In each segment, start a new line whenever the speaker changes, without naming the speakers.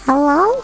Hello?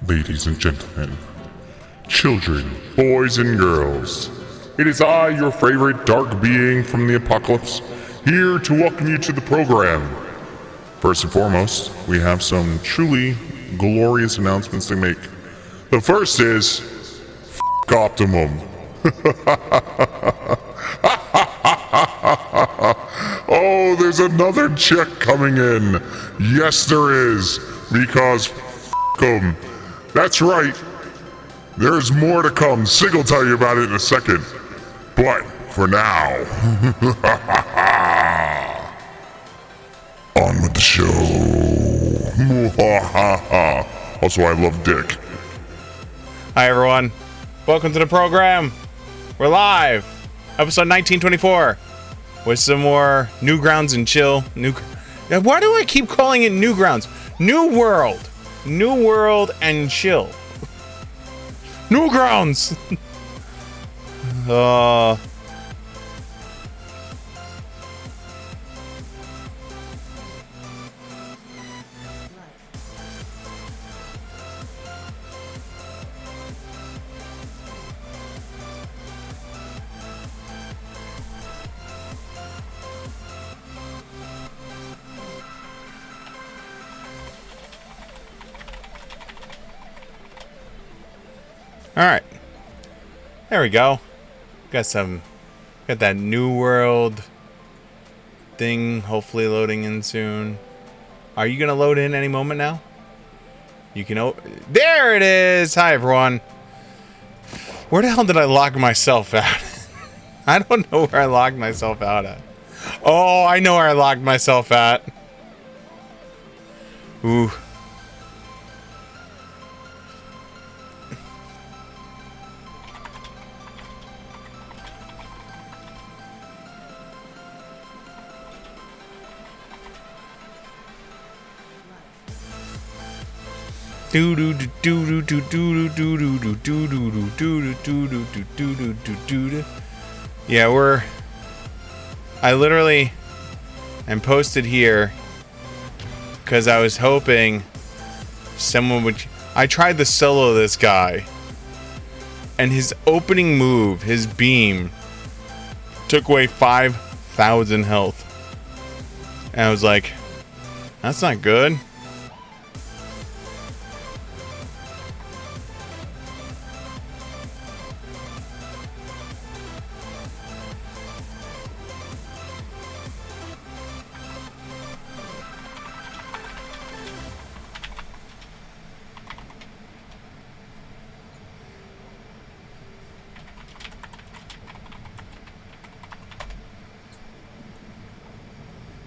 ladies and gentlemen, children, boys and girls. It is I, your favorite dark being from the apocalypse, here to welcome you to the program. First and foremost, we have some truly glorious announcements to make. The first is, F*** Optimum. Oh, there's another check coming in. Yes, there is, because F*** 'em. That's right. There's more to come. Sig will tell you about it in a second. But for now, on with the show. Also, I love dick.
Hi everyone, welcome to the program. We're live, episode 1924, with some more Newgrounds and Chill. Why do I keep calling it Newgrounds? New World and Chill. Newgrounds. Alright, there we go. Got that New World thing hopefully loading in soon. Are you gonna load in any moment now? You can there it is! Hi everyone. Where the hell did I log myself out? I don't know where I logged myself out at. Oh, I know where I logged myself at. Ooh. Yeah, I literally am posted here because I was hoping someone would. I tried to solo this guy, and his opening move, his beam, took away 5,000 health, and I was like, that's not good.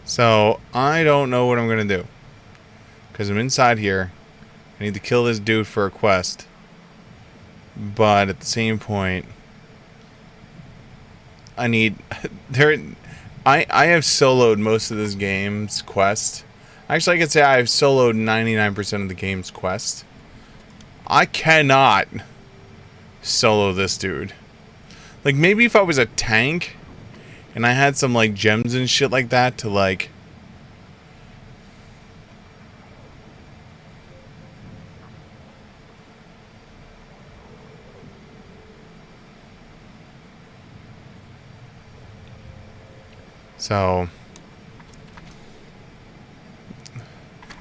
So, I don't know what I'm going to do. Because I'm inside here. I need to kill this dude for a quest. But at the same point, I need... I have soloed most of this game's quest. Actually, I could say I've soloed 99% of the game's quest. I cannot solo this dude. Like, maybe if I was a tank... and I had some, like, gems and shit like that to, like... So...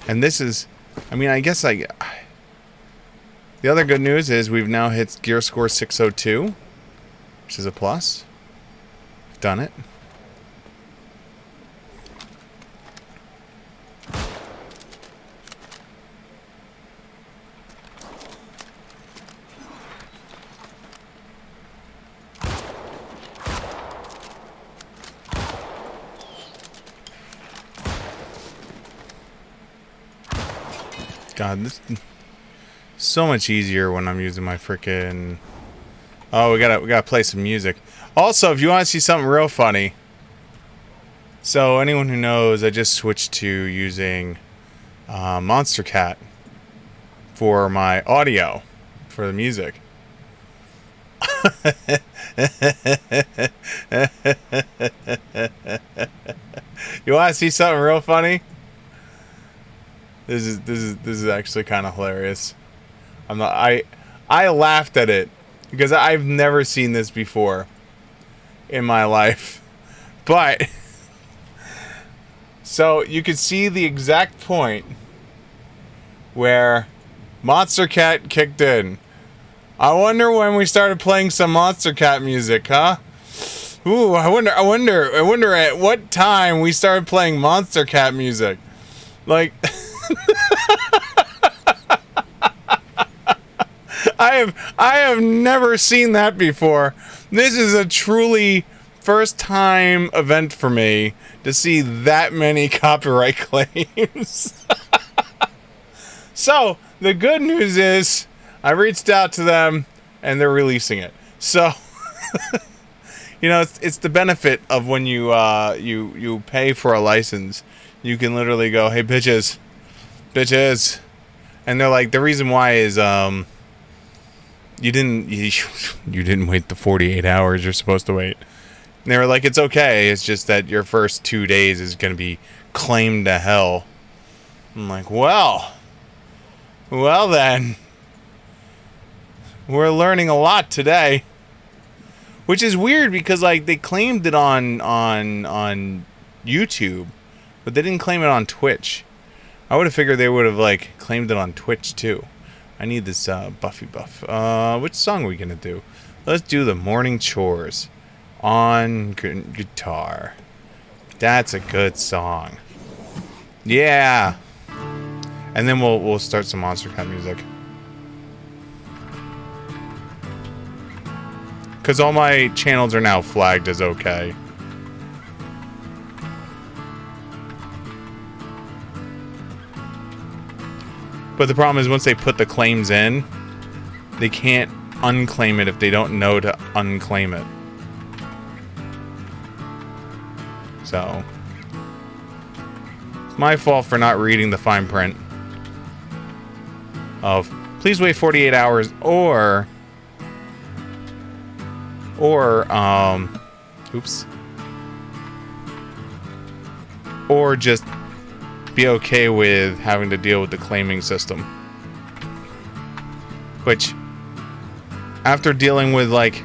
and this is... I mean, I guess I... The other good news is we've now hit gear score 602, which is a plus. Done it. God, this is so much easier when I'm using my frickin'... Oh, we gotta play some music. Also, if you want to see something real funny, so anyone who knows, I just switched to using Monster Cat for my audio for the music. You want to see something real funny? This is actually kind of hilarious. I'm not. I laughed at it because I've never seen this before in my life. But so you could see the exact point where Monster Cat kicked in. I wonder when we started playing some Monster Cat music, huh? Ooh, I wonder at what time we started playing Monster Cat music. Like I have never seen that before. This is a truly first time event for me to see that many copyright claims. So, the good news is I reached out to them and they're releasing it. So, you know, it's the benefit of when you you pay for a license. You can literally go, "Hey bitches. And they're like, the reason why is you didn't wait the 48 hours you're supposed to wait. And they were like, it's okay. It's just that your first 2 days is going to be claimed to hell. I'm like, well then. We're learning a lot today. Which is weird because like they claimed it on YouTube, but they didn't claim it on Twitch. I would have figured they would have like claimed it on Twitch too. I need this Buffy buff. Which song are we gonna do? Let's do the morning chores on guitar. That's a good song. Yeah. And then we'll start some Monster Cat music. Because all my channels are now flagged as okay. But the problem is once they put the claims in, they can't unclaim it if they don't know to unclaim it. So, it's my fault for not reading the fine print of please wait 48 hours or just be okay with having to deal with the claiming system. Which, after dealing with like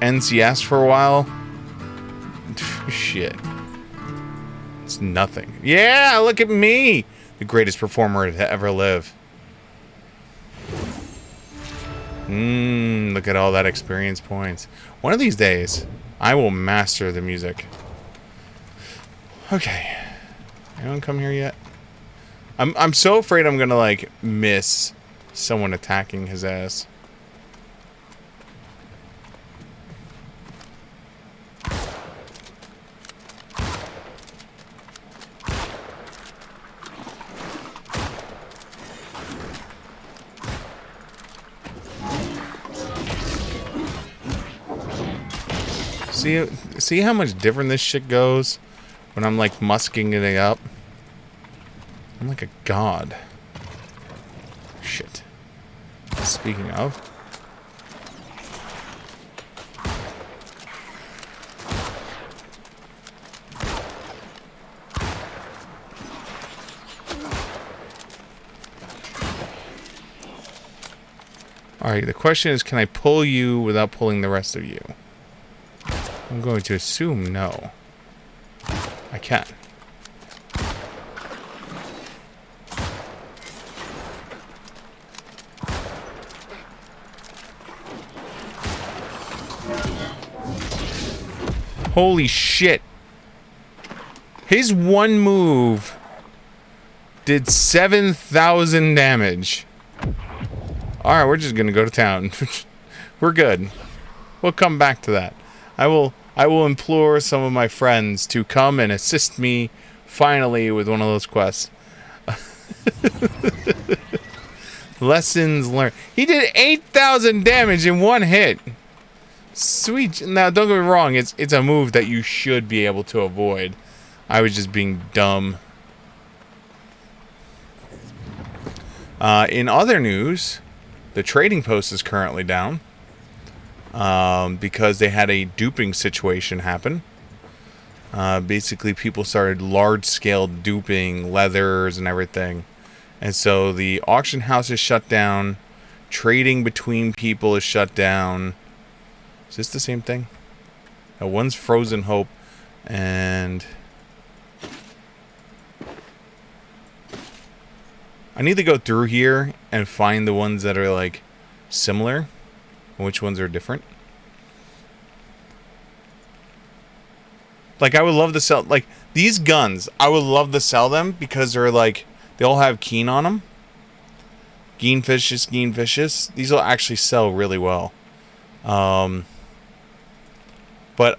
NCS for a while, shit, it's nothing. Yeah, look at me, the greatest performer to ever live. Look at all that experience points. One of these days, I will master the music. Okay. Anyone come here yet? I'm so afraid I'm gonna like miss someone attacking his ass. See how much different this shit goes when I'm like musking it up? I'm like a god. Shit. Speaking of. Alright, the question is, can I pull you without pulling the rest of you? I'm going to assume no. I can. Holy shit. His one move did 7,000 damage. Alright, we're just gonna go to town. We're good. We'll come back to that. I will implore some of my friends to come and assist me finally with one of those quests. Lessons learned. He did 8,000 damage in one hit. Sweet. Now, don't get me wrong. It's a move that you should be able to avoid. I was just being dumb. In other news, the trading post is currently down. Because they had a duping situation happen. Basically, people started large-scale duping leathers and everything. And so the auction house is shut down. Trading between people is shut down. Is this the same thing? One's Frozen Hope, and I need to go through here and find the ones that are like similar and which ones are different. Like, I would love to sell, like, these guns, I would love to sell them because they're like, they all have keen on them. Keenfishes. These will actually sell really well. But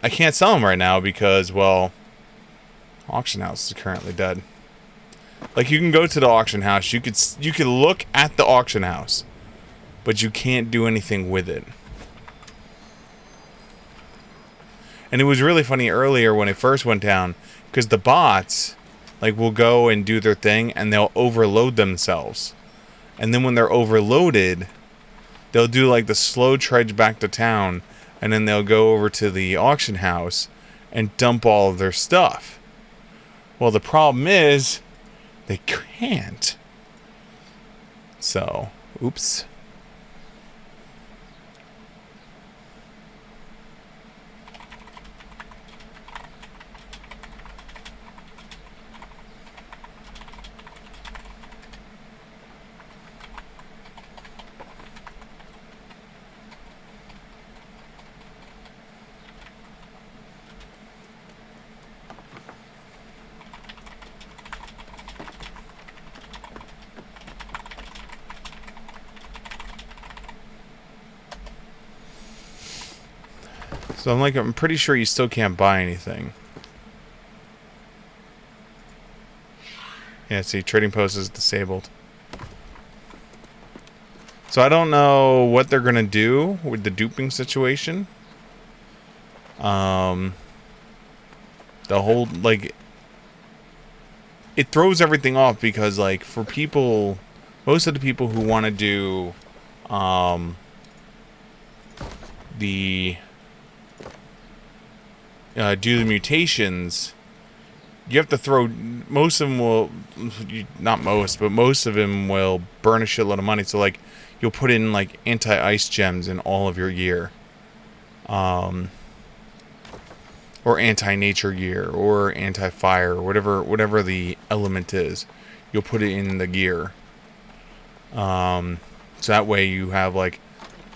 I can't sell them right now because, well, auction house is currently dead. Like, you can go to the auction house, you could look at the auction house, but you can't do anything with it. And it was really funny earlier when it first went down, because the bots, like, will go and do their thing, and they'll overload themselves. And then when they're overloaded, they'll do, like, the slow trudge back to town, and then they'll go over to the auction house and dump all of their stuff. Well, the problem is, they can't. So, oops. So I'm pretty sure you still can't buy anything. Yeah, see, trading post is disabled. So I don't know what they're gonna do with the duping situation. The whole, like, it throws everything off because, like, for people, most of the people who want to do do the mutations, you have to throw, most of them will, not most, but most of them will burn a shitload of money. So, like, you'll put in, like, anti-ice gems in all of your gear. Or anti-nature gear, or anti-fire, or whatever the element is. You'll put it in the gear. So that way you have, like,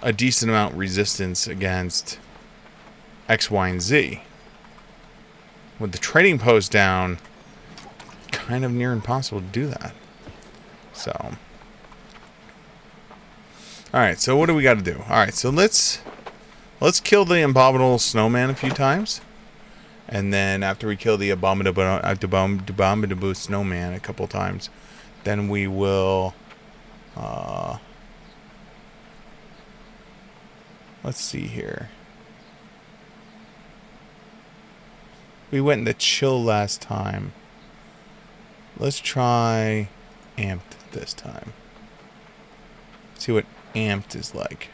a decent amount of resistance against X, Y, and Z. With the trading post down, kind of near impossible to do that. So, alright, so what do we got to do? Alright, so let's kill the abominable snowman a few times. And then after we kill the abominable snowman a couple times, then we will let's see here. We went into chill last time. Let's try amped this time. See what amped is like.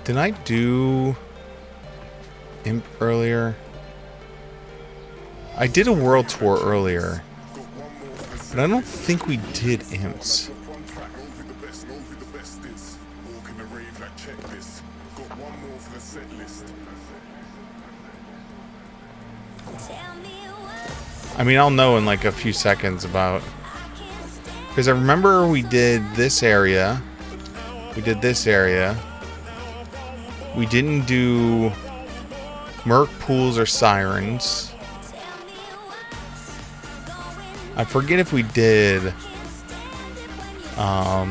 Did I do imp earlier? I did a world tour earlier, but I don't think we did imps. I mean, I'll know in like a few seconds about, because I remember we did this area. We did this area. We didn't do Merc pools or sirens. I forget if we did lower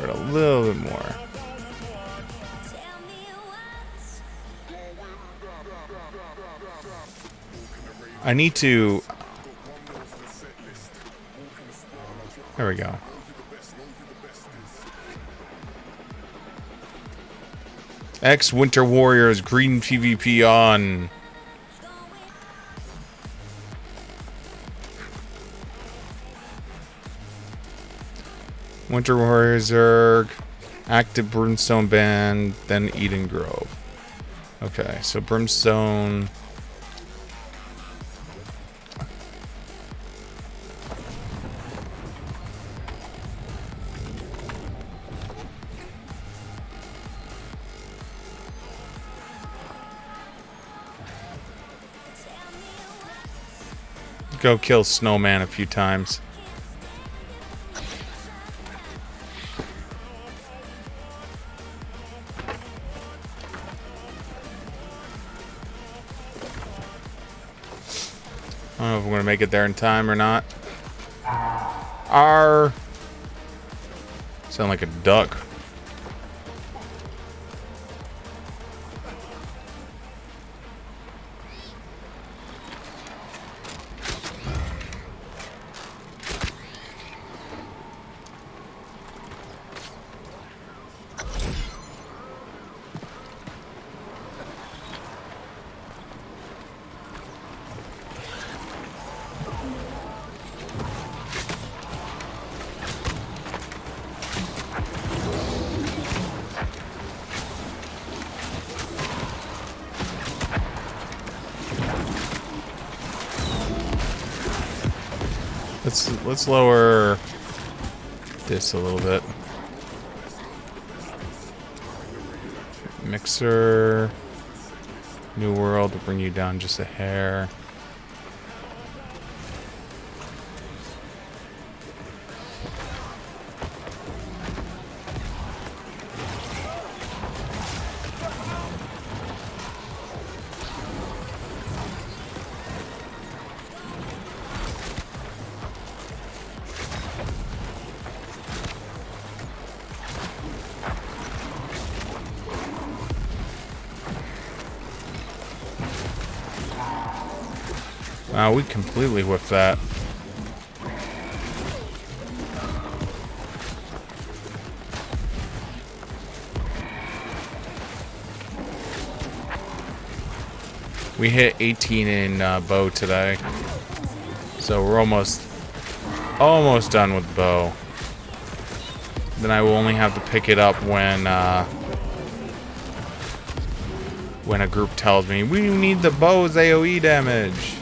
it a little bit more. I need to. There we go. X Winter Warriors green PvP on. Winter Warriors Zerg, active Brimstone Band, then Eden Grove. Okay, so Brimstone. Go kill Snowman a few times. I don't know if I'm gonna make it there in time or not. R. Sound like a duck. Let's lower this a little bit. Mixer. New World will bring you down just a hair. Wow, we completely whiffed that. We hit 18 in bow today. So we're almost done with bow. Then I will only have to pick it up when a group tells me, we need the bow's AoE damage.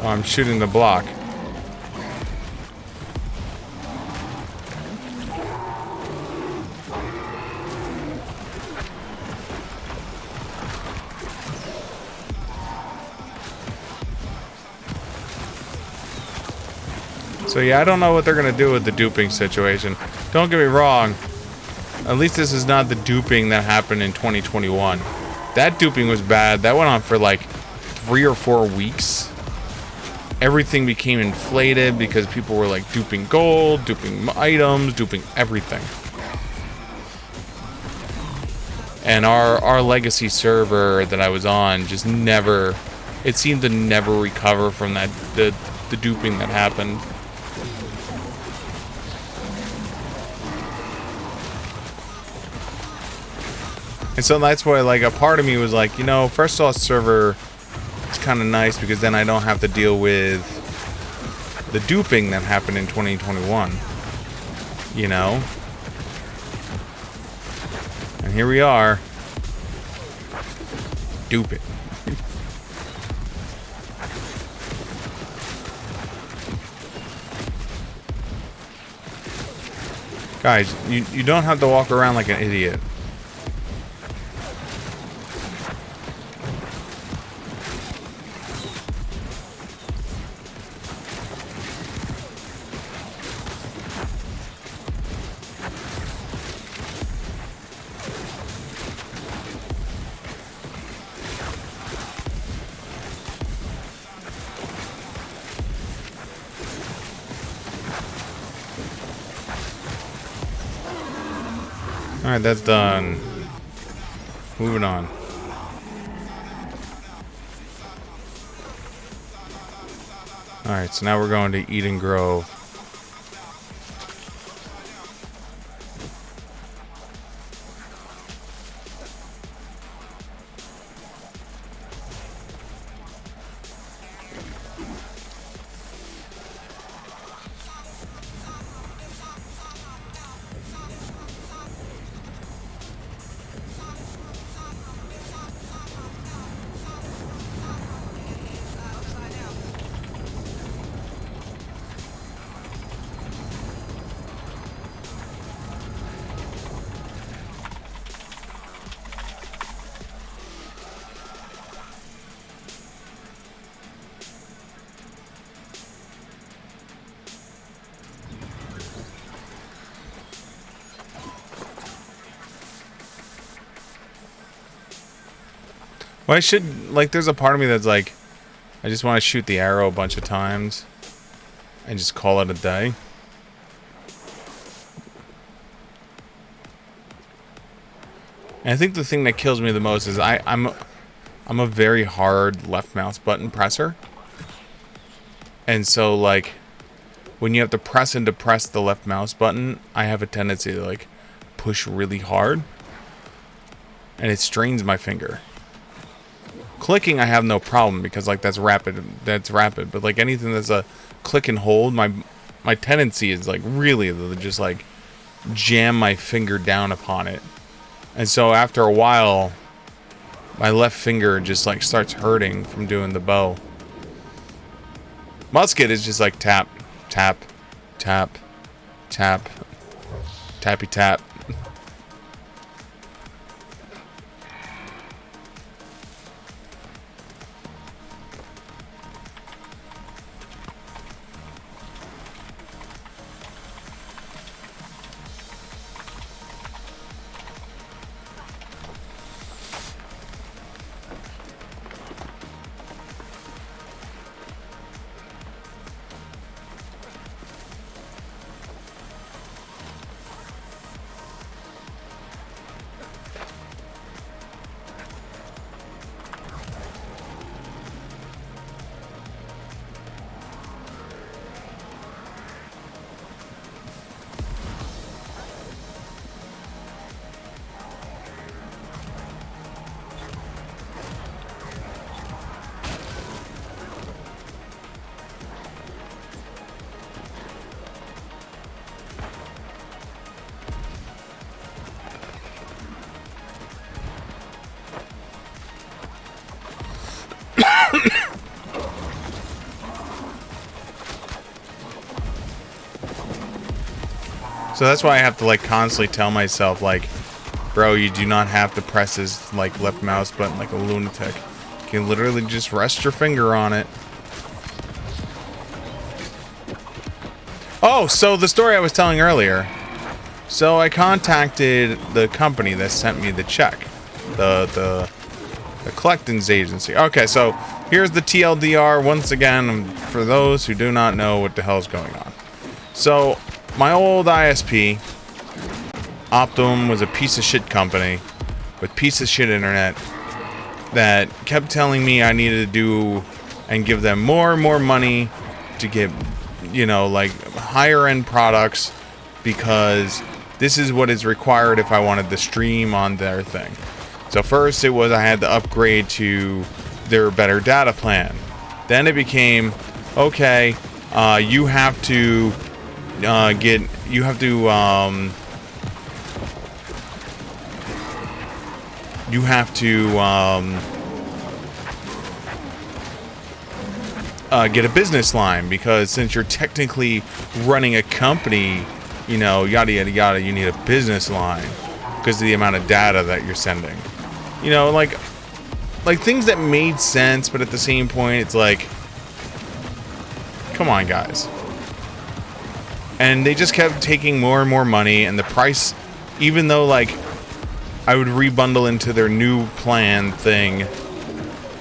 Oh, I'm shooting the block. So yeah, I don't know what they're gonna do with the duping situation. Don't get me wrong. At least this is not the duping that happened in 2021. That duping was bad. That went on for like 3 or 4 weeks. Everything became inflated because people were like duping gold, duping items, duping everything. And our legacy server that I was on just never, it seemed to never recover from that the duping that happened. And so that's why, like, a part of me was like, you know, First Lost server is kind of nice because then I don't have to deal with the duping that happened in 2021. You know? And here we are. Dupe it. Guys, you don't have to walk around like an idiot. Alright, that's done. Moving on. Alright, so now we're going to Eden Grove. Well, I should, like, there's a part of me that's like, I just want to shoot the arrow a bunch of times and just call it a day. And I think the thing that kills me the most is I'm a very hard left mouse button presser. And so, like, when you have to press and depress the left mouse button, I have a tendency to, like, push really hard. And it strains my finger. Clicking, I have no problem because, like, that's rapid. But, like, anything that's a click and hold, my tendency is, like, really to just, like, jam my finger down upon it. And so after a while, my left finger just, like, starts hurting from doing the bow. Musket is just like tap, tap, tap, tap, tappy tap. So that's why I have to, like, constantly tell myself, like, bro, you do not have to press this, like, left mouse button like a lunatic. You can literally just rest your finger on it. Oh, so the story I was telling earlier. So I contacted the company that sent me the check. The collections agency. Okay, so here's the TLDR once again for those who do not know what the hell is going on. So my old ISP, Optum, was a piece of shit company with piece of shit internet that kept telling me I needed to do and give them more and more money to get, you know, like, higher end products because this is what is required if I wanted to stream on their thing. So first it was I had to upgrade to their better data plan. Then it became, okay, you have to get a business line because since you're technically running a company, you know, yada yada yada, you need a business line because of the amount of data that you're sending. You know, like things that made sense, but at the same point, it's like, come on, guys. And they just kept taking more and more money, and the price, even though, like, I would rebundle into their new plan thing,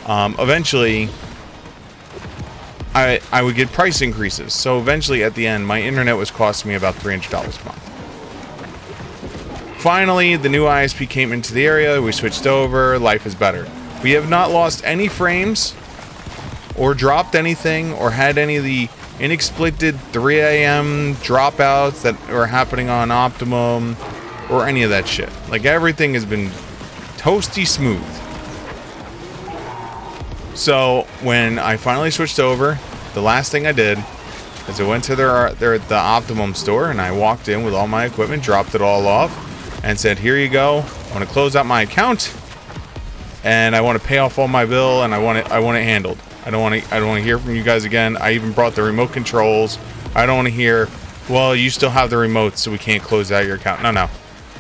eventually I would get price increases. So eventually, at the end, my internet was costing me about $300 a month. Finally, the new ISP came into the area. We switched over. Life is better. We have not lost any frames or dropped anything or had any of the inexplicable 3 a.m. dropouts that are happening on Optimum or any of that shit. Like, everything has been toasty smooth. So when I finally switched over, the last thing I did is I went to the Optimum store, and I walked in with all my equipment, dropped it all off, and said, here you go. I want to close out my account, and I want to pay off all my bill, and I want it handled. I don't want to hear from you guys again. I even brought the remote controls. I don't want to hear, well, you still have the remotes, so we can't close out your account. No.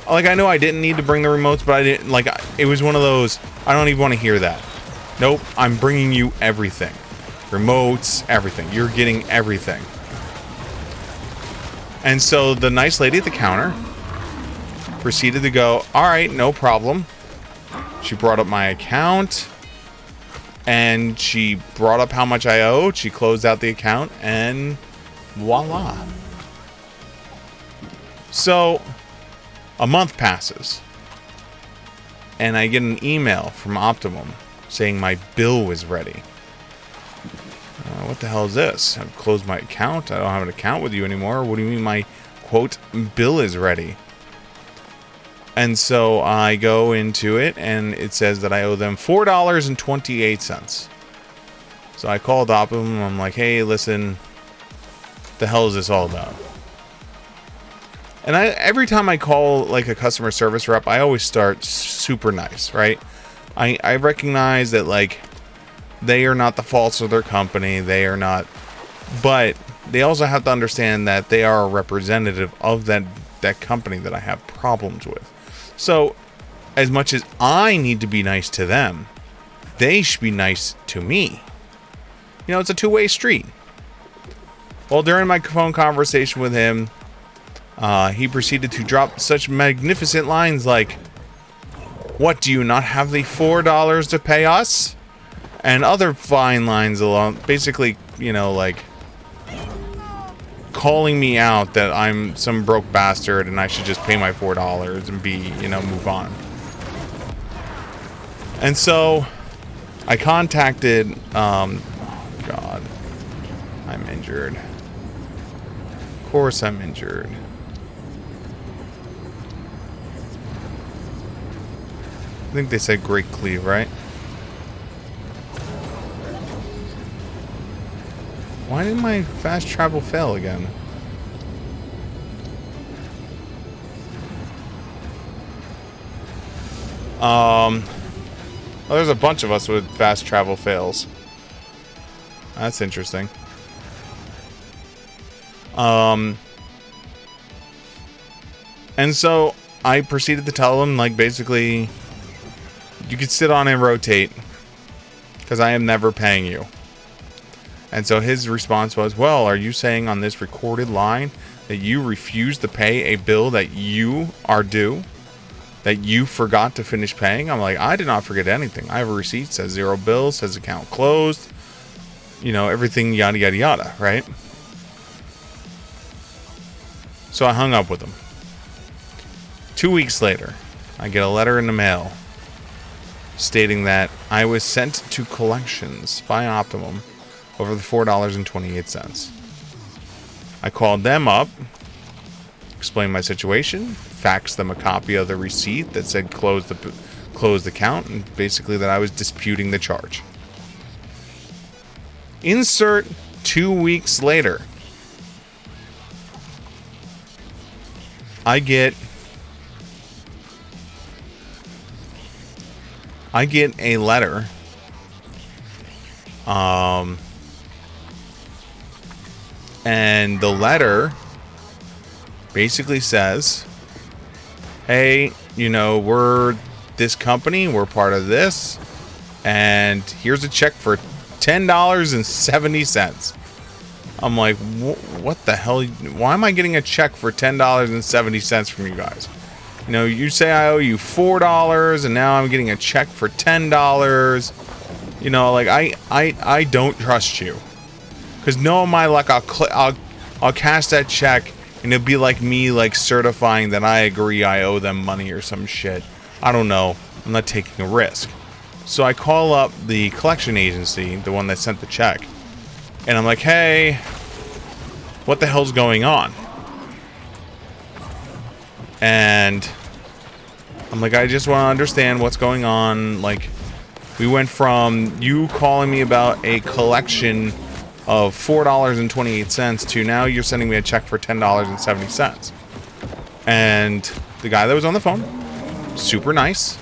Like, I know I didn't need to bring the remotes, but I didn't, like, it was one of those, I don't even want to hear that. Nope, I'm bringing you everything. Remotes, everything. You're getting everything. And so the nice lady at the counter proceeded to go, all right, no problem. She brought up my account, and she brought up how much I owed. She closed out the account, and voila. So a month passes, and I get an email from Optimum saying my bill was ready. What the hell is this? I've closed my account. I don't have an account with you anymore. What do you mean my, quote, bill is ready? And so I go into it, and it says that I owe them $4.28. So I called Optimum. I'm like, hey, listen, the hell is this all about? And every time I call, like, a customer service rep, I always start super nice, right? I recognize that, like, they are not the faults of their company. They are not. But they also have to understand that they are a representative of that company that I have problems with. So, as much as I need to be nice to them, they should be nice to me. You know, it's a two-way street. Well, during my phone conversation with him, he proceeded to drop such magnificent lines like, what, do you not have the $4 to pay us? And other fine lines along, basically, you know, like, calling me out that I'm some broke bastard and I should just pay my $4 and move on. And so I contacted, oh God, I'm injured. Of course I'm injured. I think they said Great Cleave, right? Why did my fast travel fail again? Well, there's a bunch of us with fast travel fails. That's interesting. And so I proceeded to tell them, like, basically, you could sit on and rotate, because I am never paying you. And so his response was, well, are you saying on this recorded line that you refuse to pay a bill that you are due? That you forgot to finish paying? I'm like, I did not forget anything. I have a receipt, says 0 bill, says account closed. You know, everything yada, yada, yada, right? So I hung up with him. 2 weeks later, I get a letter in the mail stating that I was sent to collections by Optimum over the $4.28. I called them up, explained my situation, faxed them a copy of the receipt that said close the account, and basically that I was disputing the charge. Insert 2 weeks later, I get a letter and the letter basically says, hey, you know, we're this company, we're part of this, and here's a check for $10.70. I'm like, what the hell? Why am I getting a check for $10.70 from you guys? You know, you say I owe you $4, and now I'm getting a check for $10. You know, like, I don't trust you. Because no, my luck, I'll cash that check And it'd be like me, like, certifying that I agree I owe them money or some shit. I don't know. I'm not taking a risk. So I call up the collection agency, the one that sent the check. And I'm like, hey, what the hell's going on? And I'm like, I just want to understand what's going on. Like, we went from you calling me about a collection of $4.28 to now you're sending me a check for $10.70. And the guy that was on the phone, super nice,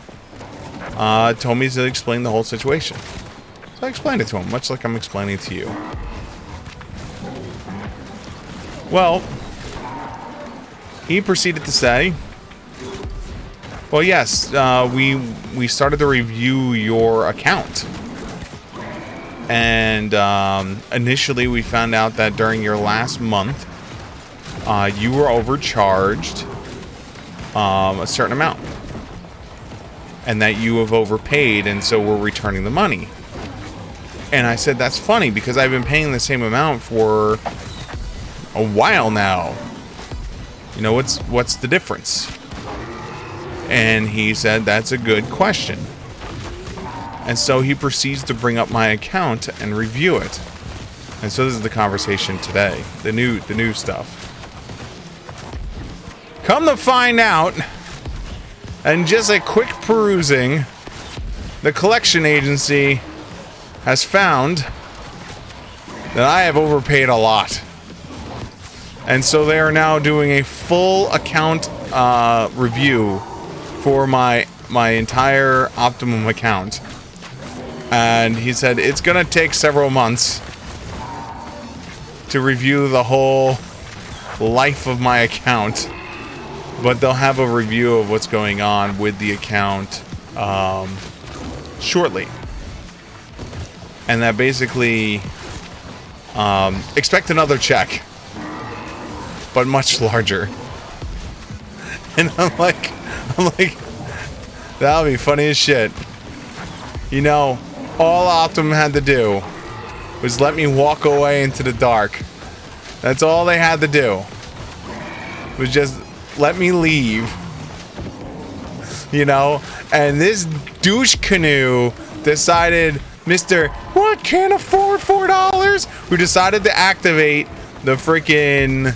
told me to explain the whole situation. So I explained it to him, much like I'm explaining to you. Well, he proceeded to say, well, yes, we started to review your account. And initially we found out that during your last month, you were overcharged a certain amount. And that you have overpaid, and so we're returning the money. And I said, that's funny, because I've been paying the same amount for a while now. You know, what's the difference? And he said, that's a good question. And so he proceeds to bring up my account and review it. And so this is the conversation today. The new stuff. Come to find out, and just a quick perusing, the collection agency has found that I have overpaid a lot. And so they are now doing a full account review for my entire Optimum account. And he said it's gonna take several months to review the whole life of my account, but they'll have a review of what's going on with the account shortly. And that basically expect another check, but much larger. And I'm like, that'll be funny as shit. You know, all Optimum had to do was let me walk away into the dark. That's all they had to do. Was just let me leave. You know? And this douche canoe decided, Mr. What, can't afford $4? Who decided to activate the freaking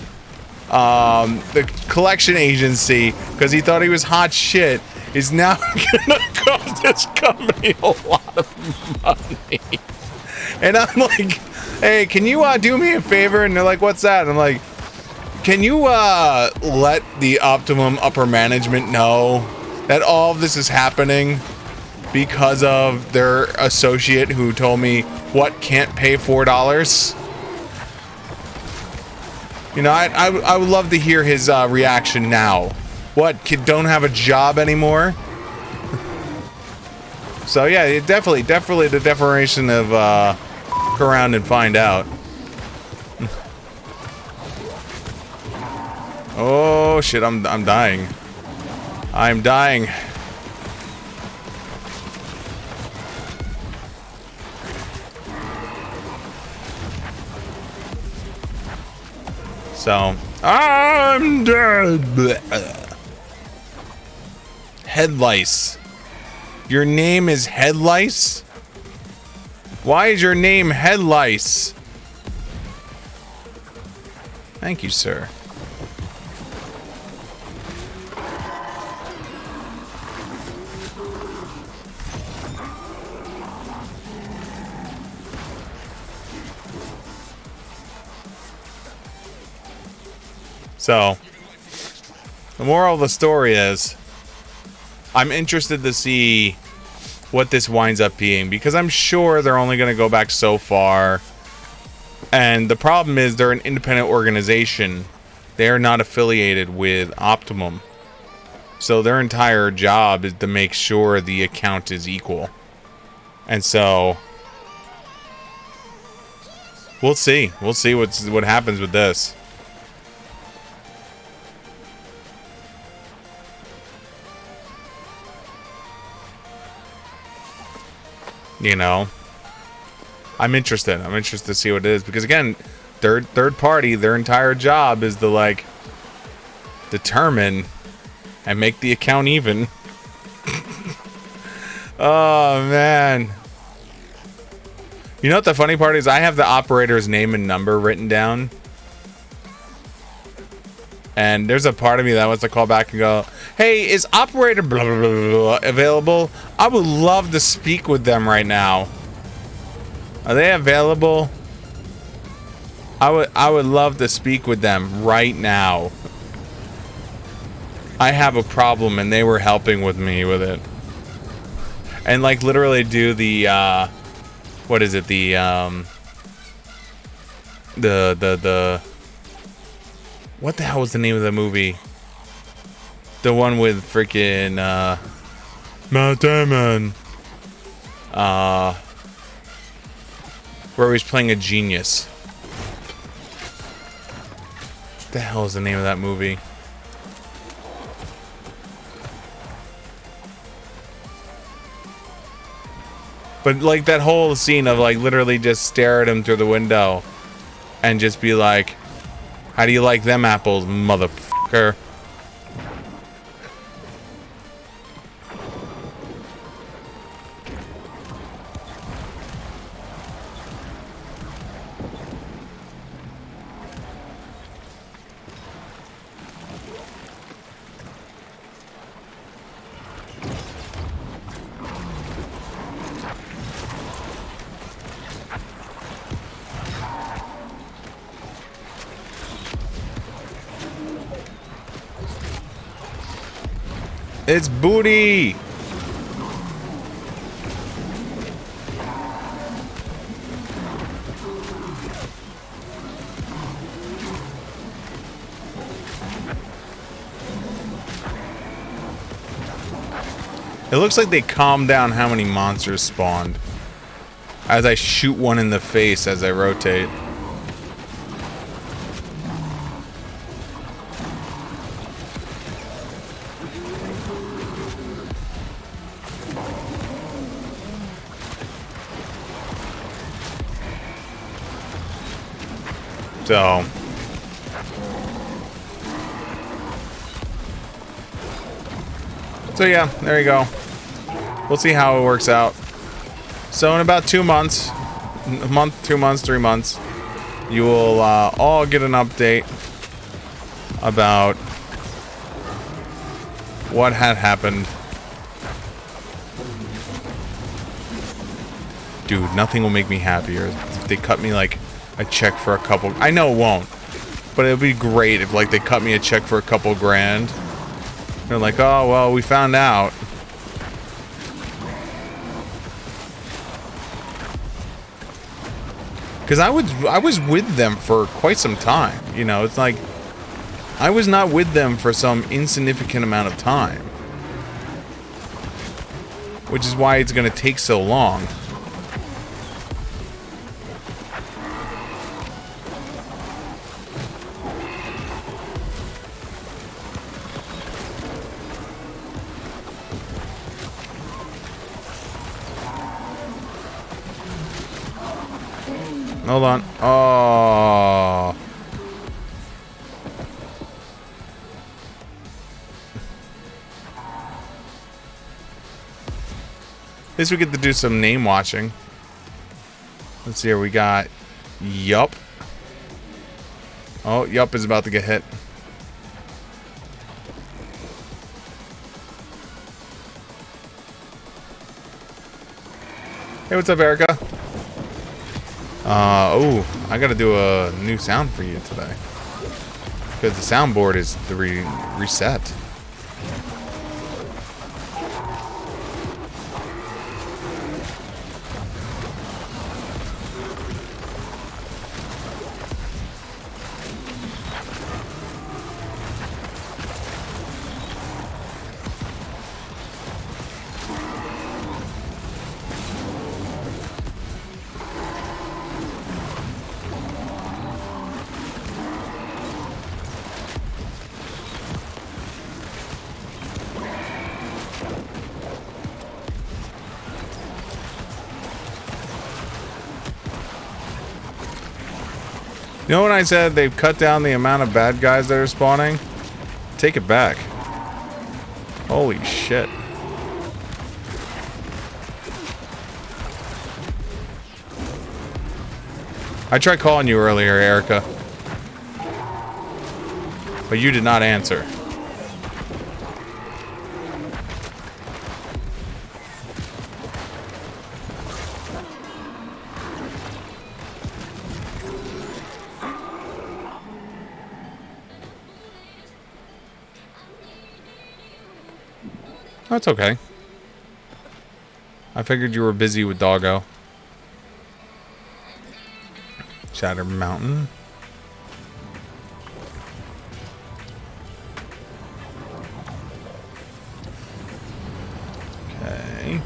the collection agency because he thought he was hot shit, is now gonna cost this company a lot of money. And I'm like, hey, can you do me a favor? And they're like, what's that? And I'm like, can you let the Optimum upper management know that all of this is happening because of their associate who told me what can't pay $4? You know, I would love to hear his reaction now. What, kid don't have a job anymore? So yeah, it definitely the definition of look around and find out. Oh shit, I'm dying. I'm dying. So, I'm dead. Head lice. Your name is Head Lice? Why is your name Head Lice? Thank you, sir. So, the moral of the story is, I'm interested to see what this winds up being, because I'm sure they're only going to go back so far. And the problem is they're an independent organization. They're not affiliated with Optimum. So their entire job is to make sure the account is equal. And so we'll see. We'll see what happens with this. You know, I'm interested to see what it is, because again, third party, their entire job is to like determine and make the account even. Oh, man. You know what the funny part is? I have the operator's name and number written down. And there's a part of me that wants to call back and go, hey, is operator blah, blah, blah, blah, available? I would love to speak with them right now. Are they available? I would love to speak with them right now. I have a problem and they were helping with me with it. And like literally do the what is it? The what the hell was the name of the movie? The one with freaking Matt Damon. Where he was playing a genius. What the hell is the name of that movie? But like that whole scene of like literally just stare at him through the window and just be like, how do you like them apples, motherfucker? It's booty! It looks like they calmed down how many monsters spawned as I shoot one in the face as I rotate. So yeah, there you go. We'll see how it works out. So in about 2 months, a month, 2 months, 3 months, you will all get an update about what had happened. Dude, nothing will make me happier if they cut me like a check for a couple. I know it won't, but it would be great if like they cut me a check for a couple grand. They're like, oh well, we found out. Because I was with them for quite some time. You know, it's like I was not with them for some insignificant amount of time, which is why it's going to take so long. Hold on. Oh. At least we get to do some name watching. Let's see here. We got Yup. Oh, Yup is about to get hit. Hey, what's up, Erica? Oh, I gotta do a new sound for you today. Because the soundboard is the reset. You know when I said they've cut down the amount of bad guys that are spawning? take it back. Holy shit. I tried calling you earlier, Erica. But you did not answer. That's okay. I figured you were busy with Doggo. Shatter Mountain. Okay.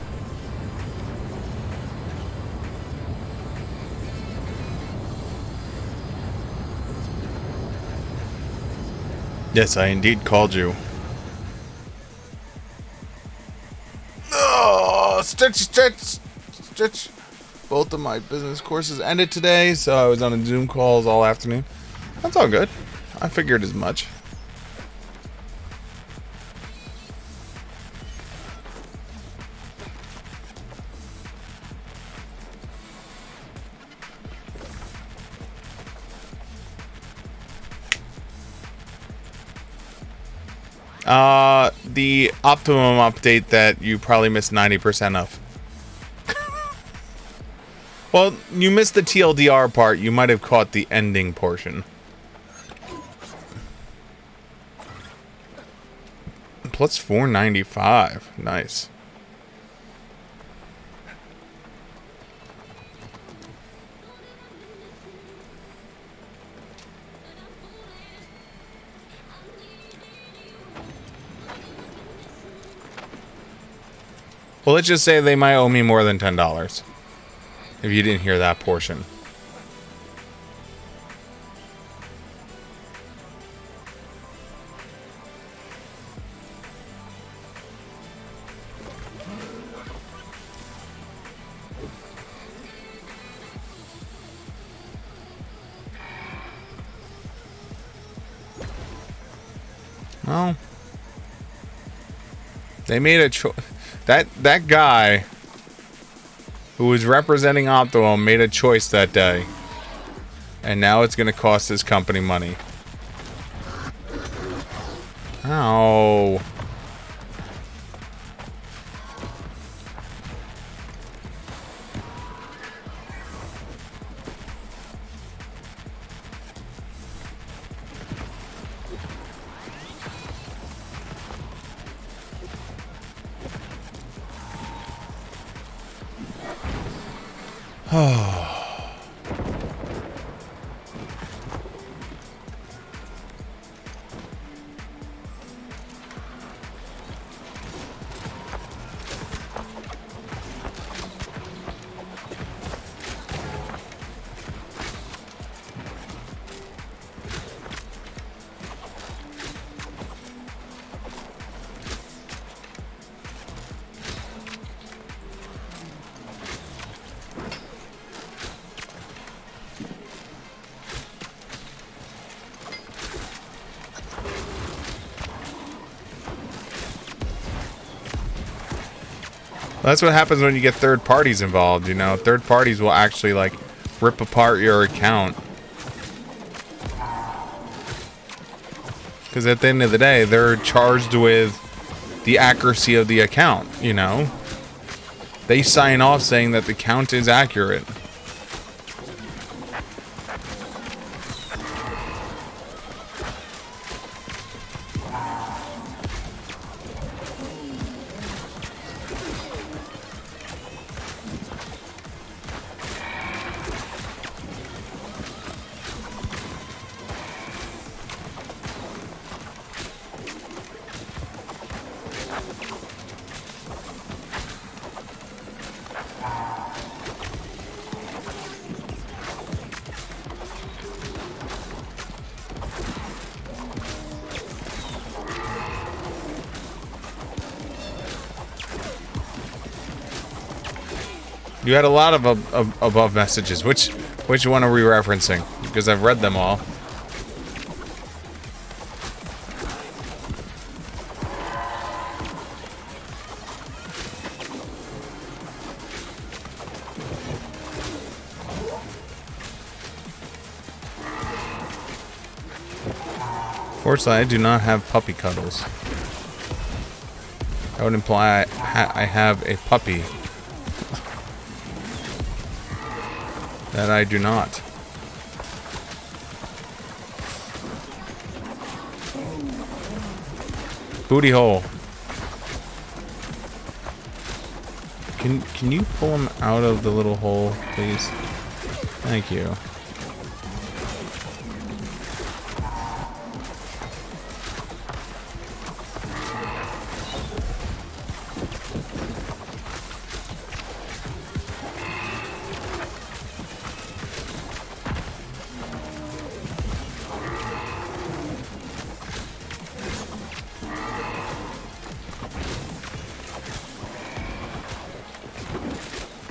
Yes, I indeed called you. Oh, stitch. Both of my business courses ended today, so I was on Zoom calls all afternoon. That's all good. I figured as much. The Optimum update that you probably missed 90% of. Well, you missed the TLDR part. You might have caught the ending portion. Plus 495. Nice. Well, let's just say they might owe me more than $10. If you didn't hear that portion. Well, they made a choice. That guy who was representing Optimum made a choice that day. And now it's going to cost his company money. Ow. That's what happens when you get third parties involved, you know. Third parties will actually, like, rip apart your account. Because at the end of the day, they're charged with the accuracy of the account, you know. They sign off saying that the count is accurate. You had a lot of above messages. Which one are we referencing? Because I've read them all. Fortunately, I do not have puppy cuddles. That would imply I have a puppy. That I do not. Booty hole. Can you pull him out of the little hole, please? Thank you.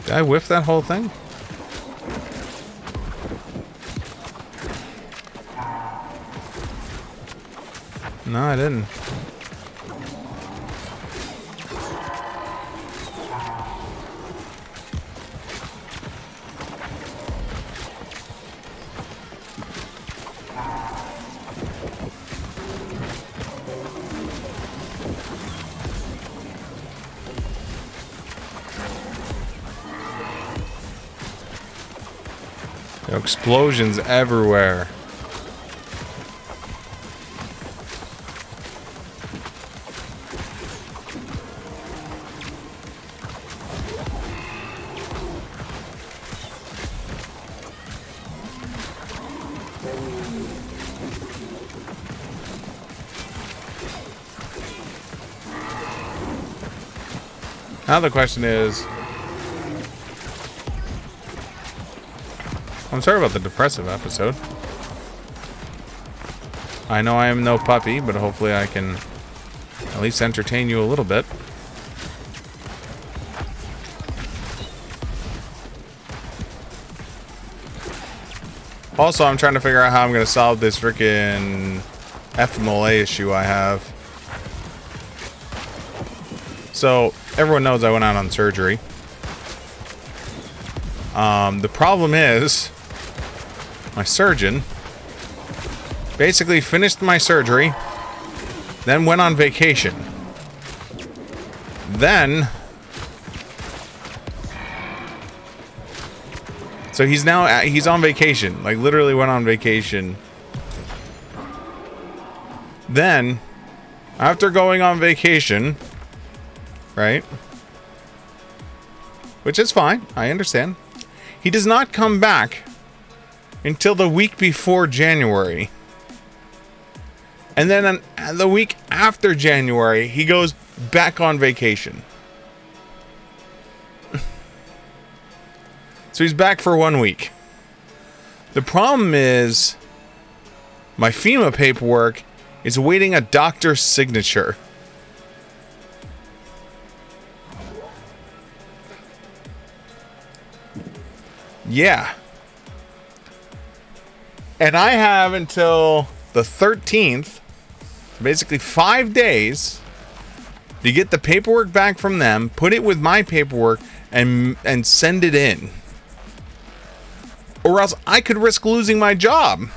Did I whiff that whole thing? No, I didn't. There are explosions everywhere. Now the question is, I'm sorry about the depressive episode. I know I am no puppy, but hopefully I can at least entertain you a little bit. Also, I'm trying to figure out how I'm going to solve this freaking FMLA issue I have. So, everyone knows I went out on surgery. The problem is, my surgeon basically finished my surgery, then went on vacation. Then, so he's on vacation, like literally went on vacation. Then, after going on vacation, right? Which is fine, I understand. He does not come back until the week before January. And then the week after January, he goes back on vacation. So he's back for 1 week. The problem is, my FEMA paperwork is awaiting a doctor's signature. Yeah. And I have until the 13th, basically 5 days, to get the paperwork back from them, put it with my paperwork, and send it in. Or else I could risk losing my job.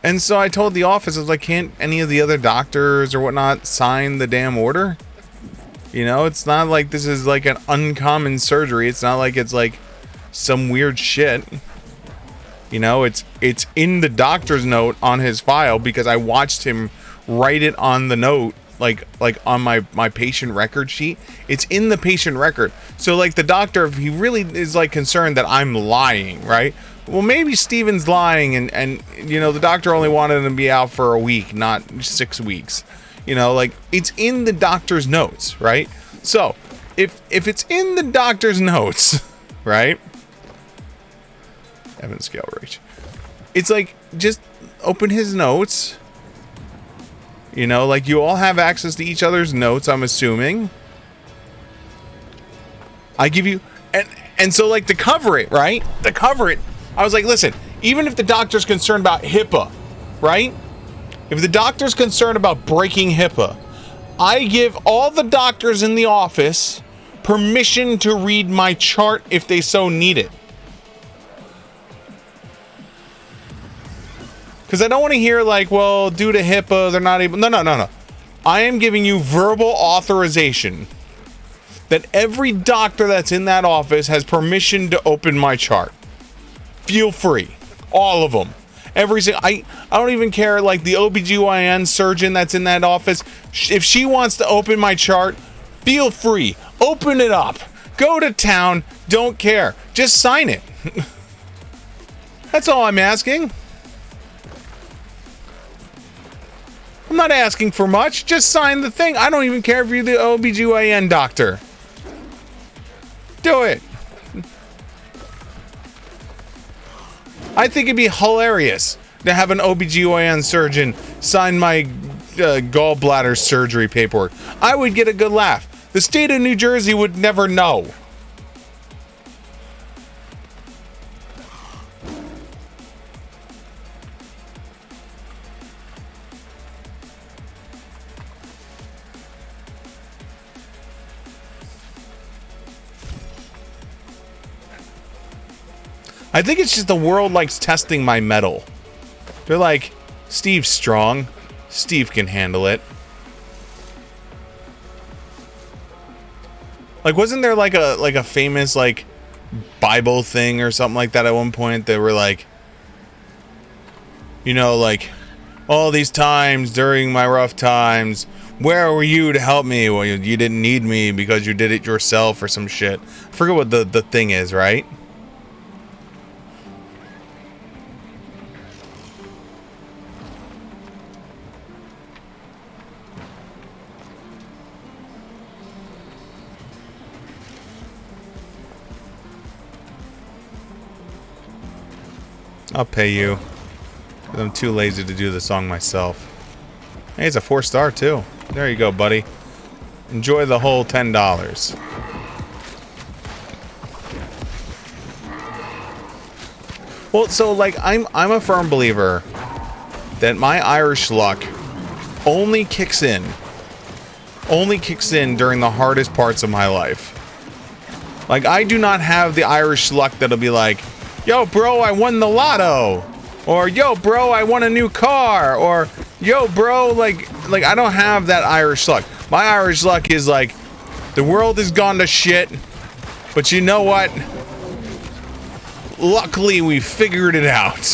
And so I told the office, I was like, can't any of the other doctors or whatnot sign the damn order? You know, it's not like this is like an uncommon surgery. It's not like it's like some weird shit. You know, it's in the doctor's note on his file because I watched him write it on the note, like on my patient record sheet. It's in the patient record. So like the doctor, if he really is like concerned that I'm lying, right? Well, maybe Steven's lying and you know, the doctor only wanted him to be out for a week, not 6 weeks. You know, like, it's in the doctor's notes, right? So, if it's in the doctor's notes, right? Evan scale reach. It's like, just open his notes. You know, like, you all have access to each other's notes, I'm assuming. I give you... And so, like, to cover it, right? To cover it, I was like, listen, even if the doctor's concerned about HIPAA, right? If the doctor's concerned about breaking HIPAA, I give all the doctors in the office permission to read my chart if they so need it. Because I don't want to hear like, well, due to HIPAA, they're not able. No. I am giving you verbal authorization that every doctor that's in that office has permission to open my chart. Feel free. All of them. I don't even care, like the OBGYN surgeon that's in that office. If she wants to open my chart, feel free. Open it up. Go to town. Don't care. Just sign it. That's all I'm asking. I'm not asking for much. Just sign the thing. I don't even care if you're the OBGYN doctor. Do it. I think it'd be hilarious to have an OBGYN surgeon sign my gallbladder surgery paperwork. I would get a good laugh. The state of New Jersey would never know. I think it's just the world likes testing my metal. They're like, Steve's strong. Steve can handle it. Like, wasn't there like a famous like Bible thing or something like that at one point? They were like, you know, like, all these times during my rough times, where were you to help me? Well, you didn't need me because you did it yourself or some shit. I forget what the thing is, right? I'll pay you. I'm too lazy to do the song myself. Hey, it's a 4-star too. There you go, buddy. Enjoy the whole $10. Well, so like I'm a firm believer that my Irish luck only kicks in during the hardest parts of my life. Like, I do not have the Irish luck that'll be like, yo, bro, I won the lotto. Or, yo, bro, I won a new car. Or, yo, bro, like I don't have that Irish luck. My Irish luck is like, the world has gone to shit. But you know what? Luckily, we figured it out.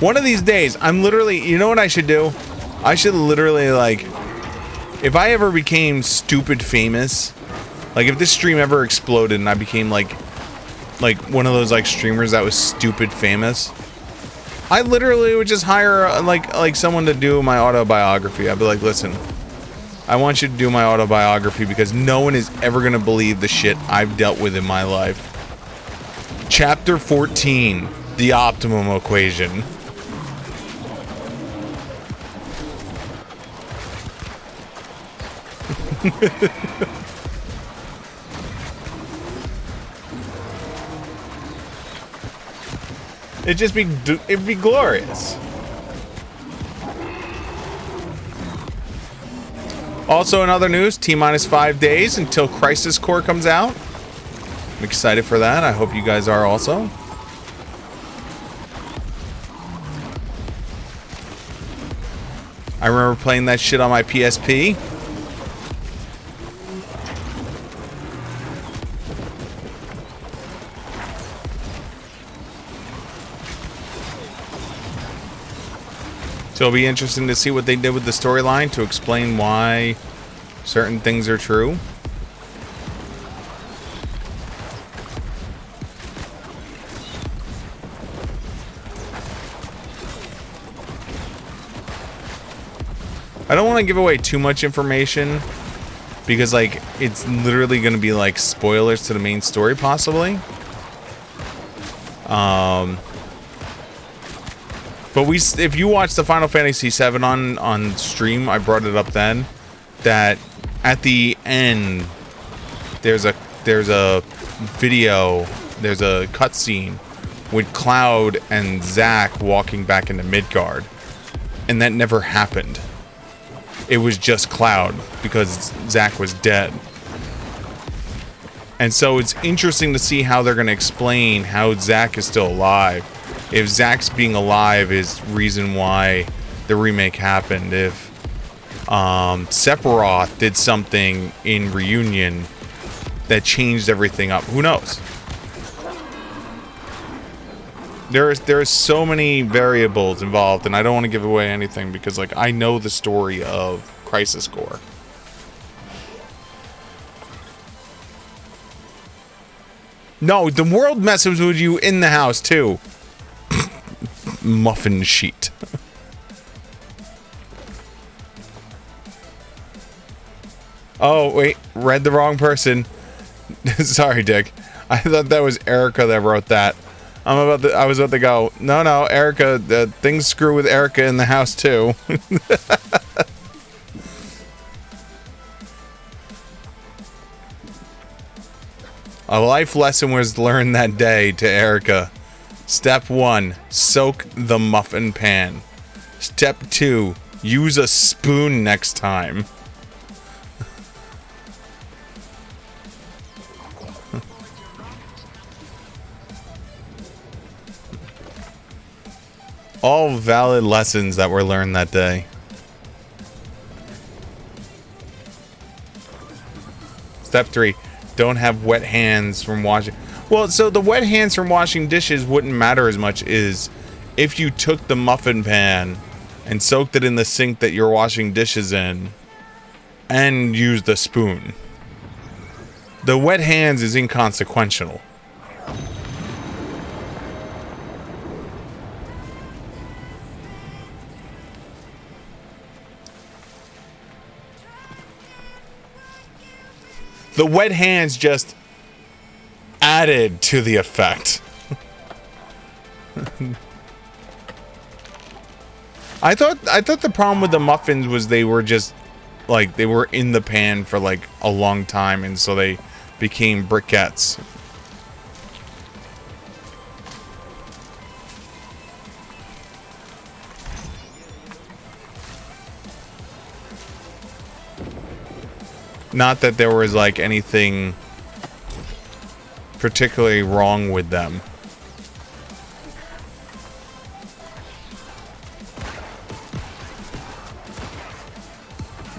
One of these days, I'm literally, you know what I should do? I should literally, like, if I ever became stupid famous, like if this stream ever exploded and I became like one of those like streamers that was stupid famous, I literally would just hire like someone to do my autobiography. I'd be like, listen, I want you to do my autobiography because no one is ever gonna believe the shit I've dealt with in my life. Chapter 14, the optimum equation. It'd be glorious. Also, in other news, T-minus 5 days until Crisis Core comes out. I'm excited for that. I hope you guys are also. I remember playing that shit on my PSP. So it'll be interesting to see what they did with the storyline to explain why certain things are true. I don't want to give away too much information because, like, it's literally going to be like spoilers to the main story, possibly. But if you watch the Final Fantasy VII on stream, I brought it up then, that at the end there's a video, there's a cutscene with Cloud and Zack walking back into Midgard, and that never happened. It was just Cloud because Zack was dead. And so it's interesting to see how they're going to explain how Zack is still alive. If Zack's being alive is reason why the remake happened. If Sephiroth did something in Reunion that changed everything up. Who knows? There's so many variables involved, and I don't want to give away anything because, like, I know the story of Crisis Core. No, the world messes with you in the house, too. Muffin sheet. Oh, wait. Read the wrong person. Sorry, Dick. I thought that was Erica that wrote that. I was about to go, no, Erica, things screw with Erica in the house, too. A life lesson was learned that day to Erica. Step 1, soak the muffin pan. Step 2, use a spoon next time. All valid lessons that were learned that day. Step 3, don't have wet hands from washing. Well, so the wet hands from washing dishes wouldn't matter as much as if you took the muffin pan and soaked it in the sink that you're washing dishes in and used the spoon. The wet hands is inconsequential. The wet hands just added to the effect. I thought the problem with the muffins was they were just like they were in the pan for like a long time, and so they became briquettes. Not that there was like anything particularly wrong with them.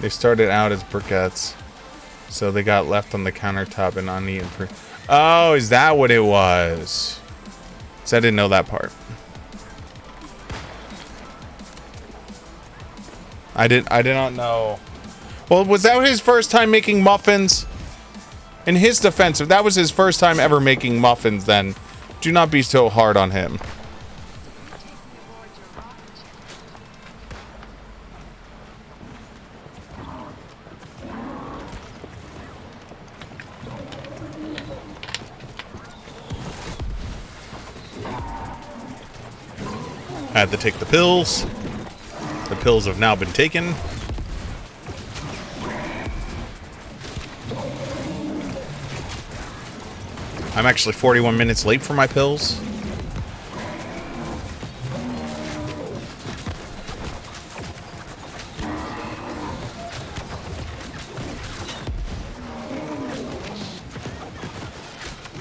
They started out as briquettes, so they got left on the countertop and uneaten for. Oh, is that what it was? So I didn't know that part. I did not know. Well, was that his first time making muffins? In his defense, if that was his first time ever making muffins, then do not be so hard on him. Had to take the pills. The pills have now been taken. I'm actually 41 minutes late for my pills.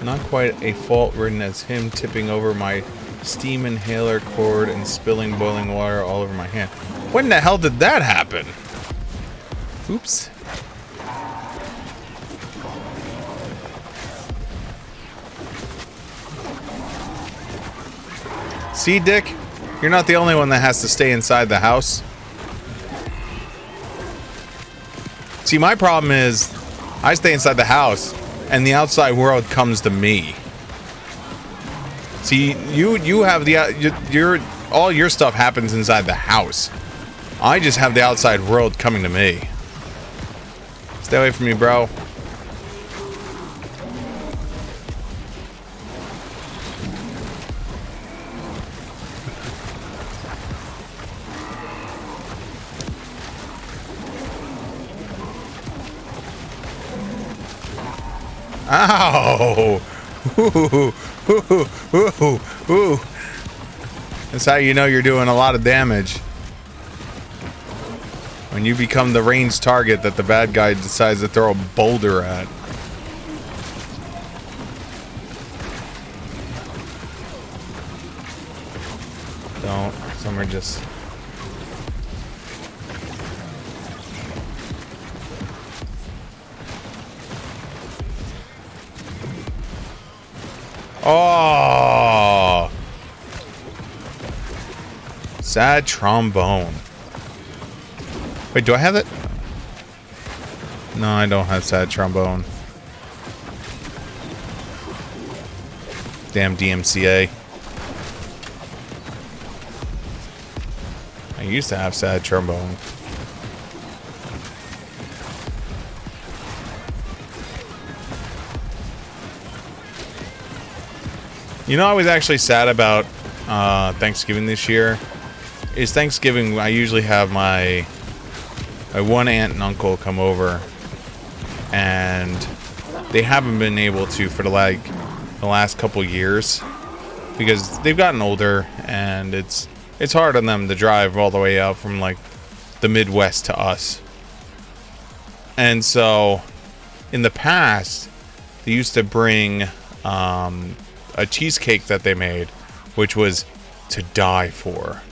Not quite a fault written as him tipping over my steam inhaler cord and spilling boiling water all over my hand. When the hell did that happen? Oops. See, Dick? You're not the only one that has to stay inside the house. See, my problem is I stay inside the house and the outside world comes to me. See, you have the all your stuff happens inside the house. I just have the outside world coming to me. Stay away from me, bro. Ow! Ooh, ooh, ooh, ooh. That's how you know you're doing a lot of damage. When you become the ranged target that the bad guy decides to throw a boulder at. Don't. Some are just... Oh! Sad trombone. Wait, do I have it? No, I don't have sad trombone. Damn DMCA. I used to have sad trombone. You know, I was actually sad about Thanksgiving this year. Is Thanksgiving, I usually have my one aunt and uncle come over, and they haven't been able to for the last couple years because they've gotten older, and it's hard on them to drive all the way out from like the Midwest to us. And so in the past, they used to bring a cheesecake that they made, which was to die for.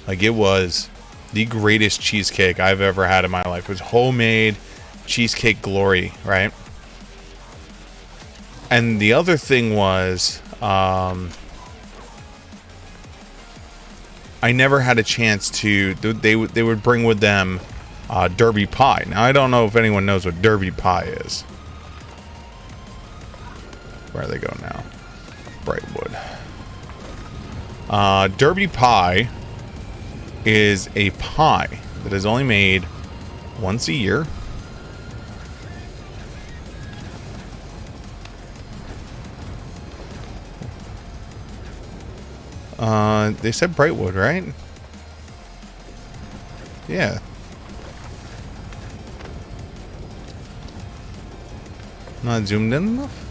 Like, it was the greatest cheesecake I've ever had in my life. It was homemade cheesecake glory, right? And the other thing was, I never had a chance to. They would bring with them Derby pie. Now, I don't know if anyone knows what Derby pie is. Where do they go now? Brightwood. Derby pie is a pie that is only made once a year. They said Brightwood, right? Yeah. Not zoomed in enough?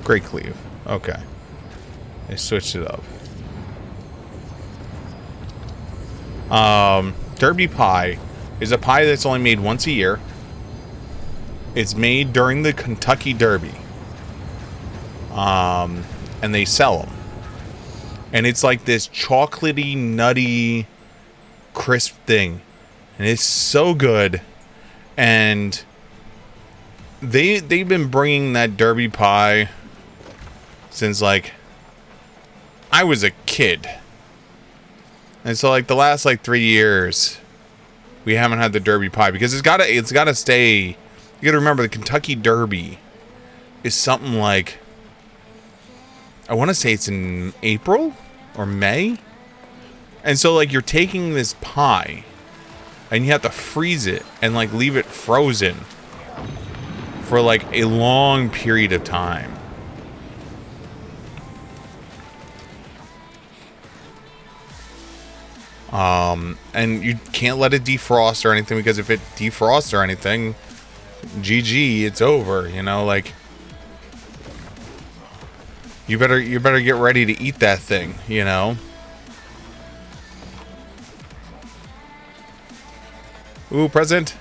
Great Cleave. Okay. They switched it up. Derby pie is a pie that's only made once a year. It's made during the Kentucky Derby. And they sell them. And it's like this chocolatey, nutty, crisp thing. And it's so good. And they've been bringing that Derby pie since, like, I was a kid. And so, like, the last, like, 3 years, we haven't had the Derby pie. Because it's gotta stay. You gotta remember, the Kentucky Derby is something like, I want to say it's in April or May. And so, like, you're taking this pie and you have to freeze it and, like, leave it frozen for, like, a long period of time. And you can't let it defrost or anything, because if it defrosts or anything, GG, it's over, you know, like, you better get ready to eat that thing, you know. Ooh, present.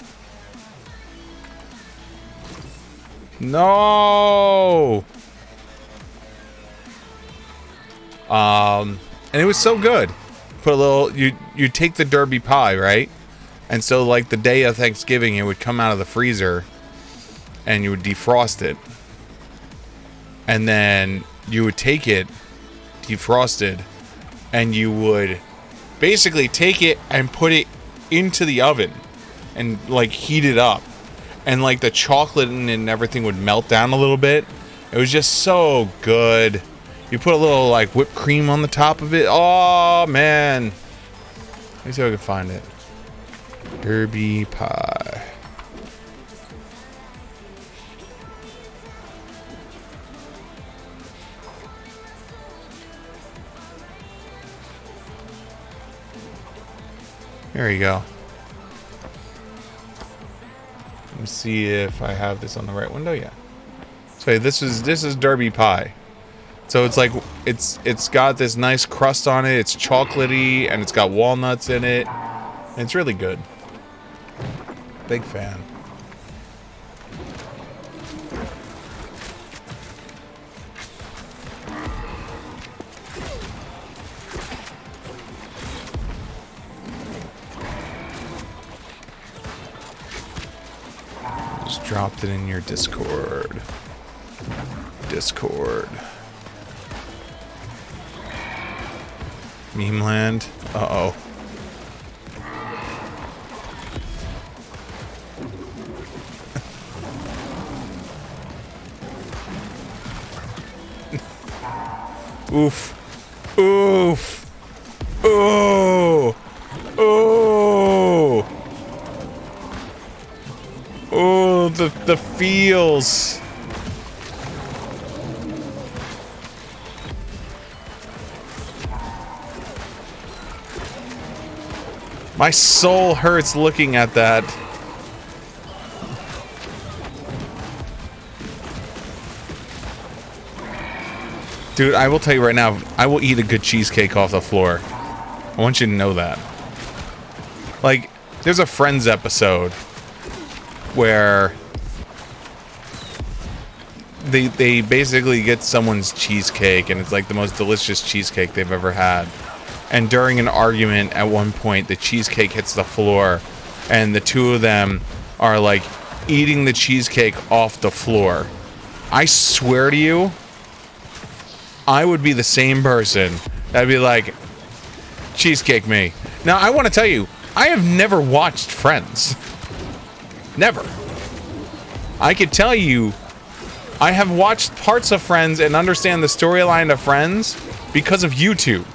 No. And it was so good. Put a little, you take the Derby pie, right? And so, like, the day of Thanksgiving, it would come out of the freezer and you would defrost it. And then you would take it defrosted and you would basically take it and put it into the oven and, like, heat it up. And, like, the chocolate and everything would melt down a little bit. It was just so good. You put a little, like, whipped cream on the top of it. Oh, man. Let me see if I can find it. Derby pie. There you go. Let me see if I have this on the right window. Yeah. So this is Derby pie. So it's like it's got this nice crust on it. It's chocolatey and it's got walnuts in it. And it's really good. Big fan. Just dropped it in your Discord. Meme land. Uh-oh. Oof. Oof. Oh. Oh. Oh, the feels. My soul hurts looking at that. Dude, I will tell you right now, I will eat a good cheesecake off the floor. I want you to know that. Like, there's a Friends episode where they basically get someone's cheesecake, and it's like the most delicious cheesecake they've ever had. And during an argument, at one point, the cheesecake hits the floor, and the two of them are like eating the cheesecake off the floor. I swear to you, I would be the same person that'd be like, cheesecake me. Now, I want to tell you, I have never watched Friends. Never. I could tell you, I have watched parts of Friends and understand the storyline of Friends because of YouTube.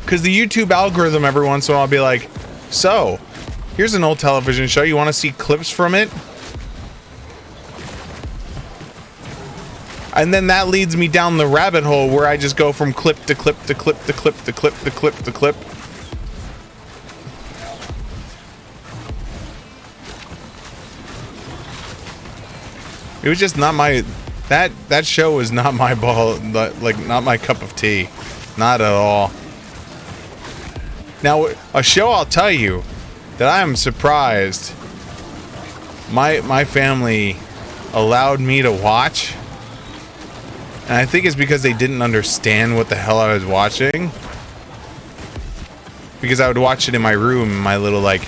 Because the YouTube algorithm every once in a while will be like, so, here's an old television show. You want to see clips from it? And then that leads me down the rabbit hole where I just go from clip to clip to clip to clip to clip to clip to clip. It was just not my... That show was not my ball... Like, not my cup of tea. Not at all. Now, a show I'll tell you that I am surprised my family allowed me to watch, and I think it's because they didn't understand what the hell I was watching, because I would watch it in my room, my little like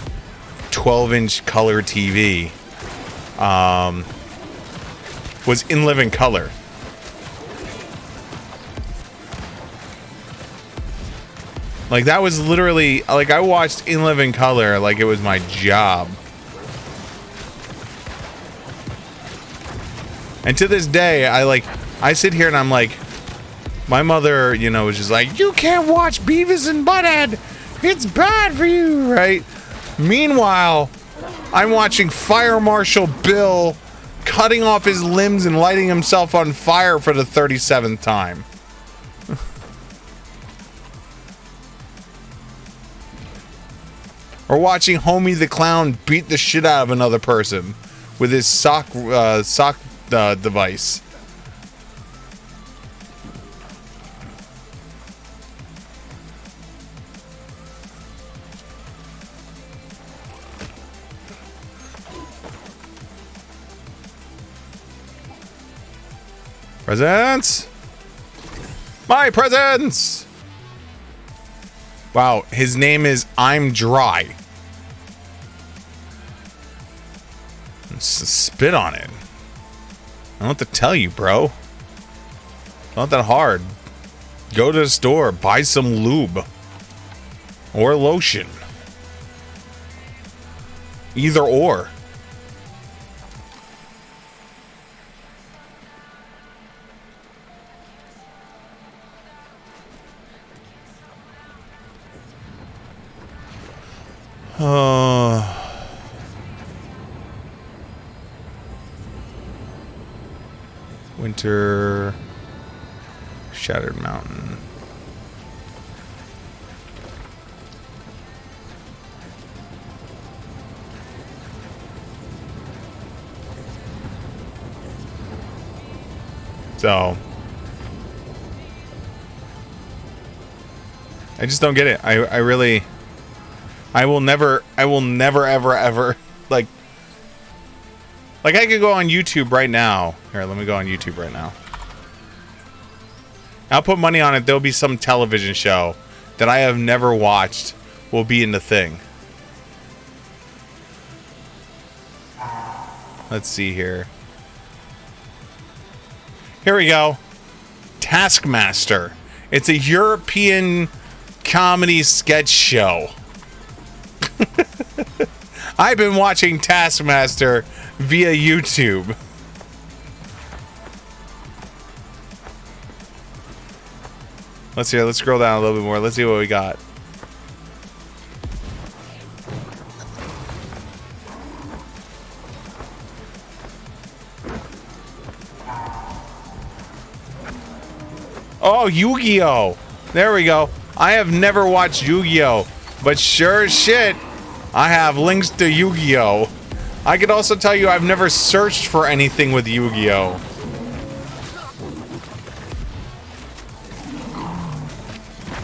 12-inch color TV was In Living Color. Like, that was literally, like, I watched In Living Color like it was my job. And to this day, I sit here and I'm like, my mother, you know, was just like, you can't watch Beavis and Butthead. It's bad for you, right? Meanwhile, I'm watching Fire Marshal Bill cutting off his limbs and lighting himself on fire for the 37th time. Or watching Homie the Clown beat the shit out of another person with his sock device. Presents! My presents! Wow, his name is I'm Dry. Spit on it. I don't know what to tell you, bro. Not that hard. Go to the store, buy some lube. Or lotion. Either or. Winter Shattered Mountain. So I just don't get it. I really, I will never ever like I could go on YouTube right now. Here, let me go on YouTube right now. I'll put money on it. There'll be some television show that I have never watched will be in the thing. Let's see here. Here we go. Taskmaster. It's a European comedy sketch show. I've been watching Taskmaster via YouTube. Let's see. Let's scroll down a little bit more. Let's see what we got. Oh, Yu-Gi-Oh! There we go. I have never watched Yu-Gi-Oh! But sure as shit, I have links to Yu-Gi-Oh! I could also tell you I've never searched for anything with Yu-Gi-Oh!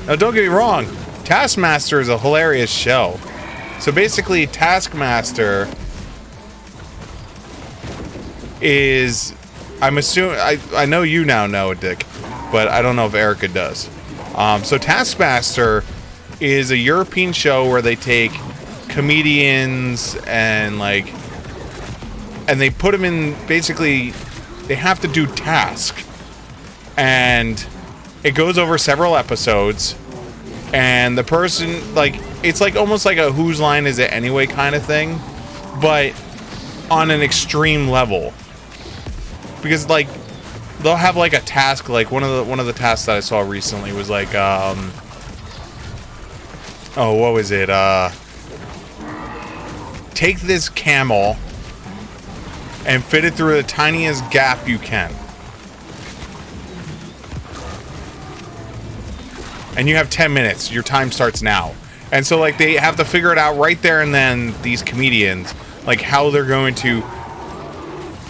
Now, don't get me wrong. Taskmaster is a hilarious show. So basically, Taskmaster is... I'm assuming... I know you now know it, Dick. But I don't know if Erica does. So Taskmaster is a European show where they take comedians and like... And they put them in... Basically, they have to do tasks. And it goes over several episodes. And the person, like... It's like almost like a Whose Line Is It Anyway kind of thing. But on an extreme level. Because, like... They'll have like a task, like one of the tasks that I saw recently was like, oh, what was it? Take this camel and fit it through the tiniest gap you can. And you have 10 minutes. Your time starts now. And so like they have to figure it out right there and then, these comedians, like how they're going to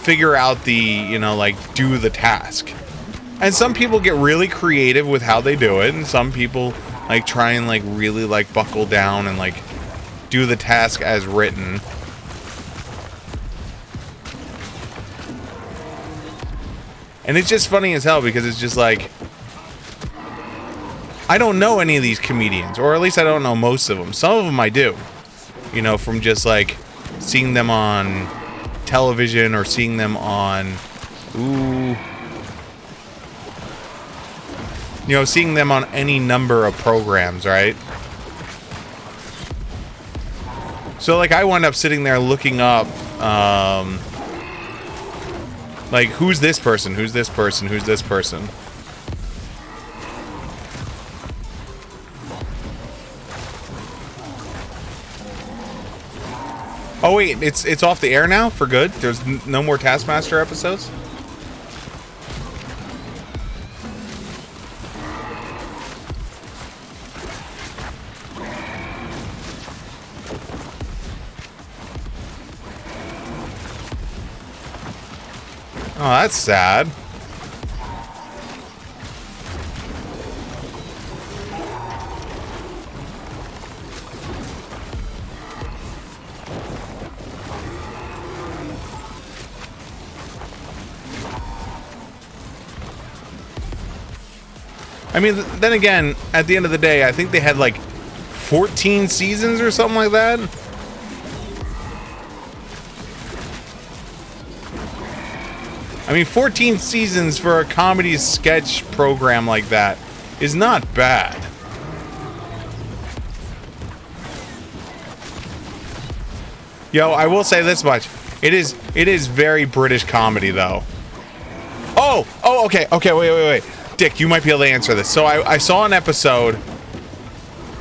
figure out the, you know, like do the task. And some people get really creative with how they do it, and some people like try and like really like buckle down and like do the task as written. And it's just funny as hell because it's just like, I don't know any of these comedians, or at least I don't know most of them. Some of them I do, you know, from just like seeing them on television or seeing them on, you know, seeing them on any number of programs, right? So like I wound up sitting there looking up, like who's this person, who's this person, who's this person. Oh wait, it's off the air now for good? There's no more Taskmaster episodes? Oh, that's sad. I mean, then again, at the end of the day, I think they had like 14 seasons or something like that. I mean, 14 seasons for a comedy sketch program like that is not bad. Yo, I will say this much. It is very British comedy, though. Oh, okay, wait. Dick, you might be able to answer this. So I saw an episode,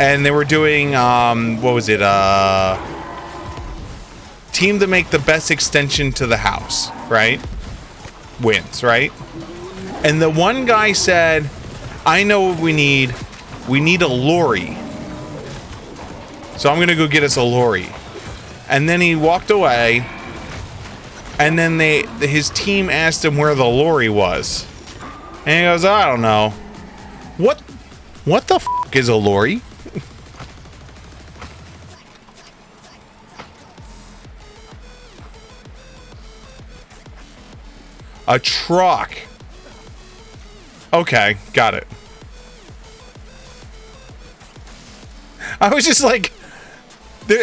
and they were doing, what was it? Team to make the best extension to the house, right? Wins, right? And the one guy said, I know what we need. We need a lorry. So I'm gonna go get us a lorry. And then he walked away, and then his team asked him where the lorry was. And he goes, I don't know. What the f fuck is a lorry? A truck. Okay, got it. I was just like,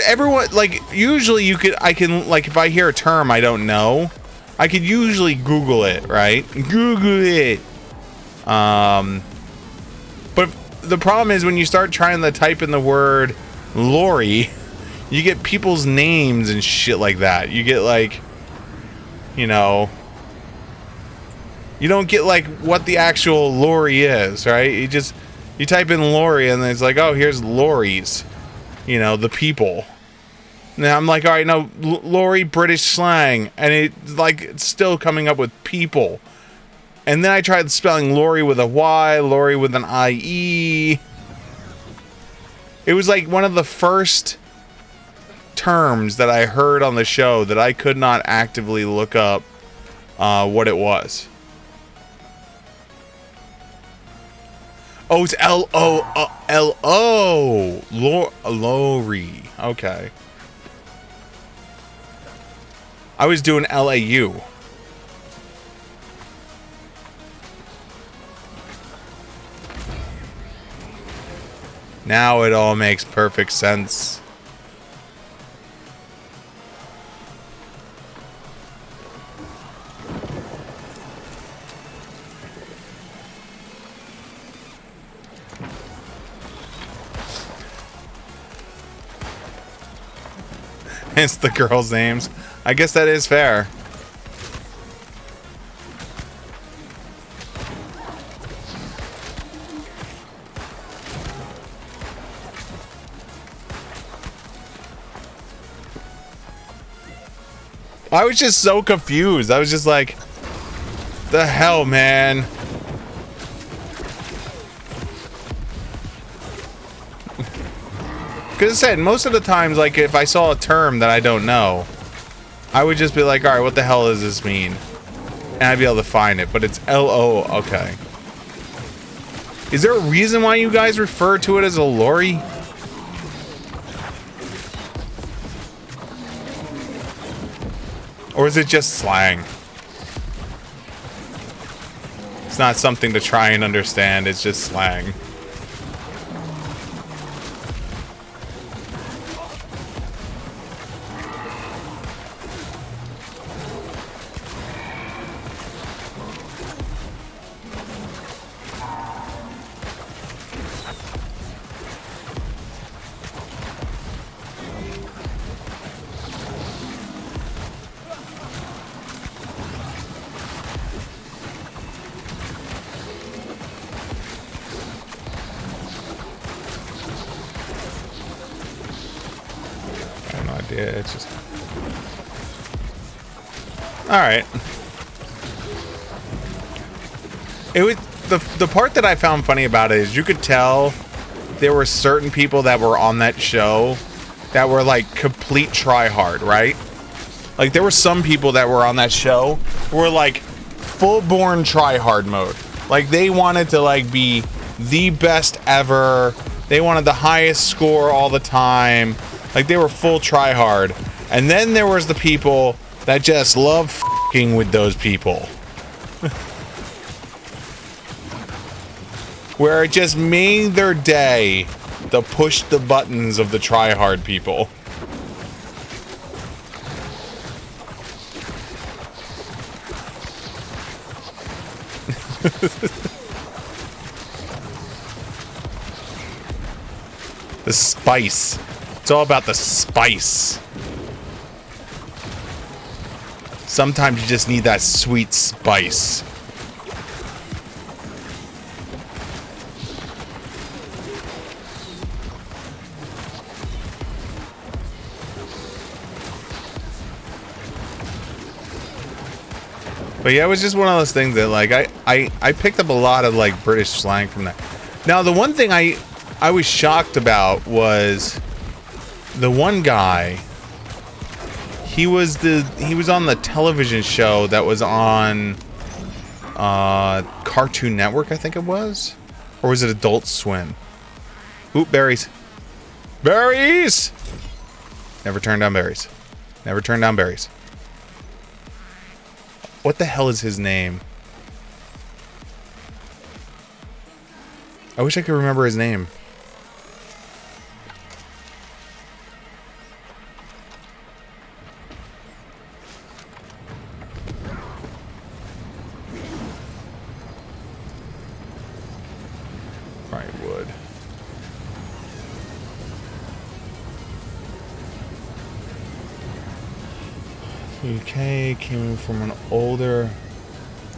everyone, like, usually I can, like, if I hear a term I don't know, I could usually Google it, right? Google it. But the problem is when you start trying to type in the word lorry, you get people's names and shit like that. You get, like, you know, you don't get, like, what the actual lorry is, right? You type in lorry and it's like, oh, here's lorries. You know, the people. Now I'm like, all right, no, lorry, British slang. And it's still coming up with people. And then I tried spelling lorry with a Y, lorry with an IE. It was like one of the first terms that I heard on the show that I could not actively look up what it was. Oh, it's L-O-L-O. Lorry. Okay. I was doing L-A-U. Now it all makes perfect sense. It's the girls' names. I guess that is fair. I was just so confused. I was just like, the hell, man. Because I said, most of the times, like, if I saw a term that I don't know, I would just be like, alright, what the hell does this mean? And I'd be able to find it. But it's L-O, okay. Is there a reason why you guys refer to it as a lorry? Or is it just slang? It's not something to try and understand, it's just slang. It's just... Alright. It was... The part that I found funny about it is you could tell there were certain people that were on that show that were like complete tryhard, right? Like there were some people that were on that show who were like full-born tryhard mode. Like they wanted to like be the best ever. They wanted the highest score all the time. Like they were full tryhard. And then there was the people that just love f***ing with those people. Where it just made their day to push the buttons of the tryhard people. The spice. It's all about the spice. Sometimes you just need that sweet spice. But yeah, it was just one of those things that like I picked up a lot of like British slang from that. Now the one thing I was shocked about was the one guy. He was on the television show that was on Cartoon Network, I think it was, or was it Adult Swim? Oop, berries. Berries! Never turn down berries. Never turn down berries. What the hell is his name? I wish I could remember his name. Brightwood. UK came from an older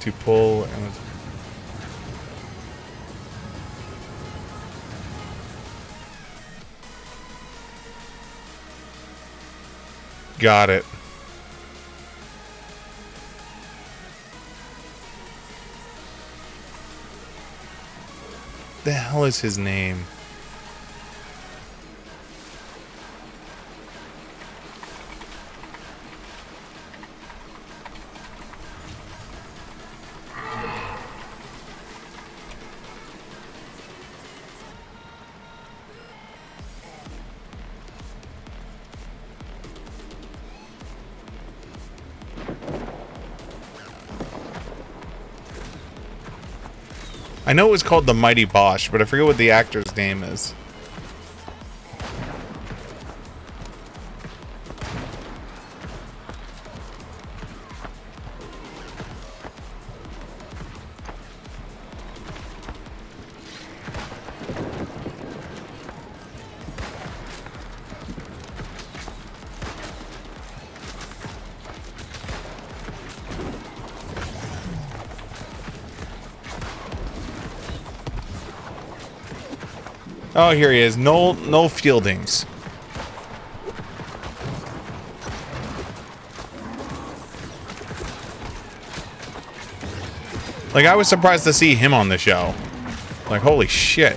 to pull and was got it. The hell is his name? I know it was called The Mighty Bosch, but I forget what the actor's name is. Oh, here he is. Noel Fieldings. Like, I was surprised to see him on the show. Like, holy shit.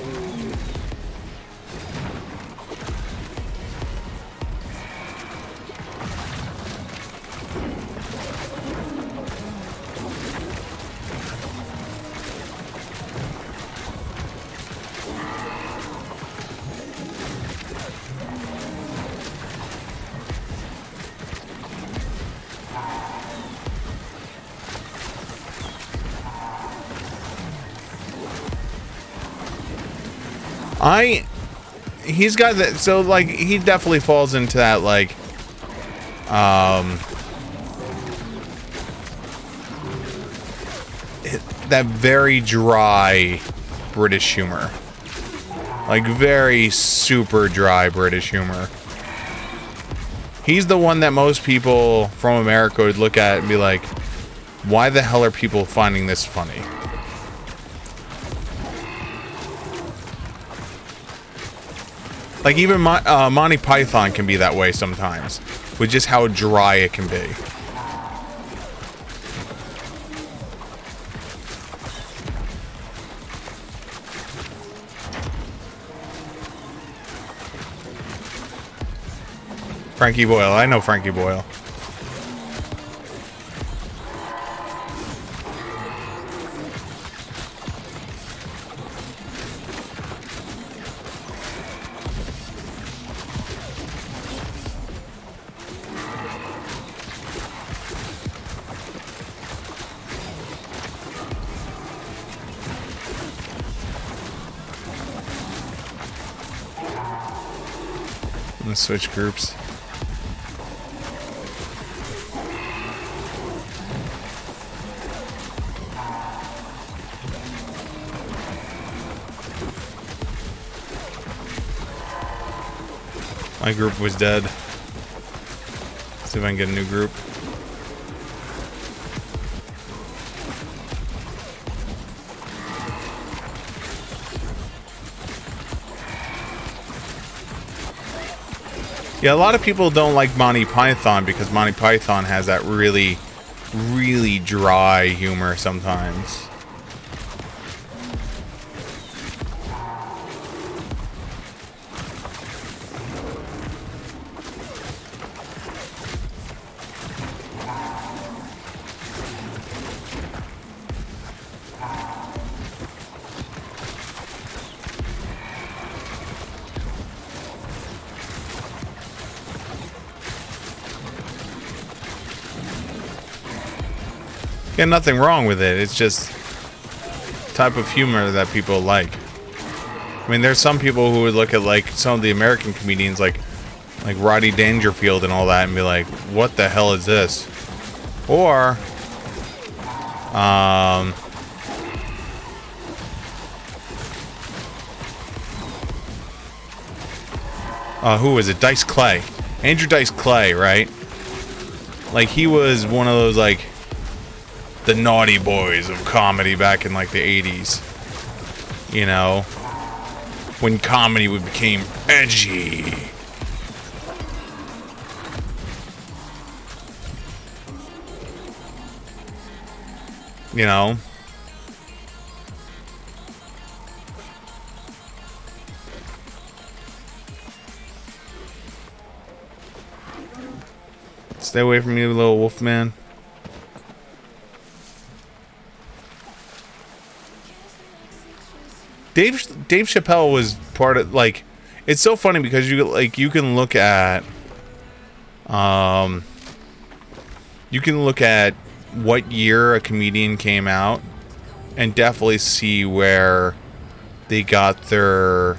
He's got that, so like he definitely falls into that like that very dry British humor. Like very super dry British humor. He's the one that most people from America would look at and be like, why the hell are people finding this funny? Like, even Monty Python can be that way sometimes, with just how dry it can be. Frankie Boyle. I know Frankie Boyle. Let's switch groups. My group was dead. See if I can get a new group. Yeah, a lot of people don't like Monty Python because Monty Python has that really, really dry humor sometimes. Yeah, nothing wrong with it. It's just type of humor that people like. I mean, there's some people who would look at like some of the American comedians, like Rodney Dangerfield and all that, and be like, "What the hell is this?" Or, who was it? Dice Clay, Andrew Dice Clay, right? Like he was one of those like the naughty boys of comedy back in like the 80s. You know, when comedy became edgy. You know? Stay away from me, little wolf man. Dave Chappelle was part of, like, it's so funny because you can look at what year a comedian came out and definitely see where they got their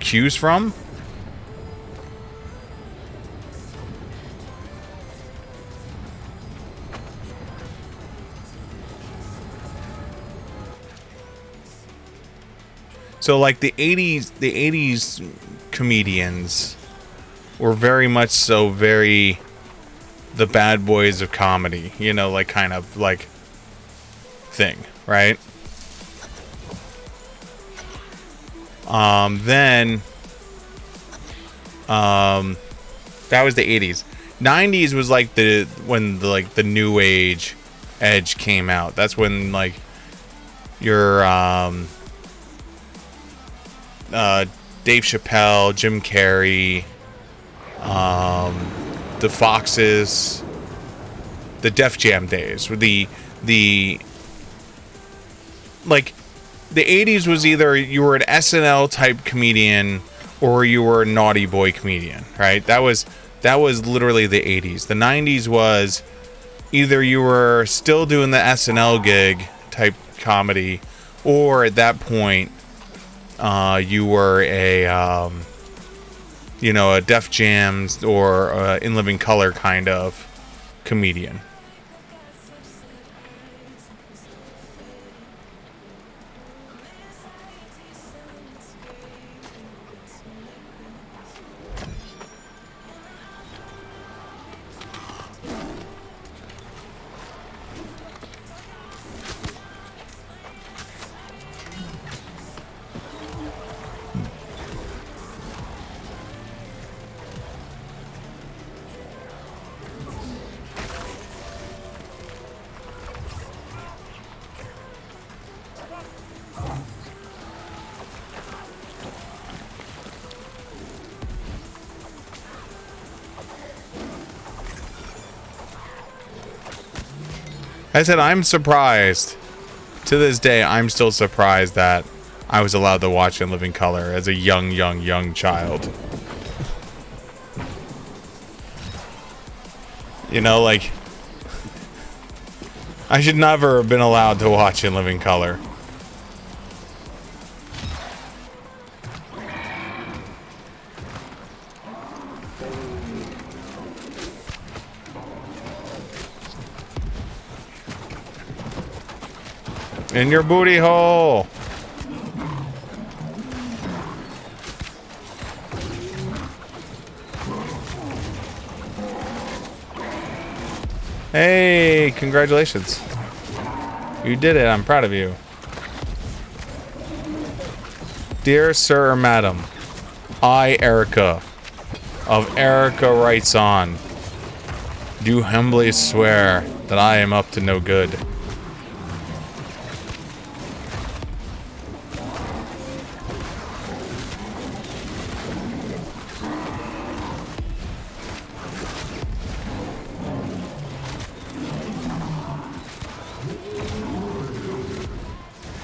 cues from. So like the 80s comedians were very much so very the bad boys of comedy, you know, like kind of like thing, right? Then that was the 80s. 90s was like when the new age edge came out. That's when like your Dave Chappelle, Jim Carrey, the Foxes, the Def Jam days. The like the 80s was either you were an SNL type comedian or you were a naughty boy comedian, right? That was literally the 80s. The 90s was either you were still doing the SNL gig type comedy, or at that point you were a Def Jams or In Living Color kind of comedian. I said I'm surprised. To this day, I'm still surprised that I was allowed to watch In Living Color as a young child. You know, like, I should never have been allowed to watch In Living Color. In your booty hole. Hey, congratulations. You did it. I'm proud of you. Dear Sir or Madam, I, Erica, of Erica Writes On, do humbly swear that I am up to no good.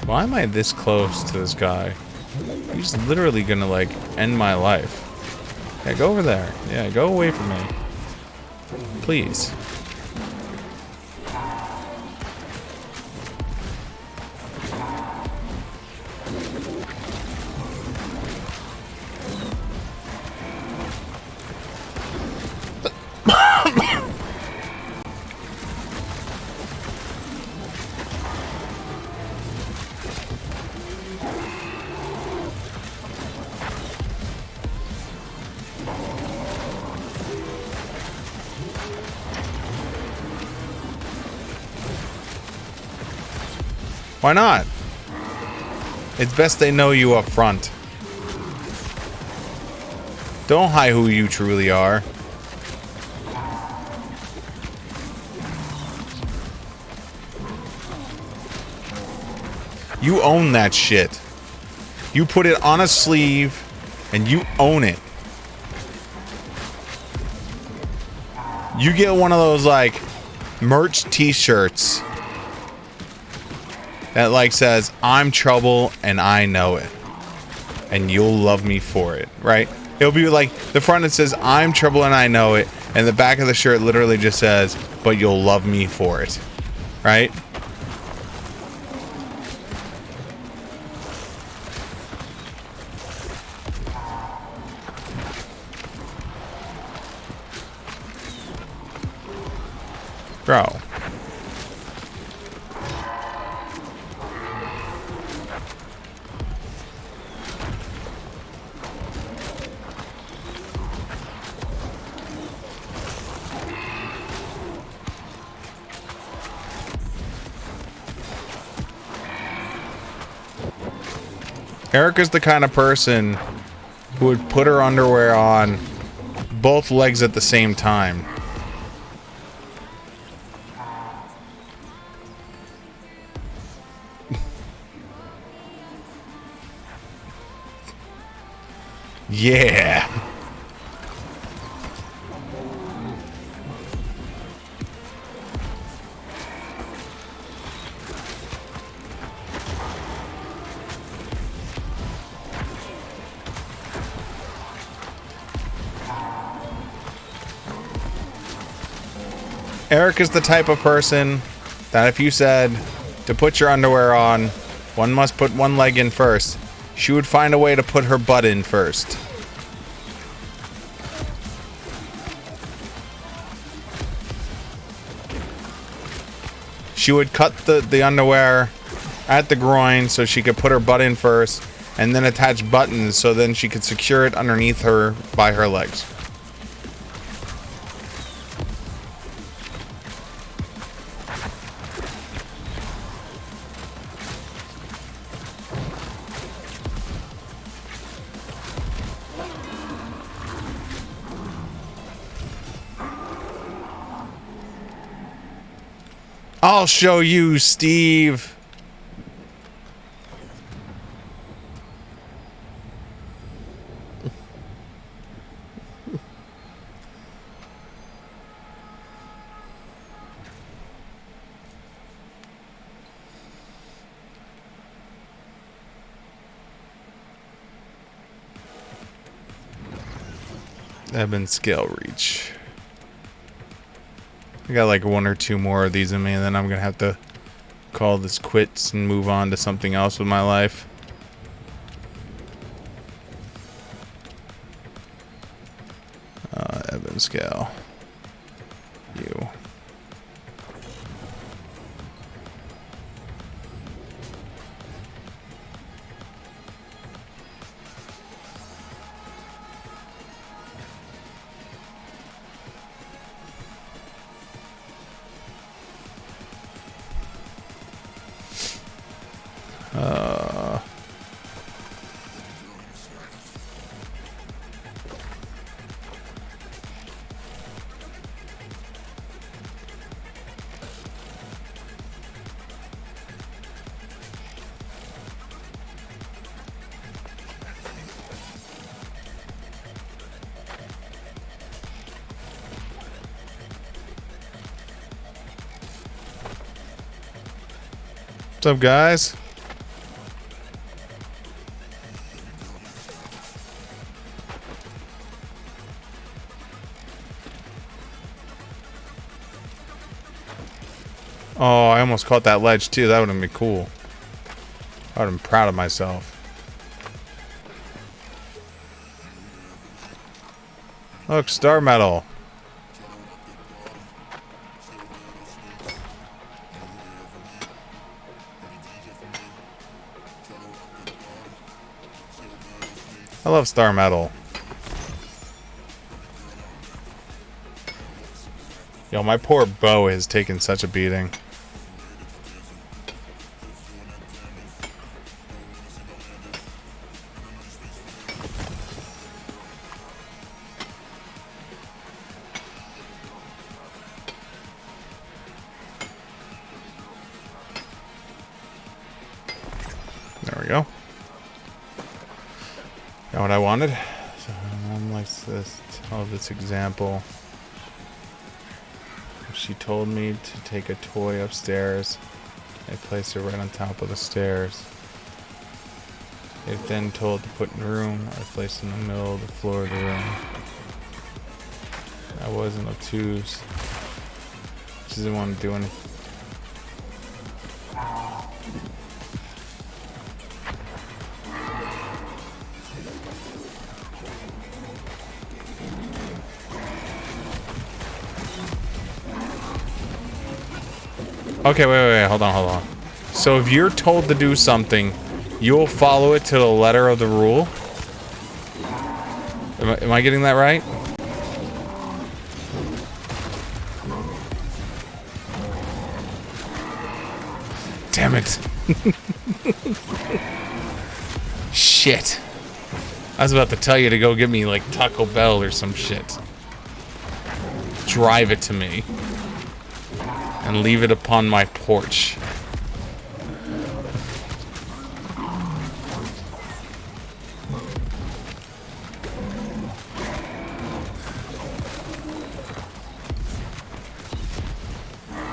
Why am I this close to this guy? He's literally gonna, like, end my life. Yeah, go over there. Yeah, go away from me. Please. Why not? It's best they know you up front. Don't hide who you truly are. You own that shit. You put it on a sleeve and you own it. You get one of those like merch t-shirts that like says, I'm trouble and I know it. And you'll love me for it, right? It'll be like the front it says, I'm trouble and I know it. And the back of the shirt literally just says, but you'll love me for it. Right? Bro. Erica's the kind of person who would put her underwear on both legs at the same time. Yeah. Eric is the type of person that if you said to put your underwear on, one must put one leg in first, she would find a way to put her butt in first. She would cut the underwear at the groin so she could put her butt in first, and then attach buttons so then she could secure it underneath her by her legs. I'll show you, Steve. Eben scale reach. I got like one or two more of these in me, and then I'm gonna have to call this quits and move on to something else with my life. Eben scale. You. What's up, guys? Oh, I almost caught that ledge too. That would have been cool. I would have been proud of myself. Look, star medal. I love star medal. Yo, my poor bow has taken such a beating. There we go. Got what I wanted. So Mom likes this. Tell this example. She told me to take a toy upstairs. I placed it right on top of the stairs. If then told to put in the room, I placed it in the middle of the floor of the room. I wasn't obtuse. She didn't want to do anything. Okay, wait, hold on. So if you're told to do something, you'll follow it to the letter of the rule? Am I getting that right? Damn it. Shit. I was about to tell you to go get me like Taco Bell or some shit. Drive it to me. And leave it upon my porch.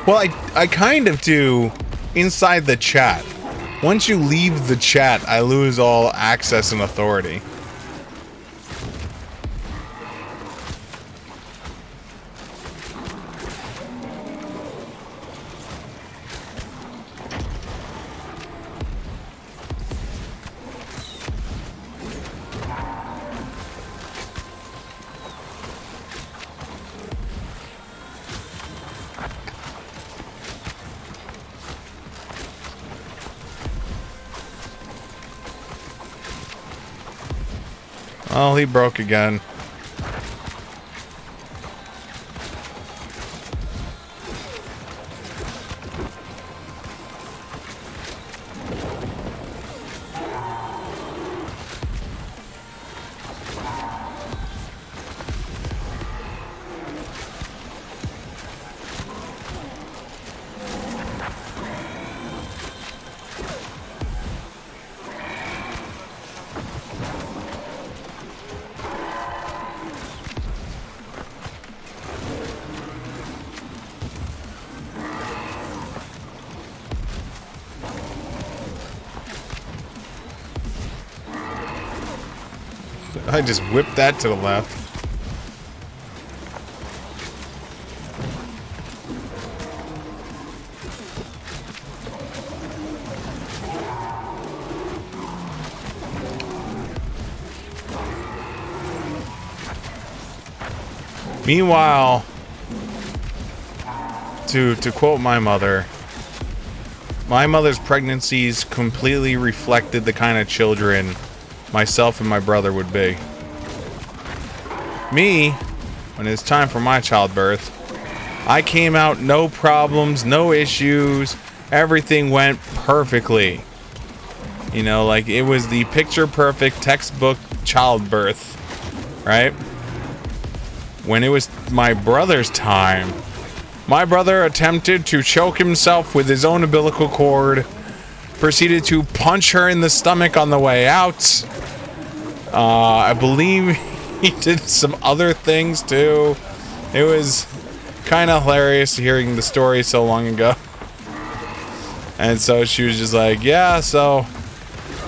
Well, I kind of do inside the chat. Once you leave the chat, I lose all access and authority. Oh, he broke again. I just whipped that to the left. Meanwhile, to quote my mother's pregnancies completely reflected the kind of children myself and my brother would be. Me, when it's time for my childbirth, I came out no problems, no issues, everything went perfectly. You know, like it was the picture perfect textbook childbirth, right? When it was my brother's time, my brother attempted to choke himself with his own umbilical cord, proceeded to punch her in the stomach on the way out. I believe he did some other things too. It was kind of hilarious hearing the story so long ago. And so she was just like, yeah, so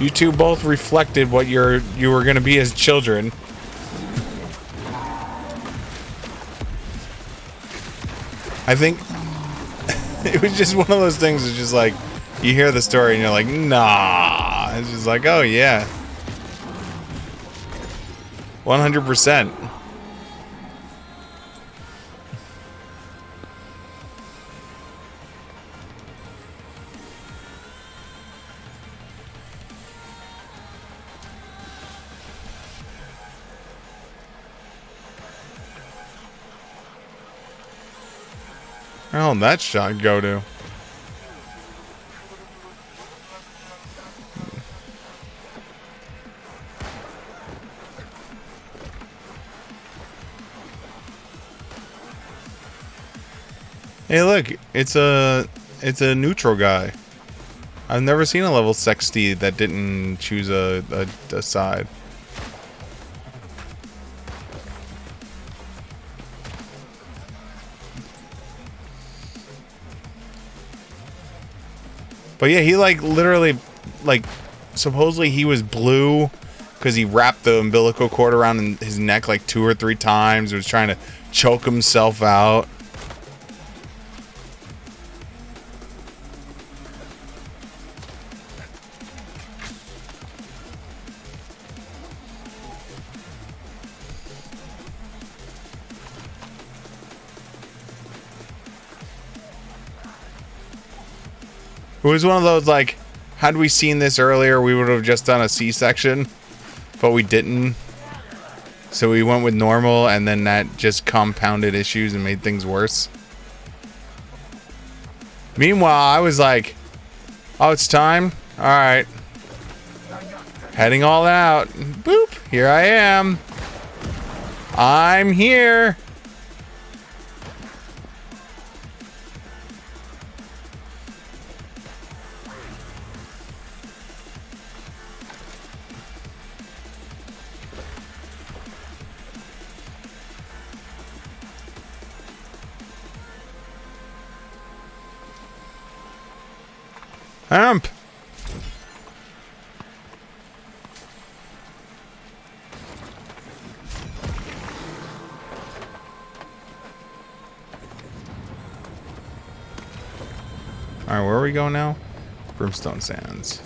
you two both reflected what you were going to be as children. I think it was just one of those things. It's just like you hear the story and you're like, nah. It's just like, oh yeah, 100%. Where'd that shot go to? Hey, look! It's a neutral guy. I've never seen a level 60 that didn't choose a side. But yeah, he like literally, like, supposedly he was blue because he wrapped the umbilical cord around his neck like 2 or 3 times. He was trying to choke himself out. It was one of those, like, had we seen this earlier, we would have just done a C-section, but we didn't. So we went with normal, and then that just compounded issues and made things worse. Meanwhile, I was like, oh, it's time? Alright. Heading all out. Boop. Here I am. I'm here. Amp. Alright, where are we going now? Brimstone Sands.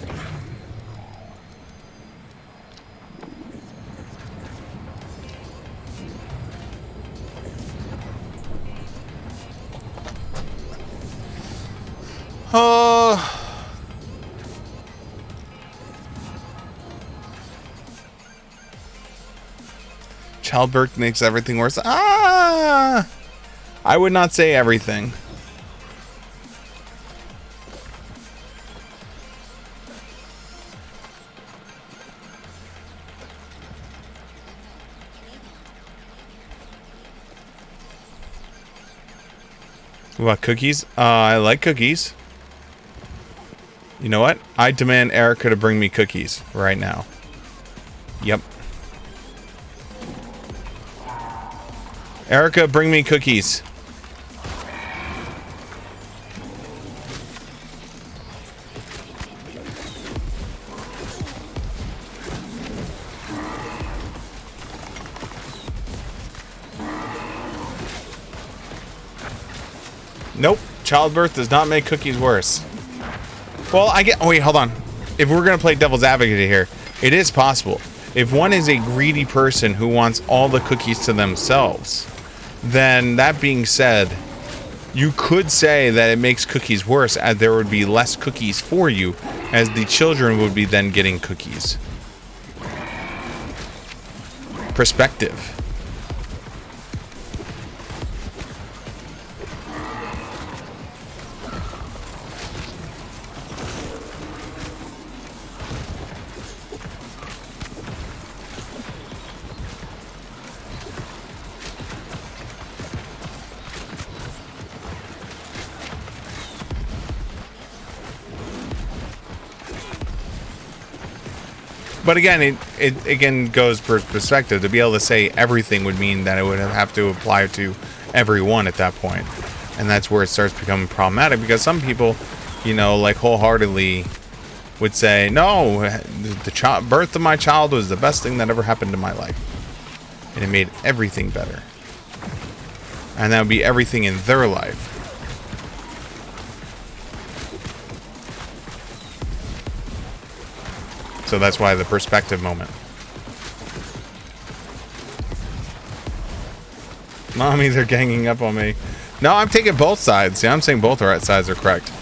Childbirth makes everything worse. I would not say everything. What, cookies? I like cookies. You know what? I demand Erica to bring me cookies right now. Yep. Erica, bring me cookies. Nope. Childbirth does not make cookies worse. Well, I get... Oh, wait, hold on. If we're going to play devil's advocate here, it is possible. If one is a greedy person who wants all the cookies to themselves, then that being said, you could say that it makes cookies worse as there would be less cookies for you, as the children would be then getting cookies. Perspective. But again, it again goes per perspective. To be able to say everything would mean that it would have to apply to everyone at that point. And that's where it starts becoming problematic, because some people, you know, like wholeheartedly would say, no, the birth of my child was the best thing that ever happened to my life. And it made everything better. And that would be everything in their life. So that's why the perspective moment. Mommy, they're ganging up on me. No, I'm taking both sides. See, I'm saying both sides are correct.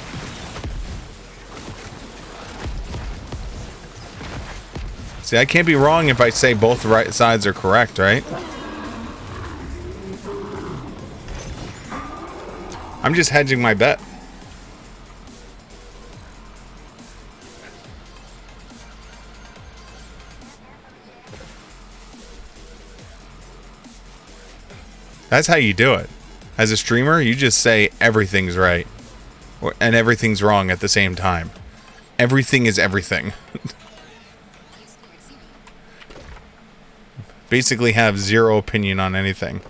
See, I can't be wrong if I say both right sides are correct, right? I'm just hedging my bet. That's how you do it. As a streamer, you just say everything's right and everything's wrong at the same time. everything is everything. Basically have zero opinion on anything.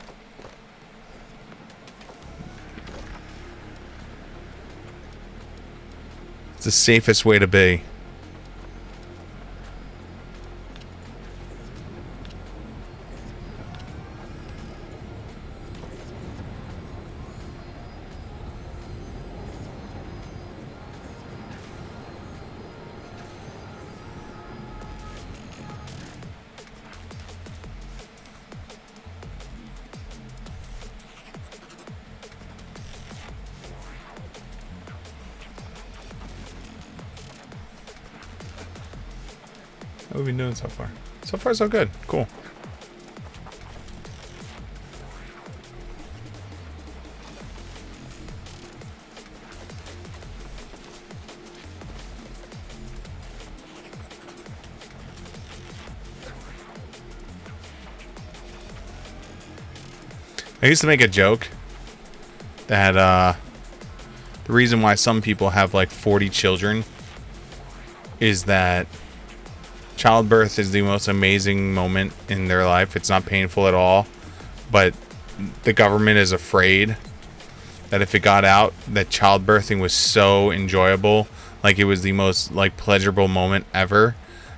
It's the safest way to be. What have we been doing so far? So far, so good. Cool. I used to make a joke that the reason why some people have like 40 children is that childbirth is the most amazing moment in their life. It's not painful at all, but the government is afraid that if it got out that childbirthing was so enjoyable, like it was the most like pleasurable moment ever,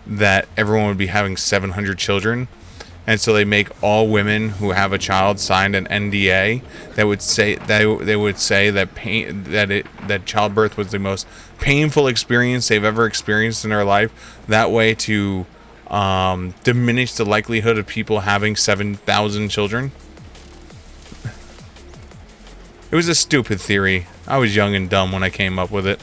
that everyone would be having 700 children. And so they make all women who have a child sign an NDA that would say that childbirth was the most painful experience they've ever experienced in their life. That way to diminish the likelihood of people having 7,000 children. It was a stupid theory. I was young and dumb when I came up with it.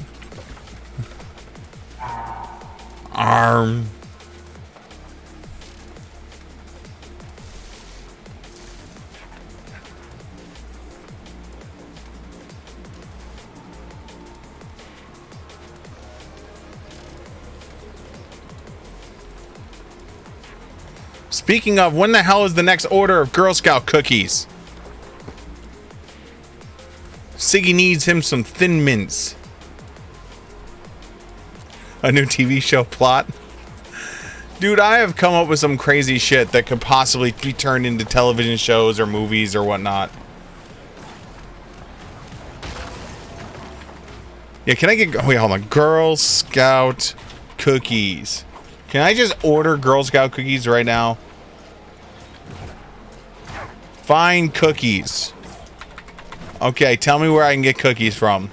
Speaking of, when the hell is the next order of Girl Scout cookies? Siggy needs him some Thin Mints. A new TV show plot. Dude, I have come up with some crazy shit that could possibly be turned into television shows or movies or whatnot. Yeah, can I get... Wait, hold on. Girl Scout cookies. Can I just order Girl Scout cookies right now? Find cookies. Okay, tell me where I can get cookies from.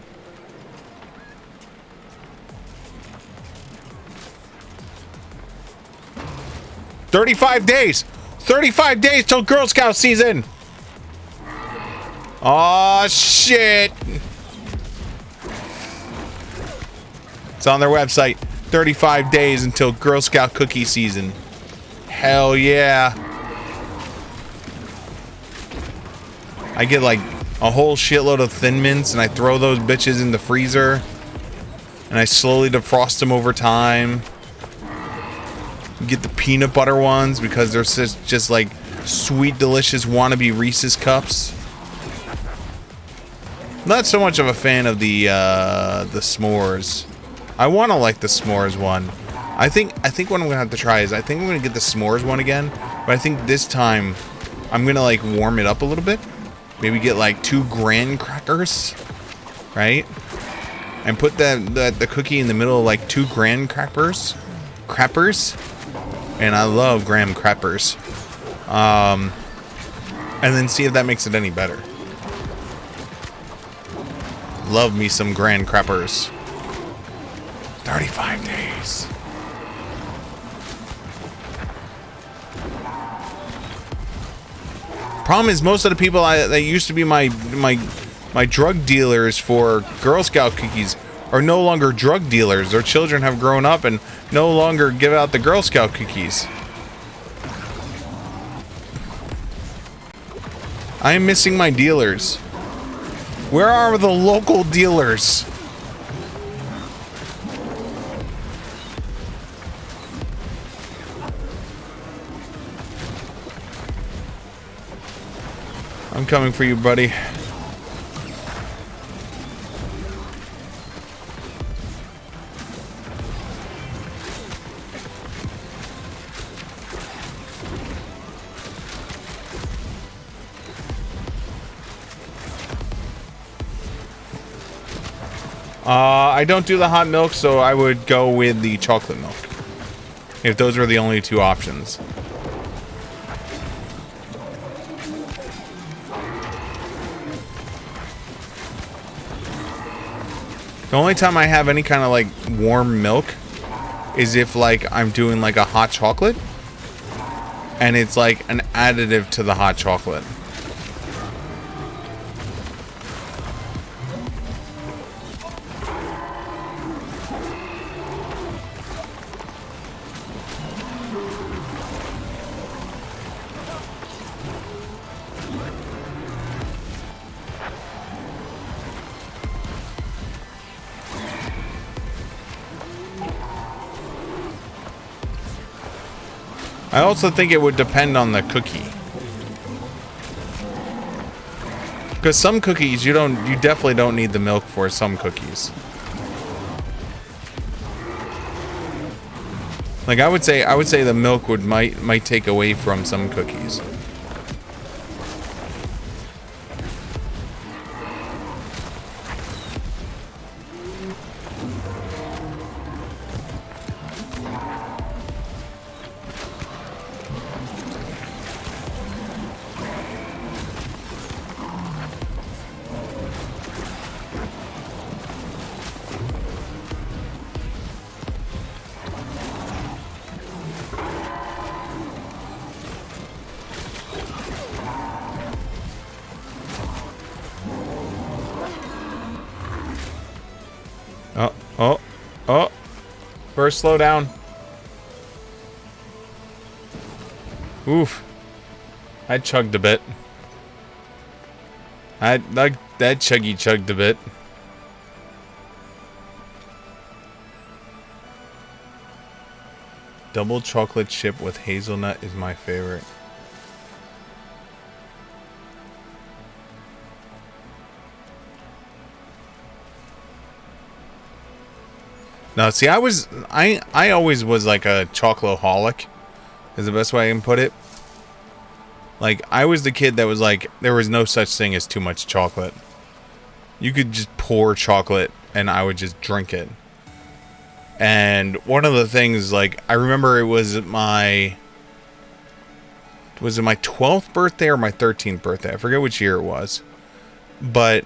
$35 days. 35 days till Girl Scout season. Oh shit. It's on their website. 35 days until Girl Scout cookie season. Hell yeah. I get like a whole shitload of Thin Mints and I throw those bitches in the freezer and I slowly defrost them over time. Get the peanut butter ones because they're just like sweet, delicious wannabe Reese's cups. Not so much of a fan of the s'mores. I want to like the s'mores one. I think what I'm gonna have to try is I think I'm gonna get the s'mores one again, but I think this time I'm gonna like warm it up a little bit. Maybe get like 2 graham crackers, right? And put the cookie in the middle of like 2 graham crackers. And I love graham crackers. And then see if that makes it any better. Love me some graham crackers. 35 days. Problem is, most of the people that used to be my drug dealers for Girl Scout cookies are no longer drug dealers. Their children have grown up and no longer give out the Girl Scout cookies. I am missing my dealers. Where are the local dealers? I'm coming for you, buddy. I don't do the hot milk, so I would go with the chocolate milk. If those were the only two options. The only time I have any kind of like warm milk is if like I'm doing like a hot chocolate and it's like an additive to the hot chocolate. I also think it would depend on the cookie. Because some cookies you definitely don't need the milk for some cookies. Like I would say the milk might take away from some cookies. Oh. First, slow down. Oof. I chugged a bit. That chuggy chugged a bit. Double chocolate chip with hazelnut is my favorite. No, see, I always was like a chocoholic, is the best way I can put it. Like, I was the kid that was like, there was no such thing as too much chocolate. You could just pour chocolate and I would just drink it. And one of the things, like, I remember it was it my 12th birthday or my 13th birthday? I forget which year it was. But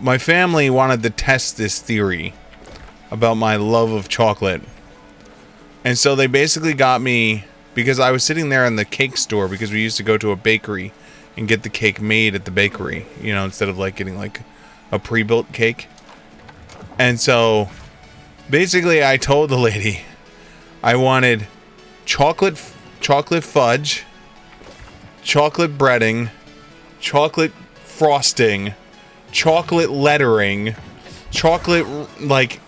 my family wanted to test this theory about my love of chocolate. And so they basically got me, because I was sitting there in the cake store, because we used to go to a bakery and get the cake made at the bakery, you know, instead of like getting like a pre-built cake. And so basically I told the lady I wanted chocolate fudge, chocolate breading, chocolate frosting, chocolate lettering, chocolate like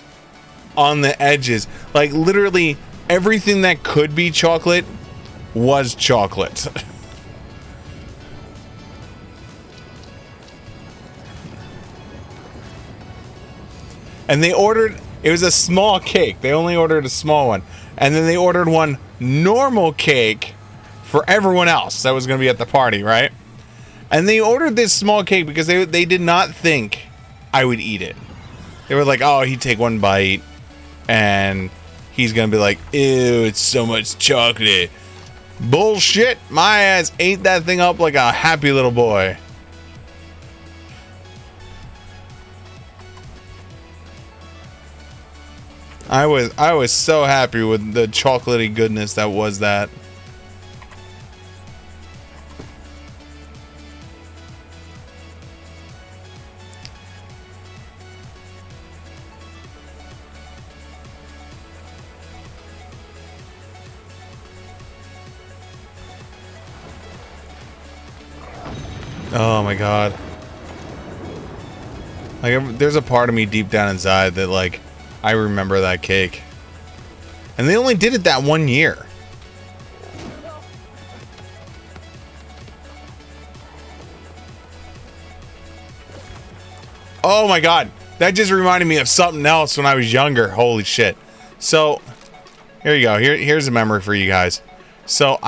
on the edges, like literally everything that could be chocolate was chocolate. And they ordered, it was a small cake, they only ordered a small one, and then they ordered one normal cake for everyone else that was going to be at the party, right? And they ordered this small cake because they did not think I would eat it. They were like, oh, he'd take one bite and he's gonna be like, ew, it's so much chocolate. Bullshit. My ass ate that thing up like a happy little boy. I was so happy with the chocolatey goodness that was that. Oh my god. Like, there's a part of me deep down inside that, like, I remember that cake. And they only did it that one year. Oh my god. That just reminded me of something else when I was younger. Holy shit. So, here you go. Here's a memory for you guys. So,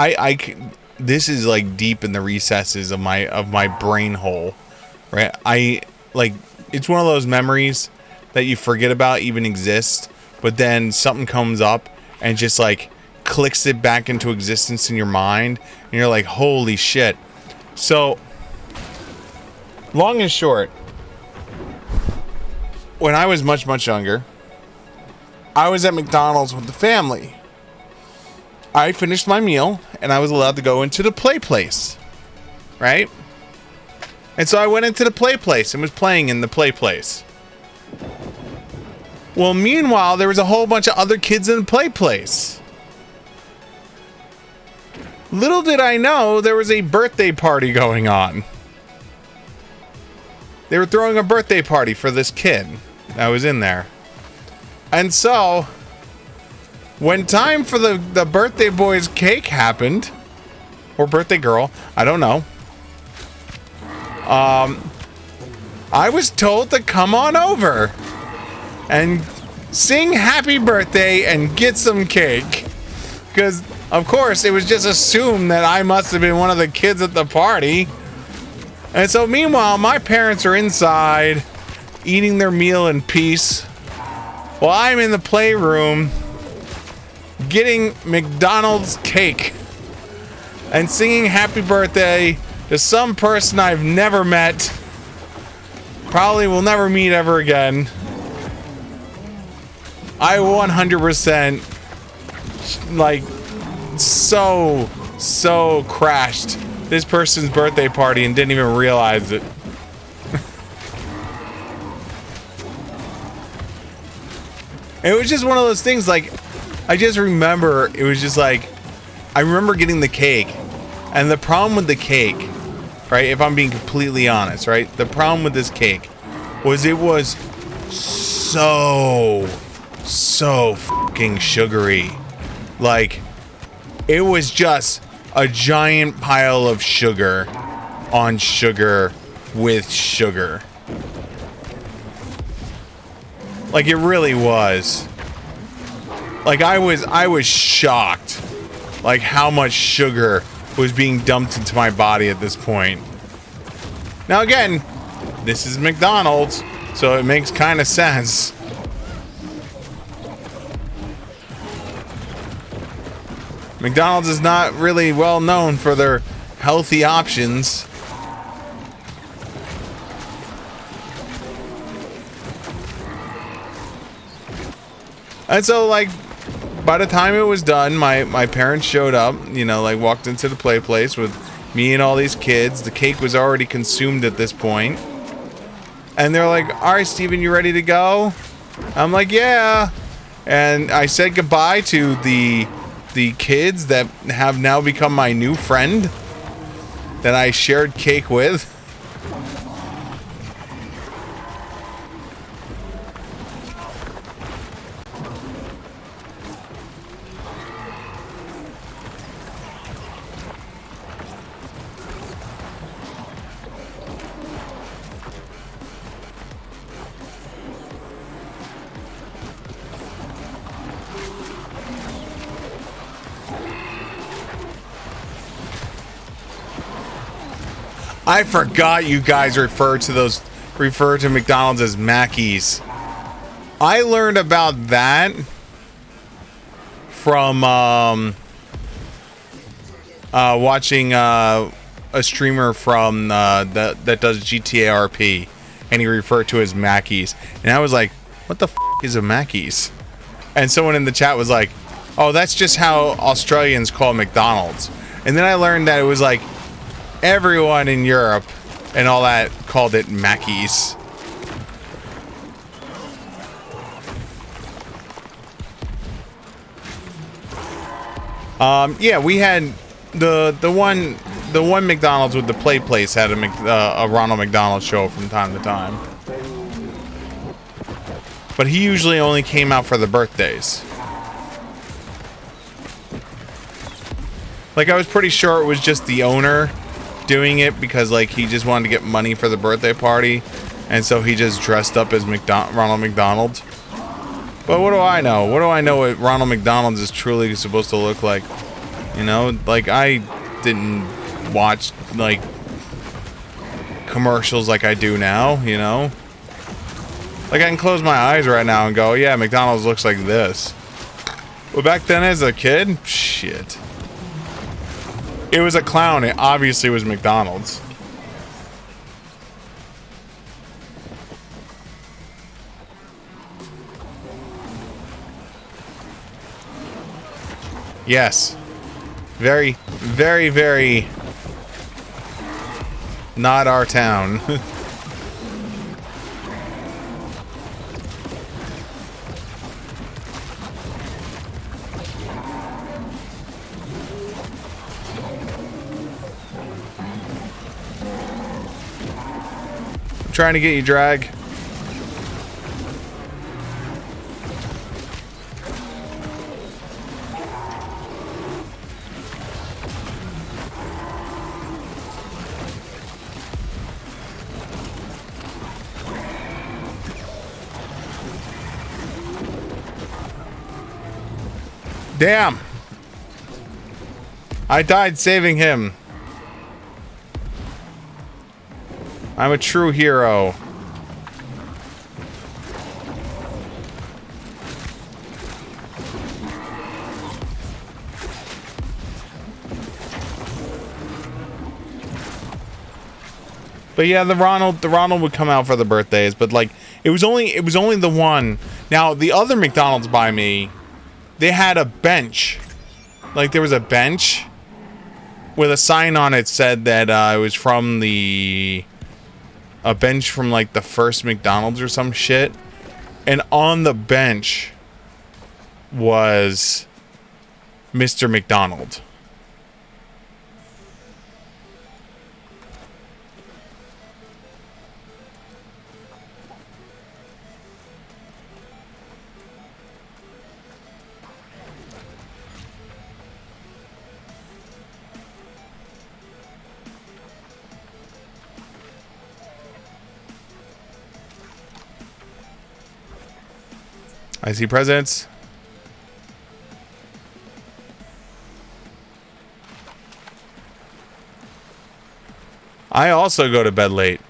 this is like deep in the recesses of my brain hole, right? I like it's one of those memories that you forget about even exists, but then something comes up and just like clicks it back into existence in your mind, and you're like, holy shit. So, long and short, when I was much, much younger, I was at McDonald's with the family. I finished my meal, and I was allowed to go into the play place, right? And so I went into the play place and was playing in the play place. Well, meanwhile, there was a whole bunch of other kids in the play place. Little did I know there was a birthday party going on. They were throwing a birthday party for this kid that was in there. And so, when time for the birthday boy's cake happened, or birthday girl, I don't know. I was told to come on over and sing happy birthday and get some cake. Because, of course, it was just assumed that I must have been one of the kids at the party. And so, meanwhile, my parents are inside eating their meal in peace, while I'm in the playroom getting McDonald's cake and singing happy birthday to some person I've never met, probably will never meet ever again. I 100% like so crashed this person's birthday party and didn't even realize it. It was just one of those things, like, I just remember, it was just like, I remember getting the cake, and the problem with the cake, right, if I'm being completely honest, right, the problem with this cake was it was so fucking sugary. Like, it was just a giant pile of sugar on sugar with sugar. Like, it really was. Like, I was shocked, like, how much sugar was being dumped into my body at this point. Now, again, this is McDonald's, so it makes kind of sense. McDonald's is not really well known for their healthy options. And so, like, by the time it was done, my parents showed up, you know, like, walked into the play place with me and all these kids. The cake was already consumed at this point. And they're like, all right, Steven, you ready to go? I'm like, yeah. And I said goodbye to the kids that have now become my new friend that I shared cake with. I forgot you guys refer to McDonald's as Mackies. I learned about that from watching a streamer from that does GTA RP, and he referred to it as Mackies, and I was like, what the f is a Mackies? And someone in the chat was like, oh, that's just how Australians call McDonald's. And then I learned that it was like everyone in Europe and all that called it Mackies. Yeah, we had the one McDonald's with the play place had a Ronald McDonald show from time to time, but he usually only came out for the birthdays. Like, I was pretty sure it was just the owner doing it because, like, he just wanted to get money for the birthday party, and so he just dressed up as Ronald McDonald. But what do I know? What do I know what Ronald McDonald's is truly supposed to look like? You know, like, I didn't watch, like, commercials like I do now, you know? Like, I can close my eyes right now and go, yeah, McDonald's looks like this. But back then as a kid, shit. It was a clown. It obviously was McDonald's. Yes. Very, very, very not our town. I'm trying to get you, Drag. Damn! I died saving him. I'm a true hero. But yeah, the Ronald would come out for the birthdays, but like it was only the one. Now the other McDonald's by me, they had a bench. Like there was a bench with a sign on it said that it was from a bench from like the first McDonald's or some shit. And on the bench was Mr. McDonald. I see presidents. I also go to bed late.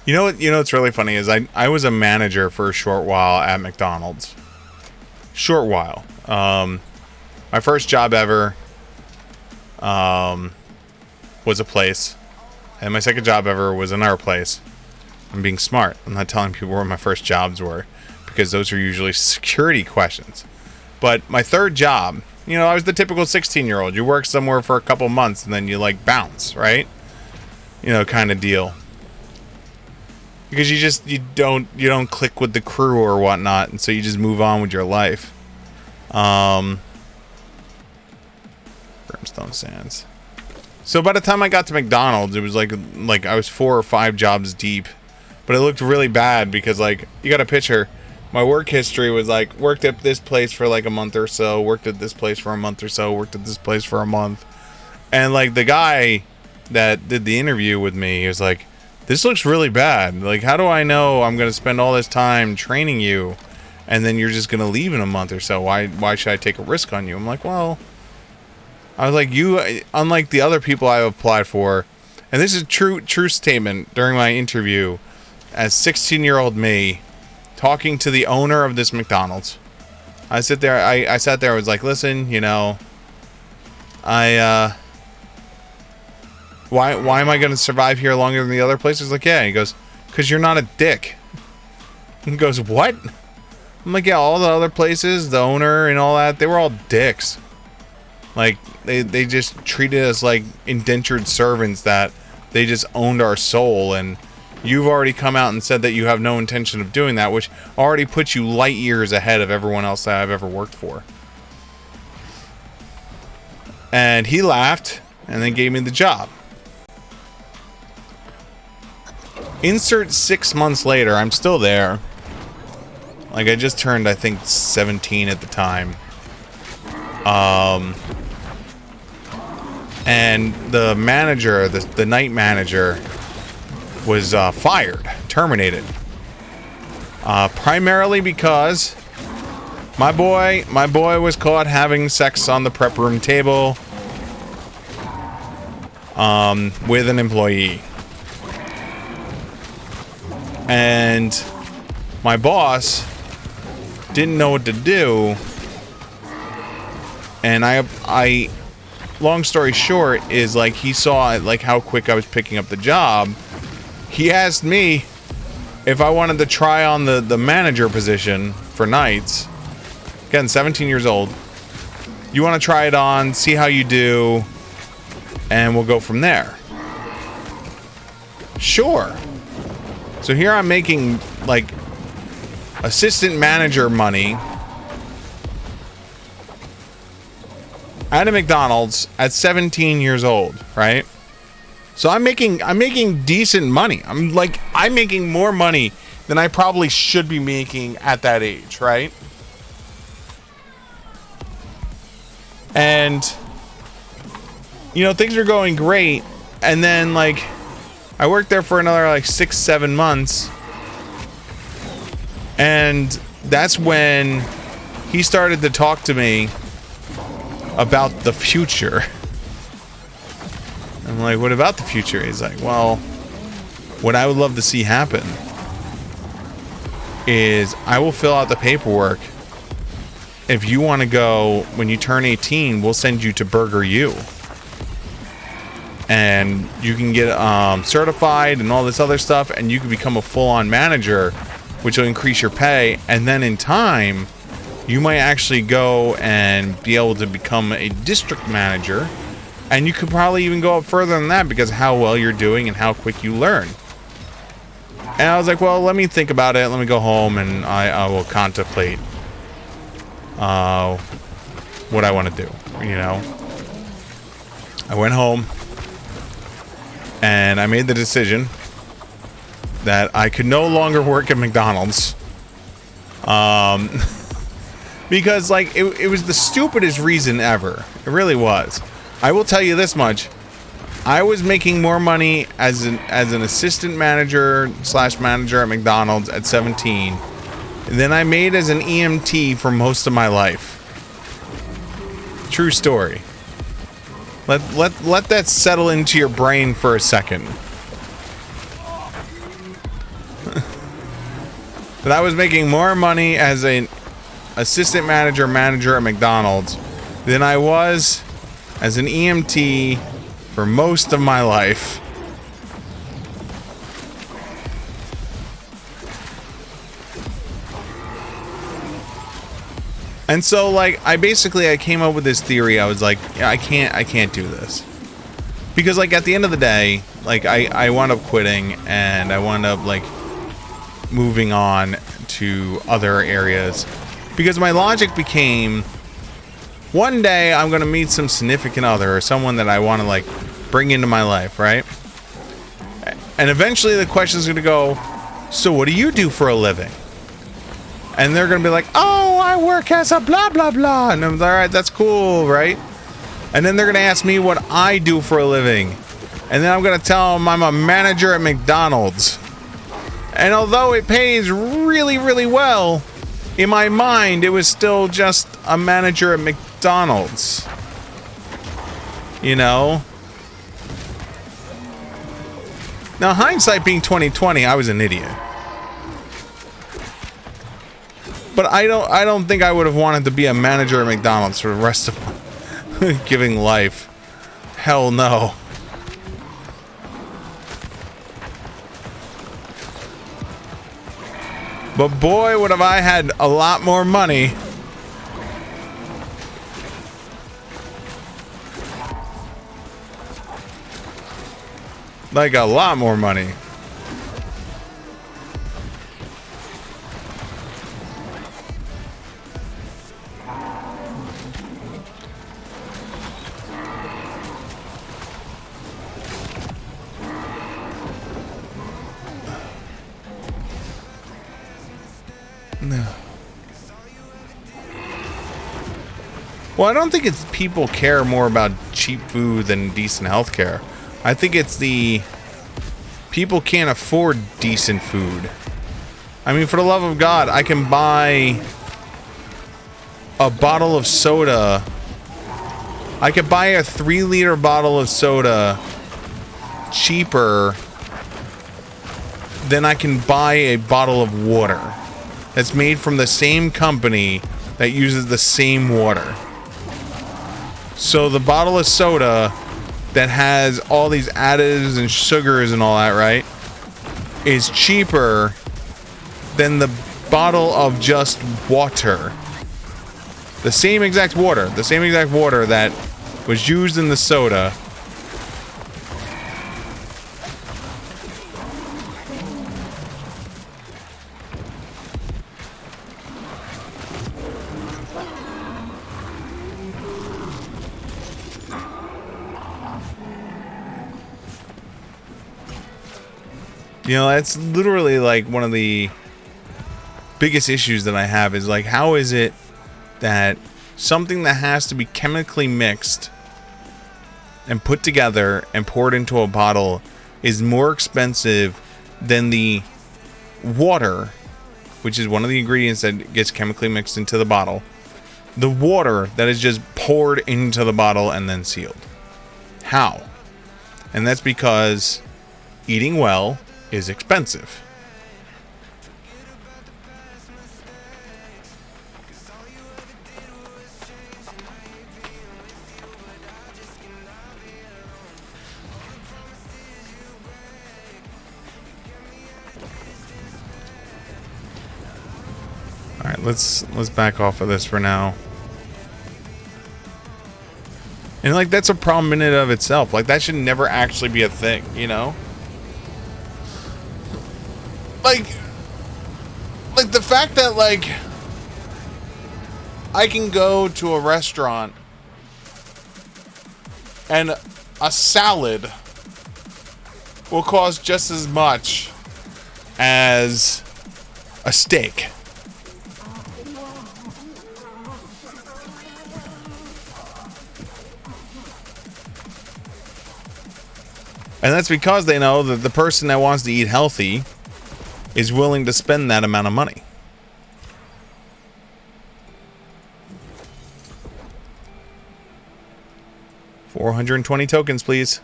You know what's really funny is I was a manager for a short while at McDonald's. Short while. My first job ever was a place. And my second job ever was another place. I'm being smart. I'm not telling people where my first jobs were because those are usually security questions. But my third job, I was the typical 16-year-old. You work somewhere for a couple months and then you like bounce, right? Kind of deal. Because you don't click with the crew or whatnot, and so you just move on with your life. Brimstone Sands. So by the time I got to McDonald's, it was like I was 4 or 5 jobs deep, but it looked really bad because you got a picture. My work history was worked at this place for a month or so, worked at this place for a month or so, worked at this place for a month, and the guy that did the interview with me, he was like, this looks really bad. How do I know I'm going to spend all this time training you and then you're just going to leave in a month or so? Why should I take a risk on you? I'm like, well, I was like, you, unlike the other people I've applied for, and this is a true statement during my interview as 16-year-old me talking to the owner of this McDonald's. I sat there, I was like, listen, Why am I going to survive here longer than the other places? Yeah. He goes, because you're not a dick. He goes, what? I'm like, yeah, all the other places, the owner and all that, they were all dicks. They just treated us like indentured servants that they just owned our soul. And you've already come out and said that you have no intention of doing that, which already puts you light years ahead of everyone else that I've ever worked for. And he laughed and then gave me the job. Insert 6 months later, I'm still there. I just turned, I think, 17 at the time. and the manager, the night manager, was fired, terminated. Primarily because my boy was caught having sex on the prep room table with an employee. And my boss didn't know what to do. And I long story short is, like, he saw like how quick I was picking up the job. He asked me if I wanted to try on the manager position for nights. Again, 17 years old. You want to try it on, see how you do, and we'll go from there. Sure. So here I'm making, like, assistant manager money at a McDonald's at 17 years old, right? So I'm making decent money. I'm making more money than I probably should be making at that age, right? And, you know, things are going great. And then, like, I worked there for another, like, 6-7 months. And that's when he started to talk to me about the future. I'm like, what about the future? He's like, well, what I would love to see happen is I will fill out the paperwork. If you want to go, when you turn 18, we'll send you to Burger U. And you can get certified and all this other stuff, and you can become a full-on manager, which will increase your pay. And then in time, you might actually go and be able to become a district manager. And you could probably even go up further than that because of how well you're doing and how quick you learn. And I was like, well, let me think about it. Let me go home and I will contemplate what I want to do, you know. I went home and I made the decision that I could no longer work at McDonald's. Because, like, it was the stupidest reason ever. It really was. I will tell you this much. I was making more money as an assistant manager / manager at McDonald's at 17 than I made as an EMT for most of my life. True story. Let that settle into your brain for a second. But I was making more money as an assistant manager at McDonald's than I was as an EMT for most of my life. And so, like, I came up with this theory. I was like, yeah, I can't do this. Because, like, at the end of the day, like, I wound up quitting and I wound up, like, moving on to other areas. Because my logic became, one day I'm going to meet some significant other or someone that I want to, like, bring into my life, right? And eventually the question's going to go, so what do you do for a living? And they're going to be like, oh, I work as a blah, blah, blah. And I'm like, all right, that's cool, right? And then they're going to ask me what I do for a living. And then I'm going to tell them I'm a manager at McDonald's. And although it pays really, really well, in my mind, it was still just a manager at McDonald's. You know? Now, hindsight being 2020, I was an idiot. But I don't think I would have wanted to be a manager at McDonald's for the rest of my giving life. Hell no. But boy, would have I had a lot more money. Like a lot more money. Well, I don't think it's people care more about cheap food than decent healthcare. I think it's the people can't afford decent food. I mean, for the love of God, I can buy a bottle of soda. I could buy a 3-liter bottle of soda cheaper than I can buy a bottle of water that's made from the same company that uses the same water. So the bottle of soda that has all these additives and sugars and all that, right, is cheaper than the bottle of just water. The same exact water that was used in the soda. You know, that's literally like one of the biggest issues that I have is like, how is it that something that has to be chemically mixed and put together and poured into a bottle is more expensive than the water, which is one of the ingredients that gets chemically mixed into the bottle, the water that is just poured into the bottle and then sealed? How? And that's because eating well is expensive. All right, let's back off of this for now. And like, that's a problem in and of itself. Like, that should never actually be a thing, you know? Like the fact that, like, I can go to a restaurant and a salad will cost just as much as a steak. And that's because they know that the person that wants to eat healthy is willing to spend that amount of money. $420 tokens, please.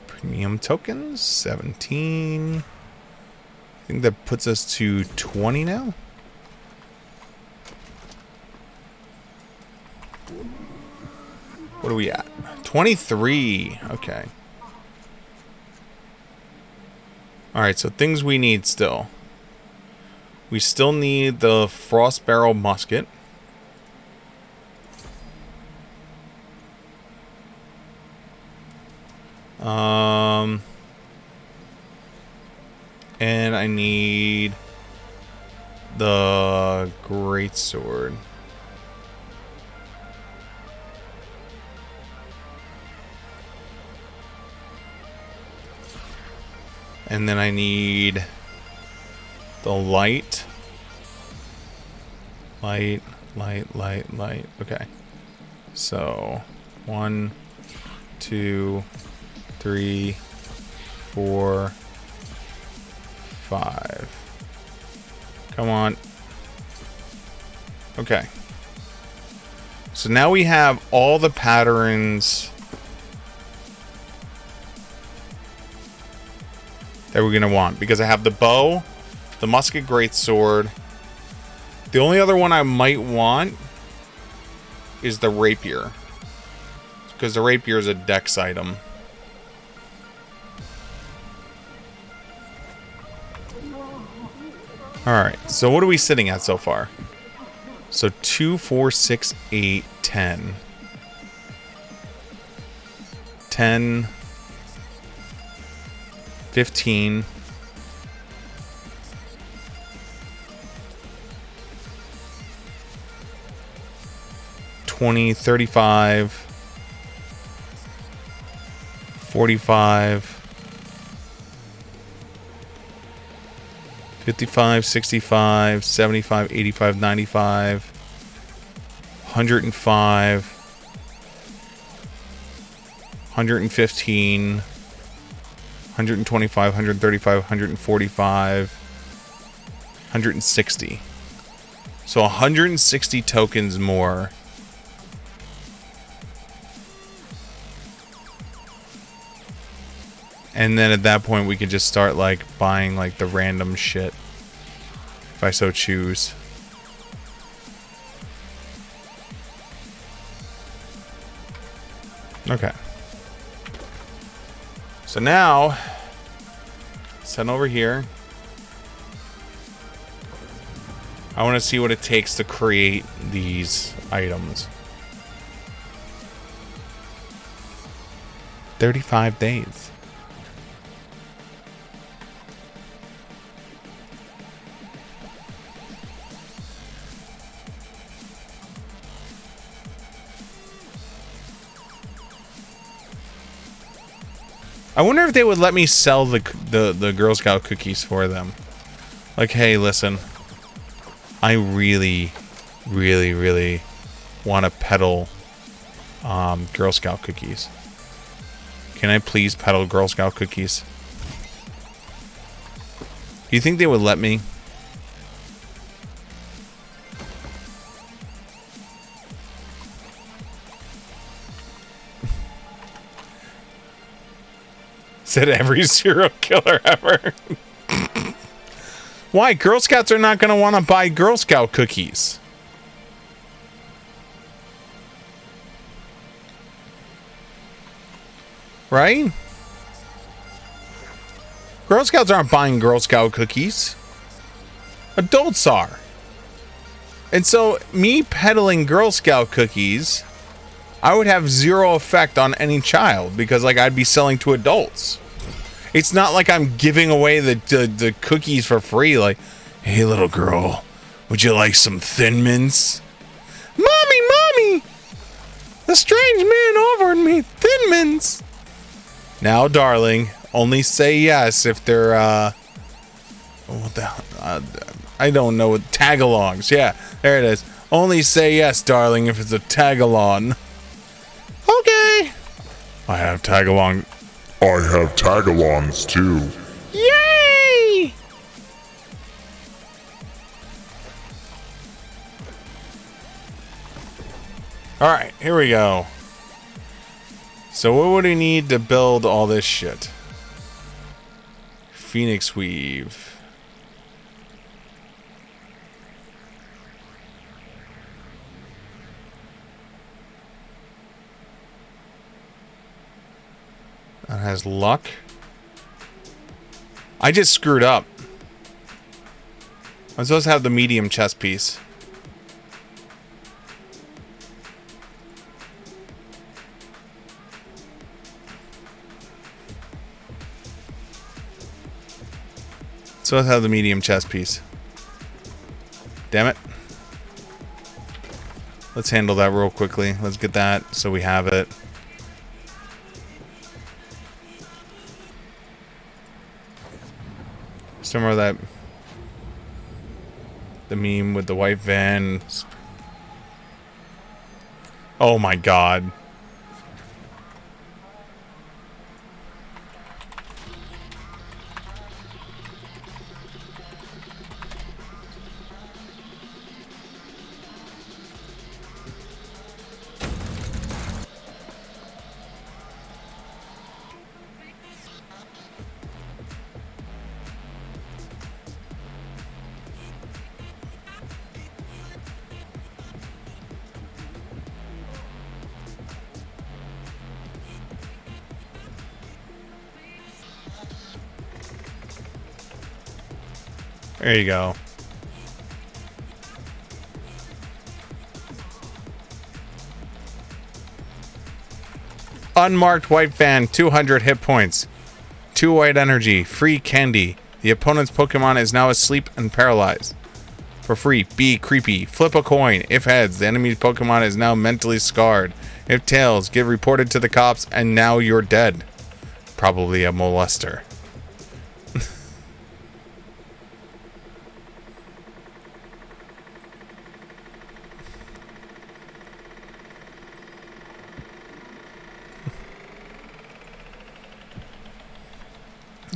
Premium tokens, 17. I think that puts us to 20 now. What are we at? 23. Okay. Alright, so things we need still. We still need the Frost Barrel Musket. And I need the Greatsword. And then I need the light. Light. Okay. So 1, 2, 3, 4, 5. Come on. Okay. So now we have all the patterns that we're going to want, because I have the bow, the musket greatsword. The only other one I might want is the rapier, because the rapier is a dex item. Alright, so what are we sitting at so far? So 2, 4, 6, 8, 10. 10, 15, 20, 35, 45, 55, 65, 75, 85, 95, 105, 115, 125, 135, 145, 160. So 160 tokens more. And then at that point we could just start like buying like the random shit. If I so choose. Okay. So now, send over here. I want to see what it takes to create these items. 35 days. I wonder if they would let me sell the Girl Scout cookies for them. Like, hey, listen. I really, really, really want to peddle Girl Scout cookies. Can I please peddle Girl Scout cookies? Do you think they would let me? Said every serial killer ever. Why? Girl Scouts are not going to want to buy Girl Scout cookies. Right? Girl Scouts aren't buying Girl Scout cookies. Adults are. And so, me peddling Girl Scout cookies, I would have zero effect on any child because, like, I'd be selling to adults. It's not like I'm giving away the cookies for free. Like, hey, little girl, would you like some Thin Mints? Mommy! The strange man offered me Thin Mints. Now, darling, only say yes if they're, what the hell? I don't know what tagalongs. Yeah, there it is. Only say yes, darling, if it's a tagalong. Okay. I have tagalong.
I have tagalongs too.
Yay! Alright, here we go. So what would we need to build all this shit? Phoenix Weave. That has luck. I just screwed up. I'm supposed to have the medium chess piece. Supposed to have the medium chess piece. Damn it. Let's handle that real quickly. Let's get that so we have it. Somewhere that the meme with the white van. Oh my god. There you go. Unmarked white fan, 200 hit points. 2 white energy, free candy. The opponent's Pokemon is now asleep and paralyzed. For free, be creepy. Flip a coin. If heads, the enemy's Pokemon is now mentally scarred. If tails, get reported to the cops and now you're dead. Probably a molester.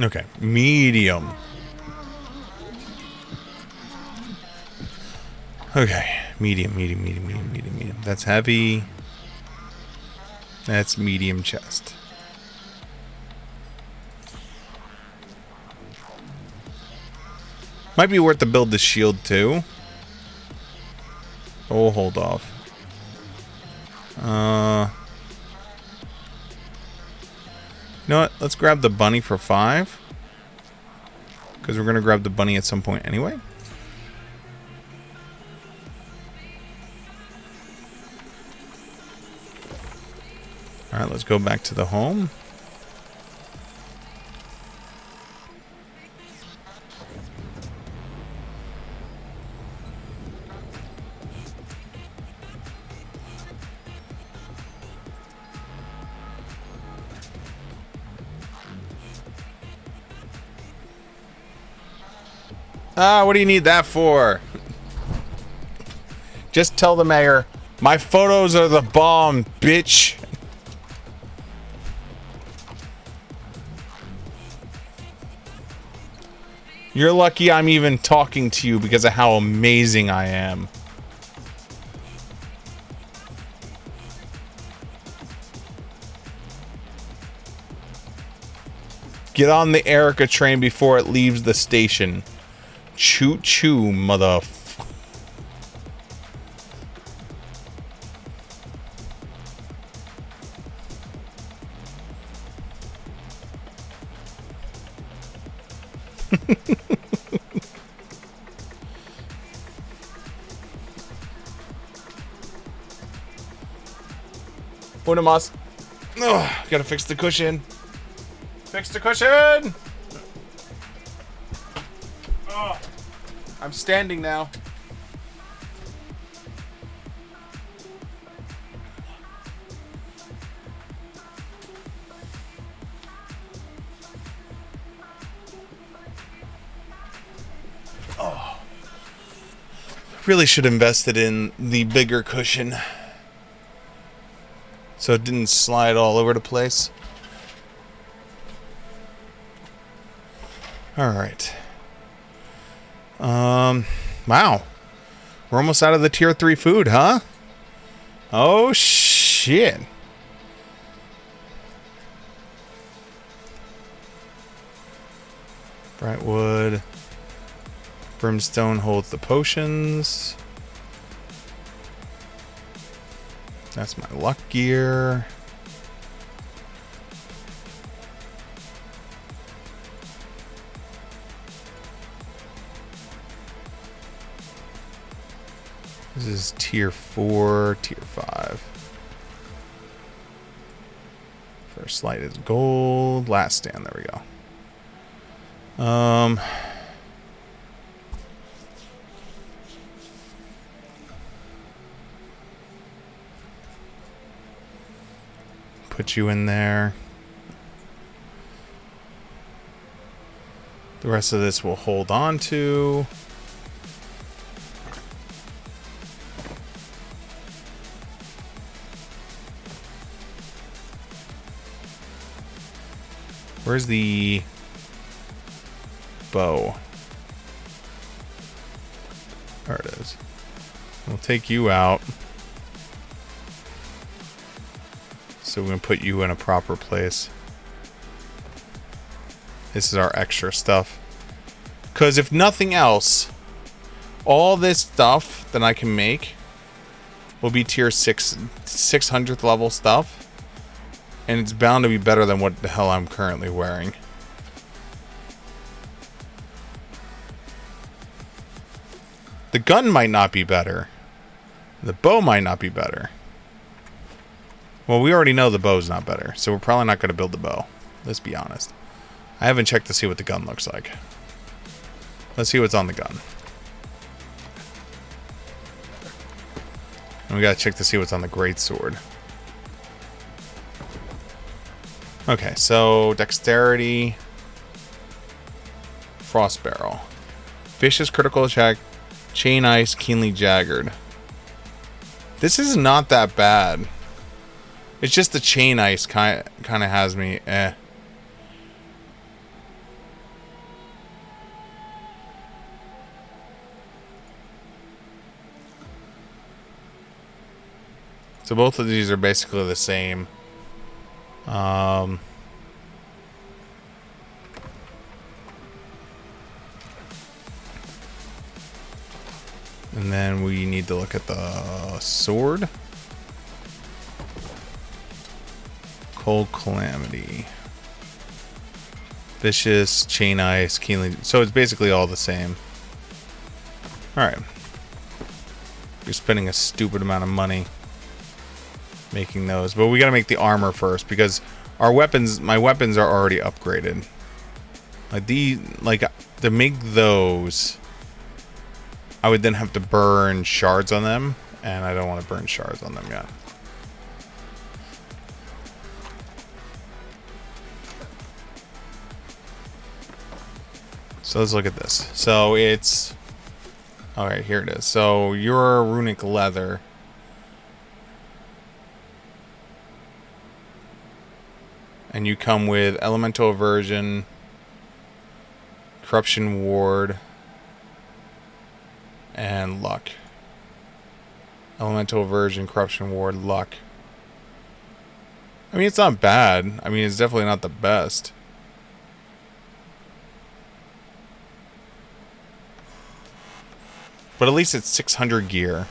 Okay, medium. Okay, medium. That's heavy. That's medium chest. Might be worth to build the shield too. But we'll hold off. You know what? Let's grab the bunny for 5. Because we're going to grab the bunny at some point anyway. Alright, let's go back to the home. What do you need that for? Just tell the mayor, my photos are the bomb, bitch. You're lucky I'm even talking to you because of how amazing I am. Get on the Erica train before it leaves the station. Choo choo, mother. Una más. Ugh, gotta fix the cushion. Fix the cushion! Oh, I'm standing now. Oh. Really should have invested in the bigger cushion so it didn't slide all over the place. Alright. Wow. We're almost out of the tier 3 food, huh? Oh, shit. Brightwood. Brimstone holds the potions. That's my luck gear. This is tier 4, tier 5. First light is gold. Last stand, there we go. Put you in there. The rest of this we'll hold on to. Where's the bow? There it is. We'll take you out. So we're going to put you in a proper place. This is our extra stuff. Because if nothing else, all this stuff that I can make will be tier 600th level stuff. And it's bound to be better than what the hell I'm currently wearing. The gun might not be better. The bow might not be better. Well, we already know the bow's not better, so we're probably not going to build the bow. Let's be honest. I haven't checked to see what the gun looks like. Let's see what's on the gun. And we got to check to see what's on the greatsword. Okay, so dexterity, frost barrel, vicious critical attack, chain ice, keenly jaggered. This is not that bad. It's just the chain ice kind of has me. So both of these are basically the same. And then we need to look at the sword. Cold Calamity. Vicious, Chain Ice, Keenly. So it's basically all the same. Alright. You're spending a stupid amount of money making those. But we gotta make the armor first because our weapons, my weapons are already upgraded. Like to make those, I would then have to burn shards on them, and I don't want to burn shards on them yet. So let's look at this. So it's, all right, here it is. So you're runic leather. And you come with elemental aversion, corruption ward, and luck. Elemental aversion, corruption ward, luck. I mean, it's not bad. I mean, it's definitely not the best. But at least it's 600 gear.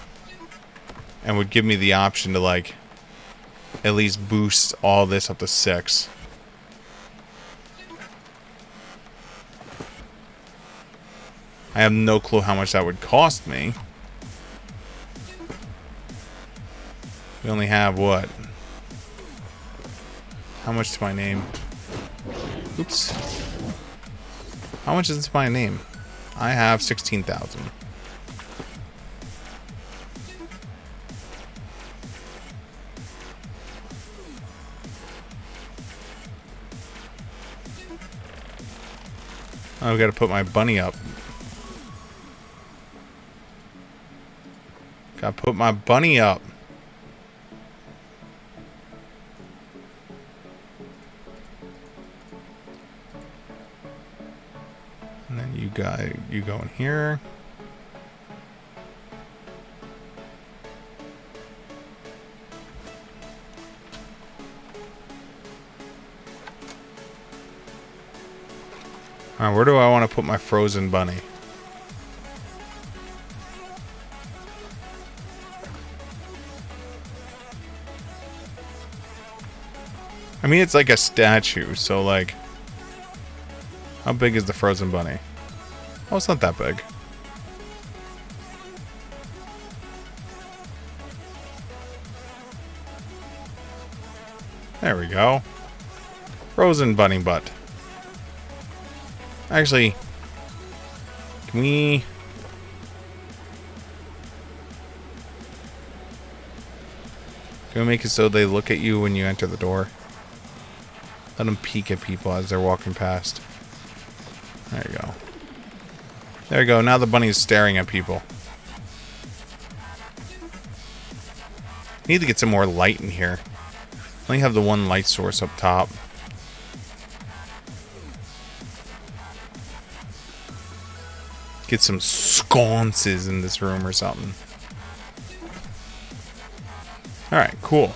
And would give me the option to, like, at least boost all this up to 6. I have no clue how much that would cost me. We only have what? How much to my name? Oops. How much is to my name? I have 16,000. I've got to put my bunny up. Gotta put my bunny up. And then you go in here. Alright, where do I want to put my frozen bunny? I mean, it's like a statue, so like, how big is the frozen bunny? Oh, it's not that big. There we go. Frozen bunny butt. Actually, can we... make it so they look at you when you enter the door? Let them peek at people as they're walking past. There you go. There you go. Now the bunny is staring at people. Need to get some more light in here. Only have the one light source up top. Get some sconces in this room or something. Alright, cool.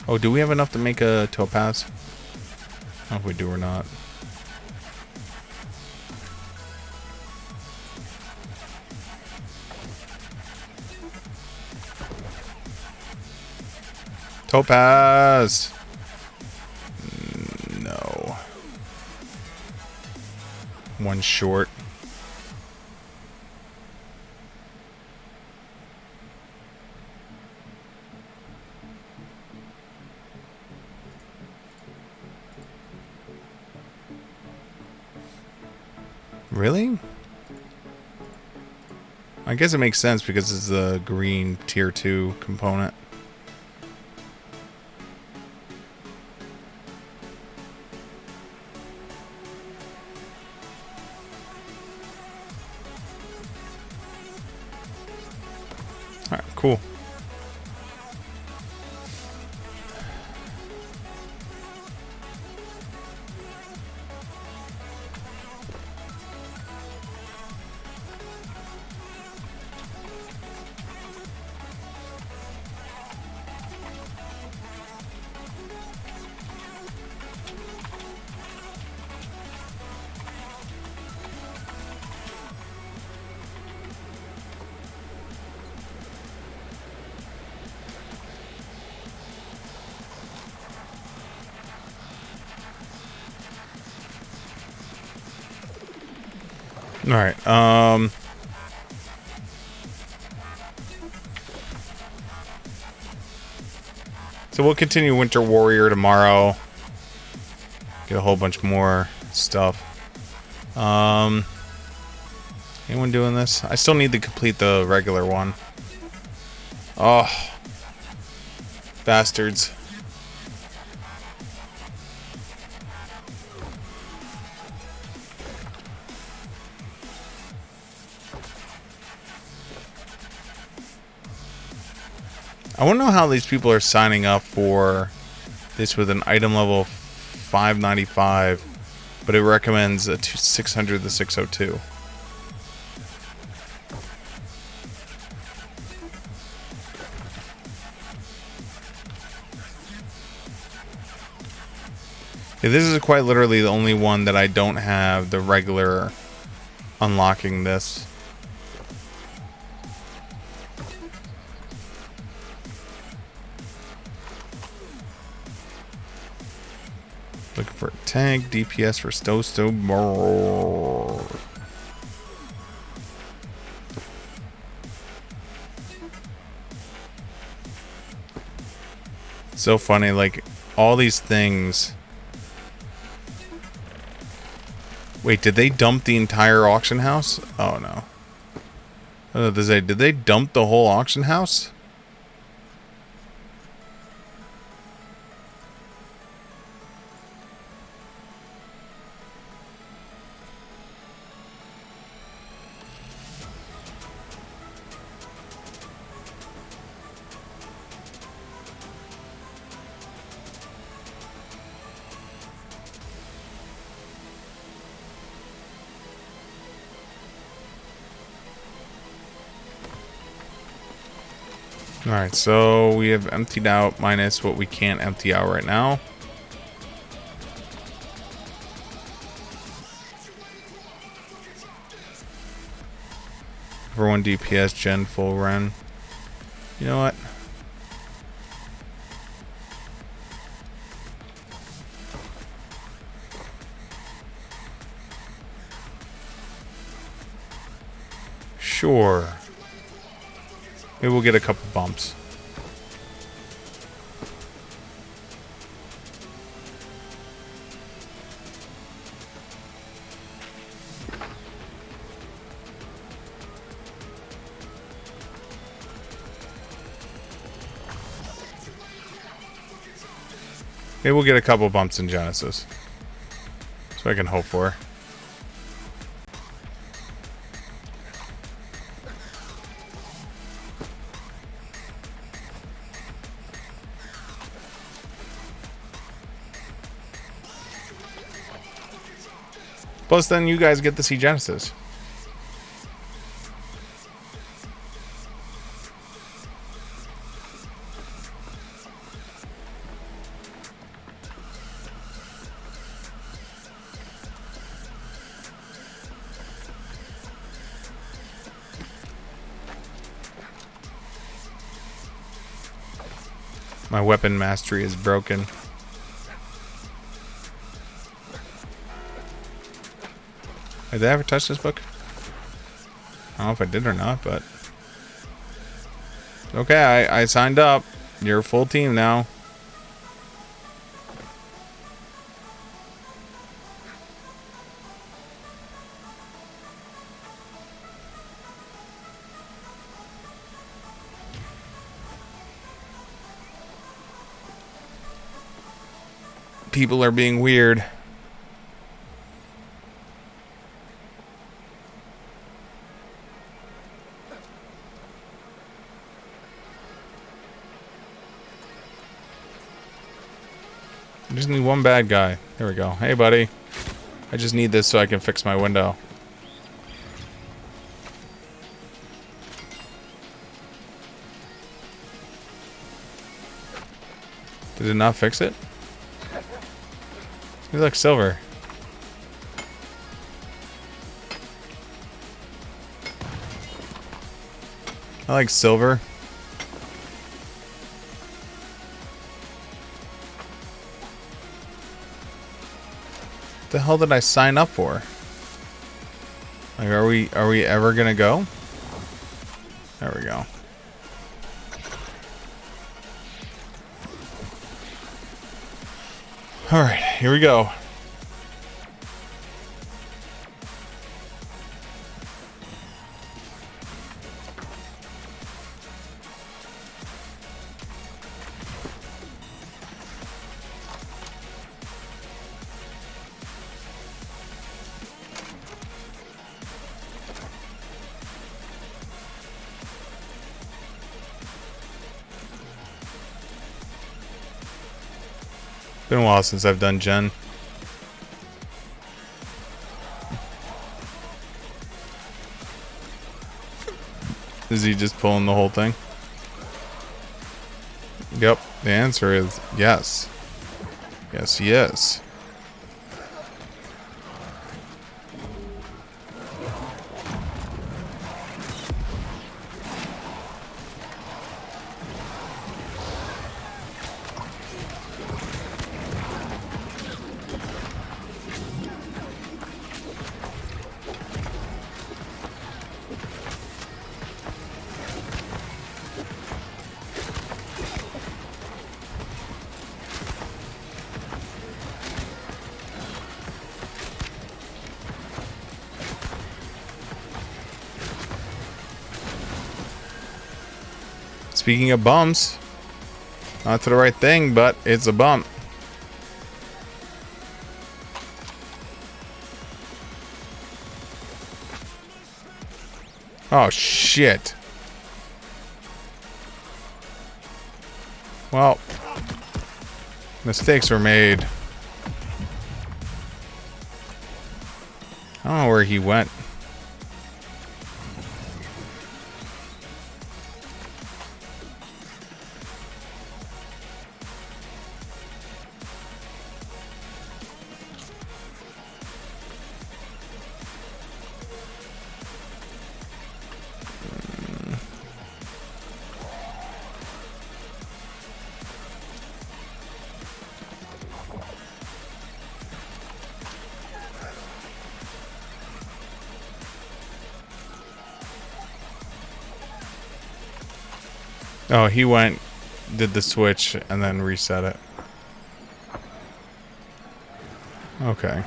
Oh, do we have enough to make a topaz? I don't know if we do or not. Topaz! No. One short. Really? I guess it makes sense because it's the green tier 2 component. Alright, cool. Alright, so we'll continue Winter Warrior tomorrow. Get a whole bunch more stuff. Anyone doing this? I still need to complete the regular one. Oh. Bastards. I want to know how these people are signing up for this with an item level 595, but it recommends a 600 to 602. Yeah, this is quite literally the only one that I don't have the regular unlocking this. Looking for a tank, DPS for Stow. So funny, like all these things. Wait, did they dump the entire auction house? Oh no. I was about to say, did they dump the whole auction house? Alright, so we have emptied out minus what we can't empty out right now. For 1 DPS, gen full run. You know what? Sure. Maybe we'll get a couple bumps. Maybe we'll get a couple bumps in Genesis. So I can hope for. Plus, then you guys get to see Genesis. My weapon mastery is broken. Did I ever touch this book? I don't know if I did or not, but... Okay, I signed up. You're a full team now. People are being weird. I just need one bad guy. There we go. Hey, buddy. I just need this so I can fix my window. Did it not fix it? You look silver. I like silver. What the hell did I sign up for? Like, are we ever gonna go? There we go. Alright, here we go. Been a while since I've done Gen. Is he just pulling the whole thing? Yep, the answer is yes. Yes, he is. Speaking of bumps, not to the right thing, but it's a bump. Oh, shit. Well, mistakes were made. I don't know where he went. Oh, he went, did the switch, and then reset it. Okay.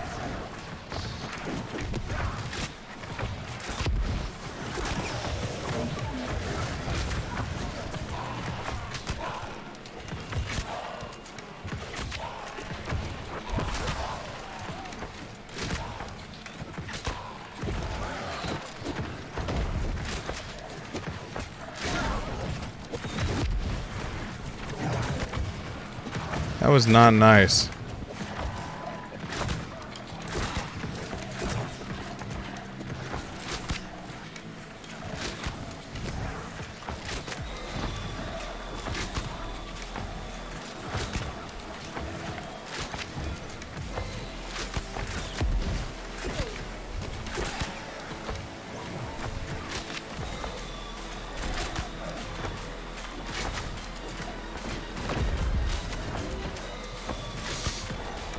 That was not nice.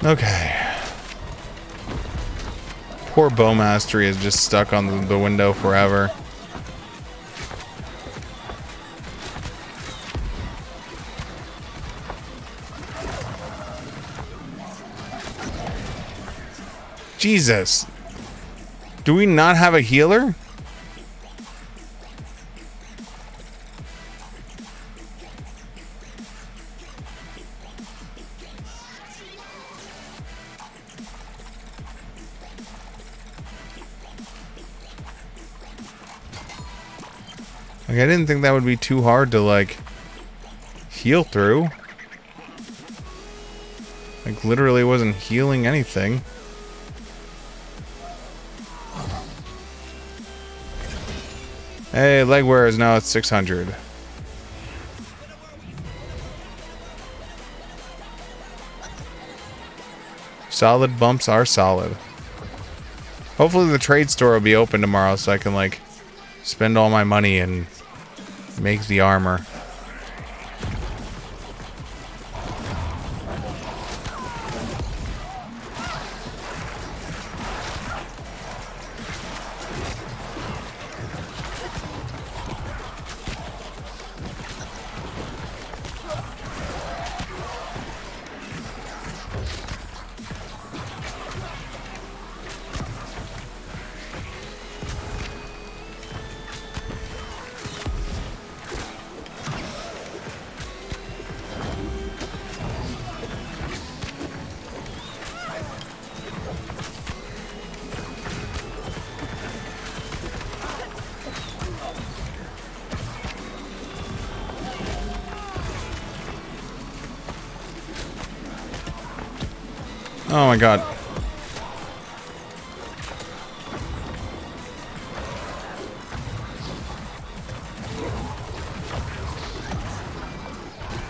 Okay. Poor Bowmastery is just stuck on the window forever. Jesus. Do we not have a healer? Like, I didn't think that would be too hard to, like, heal through. Like, literally wasn't healing anything. Hey, leg wear is now at 600. Solid bumps are solid. Hopefully the trade store will be open tomorrow so I can, like, spend all my money and make the armor. Oh my god.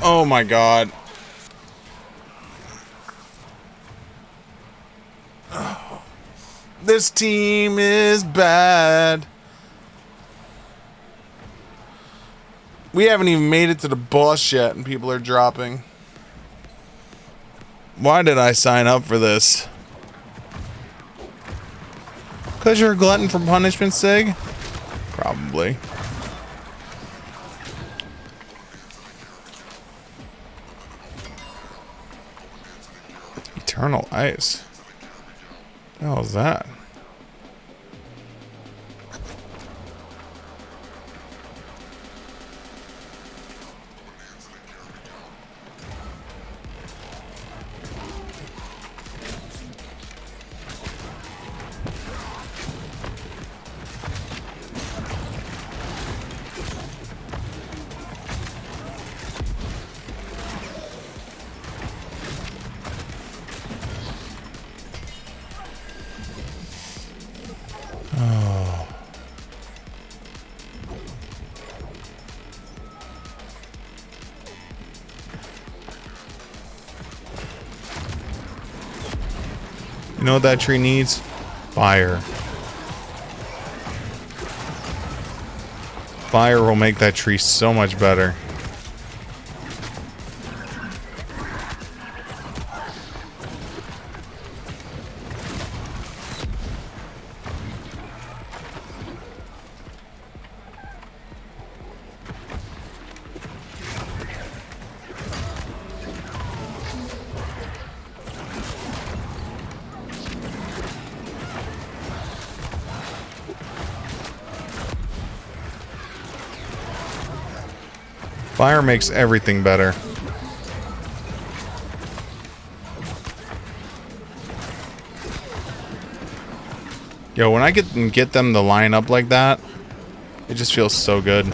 Oh my god. This team is bad. We haven't even made it to the boss yet and people are dropping. Why did I sign up for this? Because you're a glutton for punishment, Sig? Probably. Eternal Ice. What the hell is that? You know what that tree needs? Fire. Fire will make that tree so much better. Fire makes everything better. Yo, when I get them to line up like that, it just feels so good.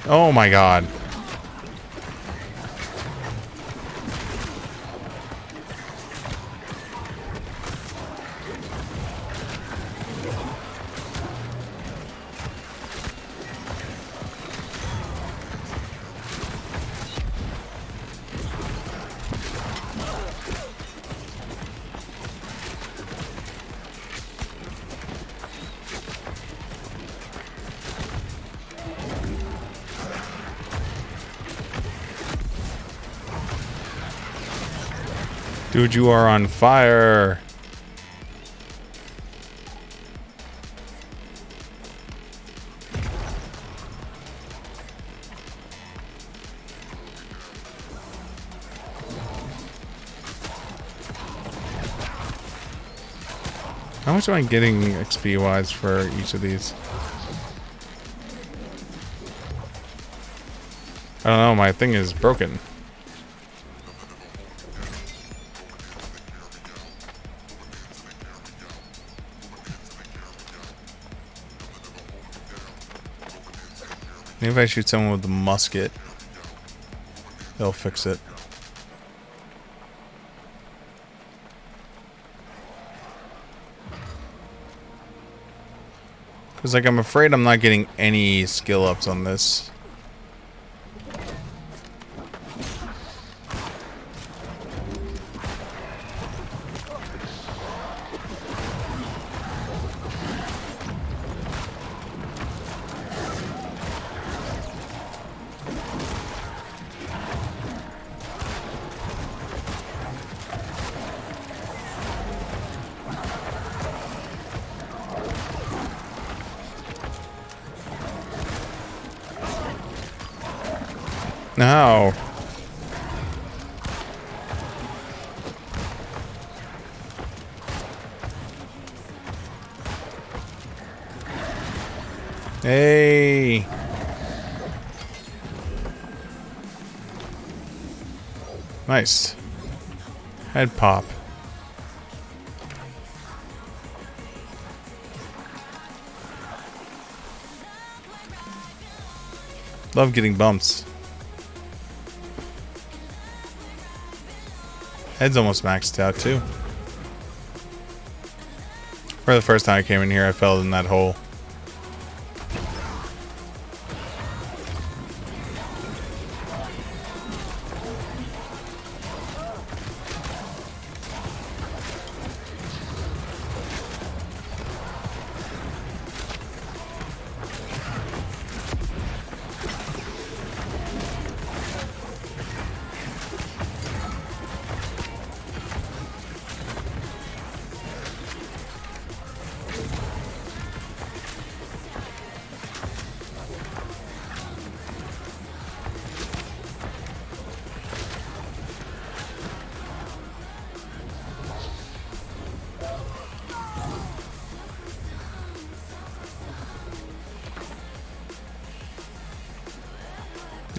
Oh my god. Dude, you are on fire. How much am I getting XP wise for each of these? I don't know, my thing is broken. Maybe if I shoot someone with a musket, they'll fix it. Because, like, I'm afraid I'm not getting any skill ups on this. No. Hey. Nice. Head pop. Love getting bumps. Head's almost maxed out too. For the first time I came in here, I fell in that hole.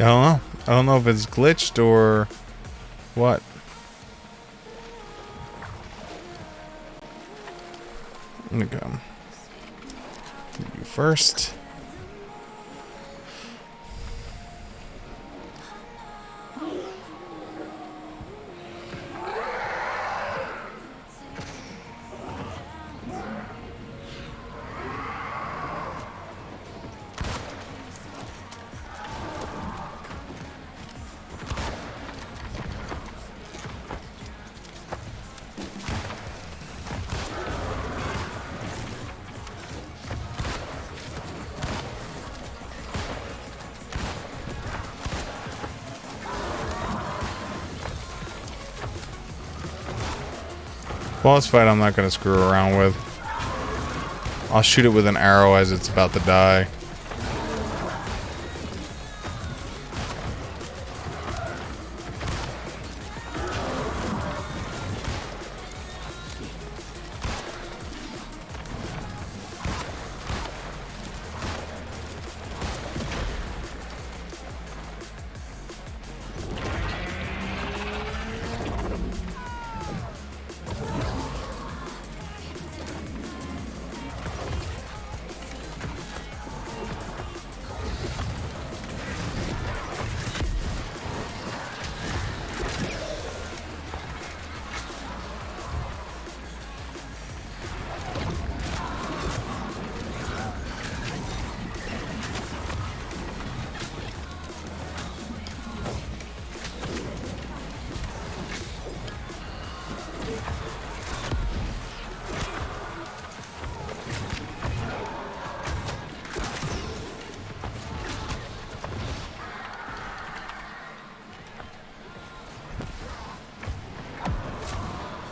I don't know. I don't know if it's glitched or what. I'm gonna go. You first. Boss fight I'm not going to screw around with. I'll shoot it with an arrow as it's about to die.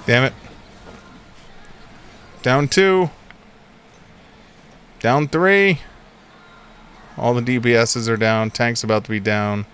Damn it. Down 2. Down 3. All the DPSs are down. Tank's about to be down.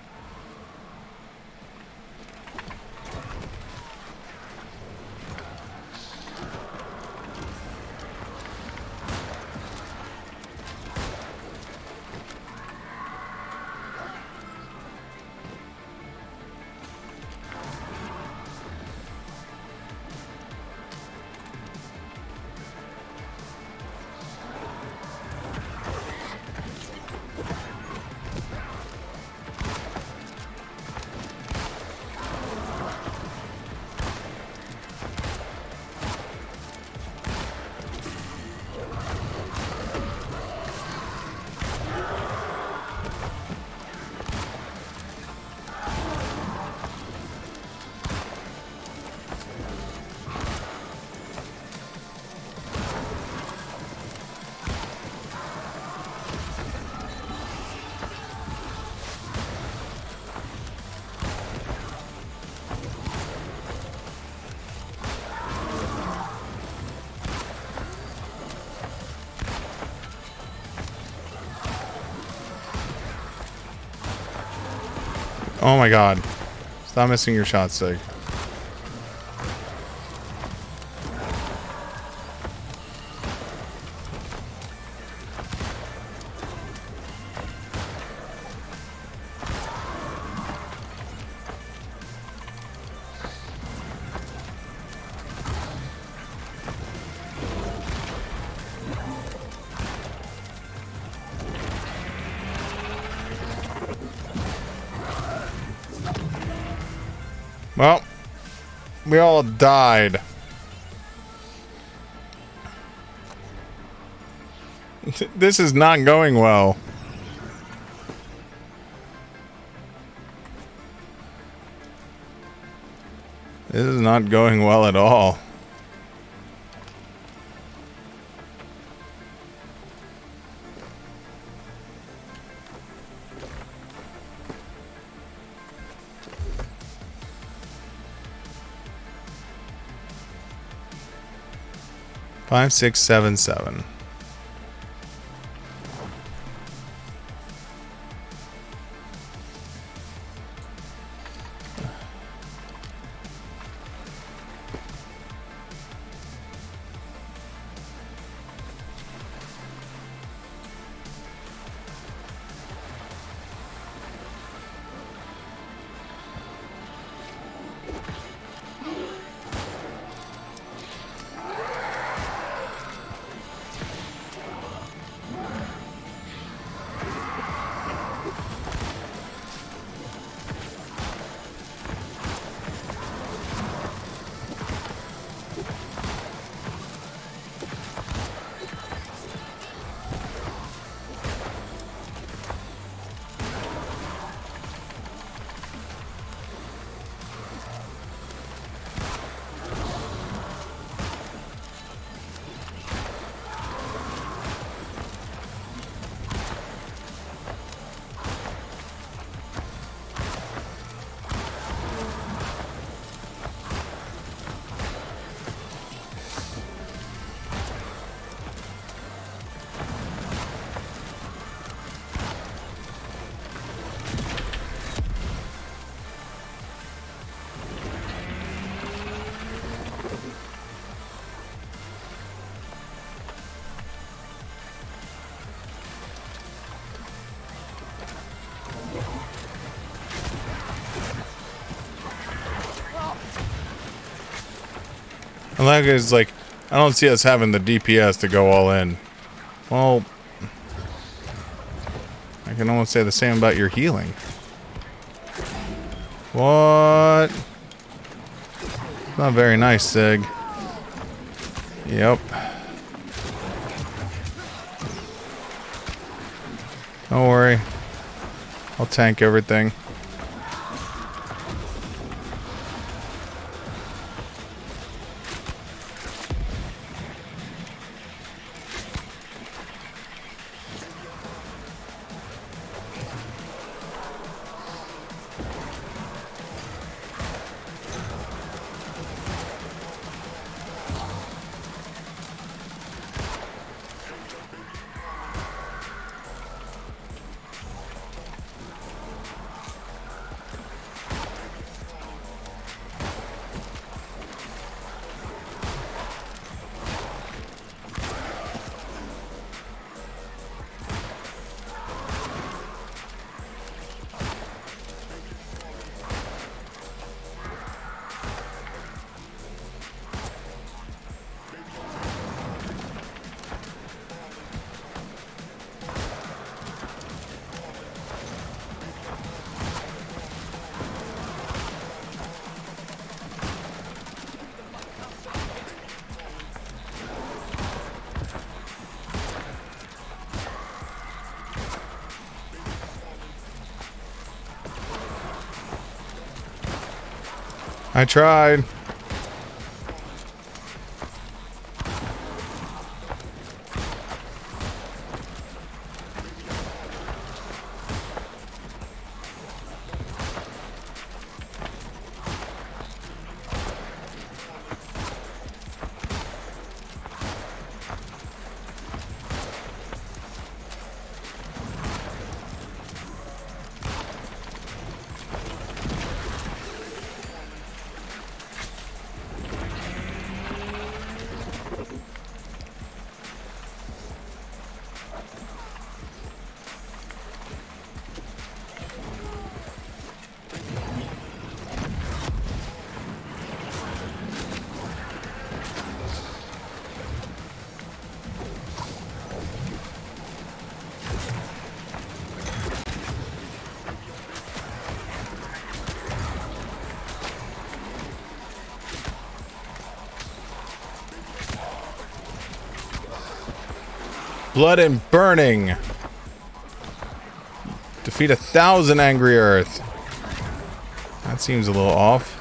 Oh my god. Stop missing your shot, Sig. Well, We all died. This is not going well. This is not going well at all. Five, 6, 7, 7. Alaga is like, I don't see us having the DPS to go all in. Well, I can almost say the same about your healing. What? Not very nice, Sig. Yep. Don't worry. I'll tank everything. I tried. Blood and burning. Defeat 1,000 angry earth. That seems a little off.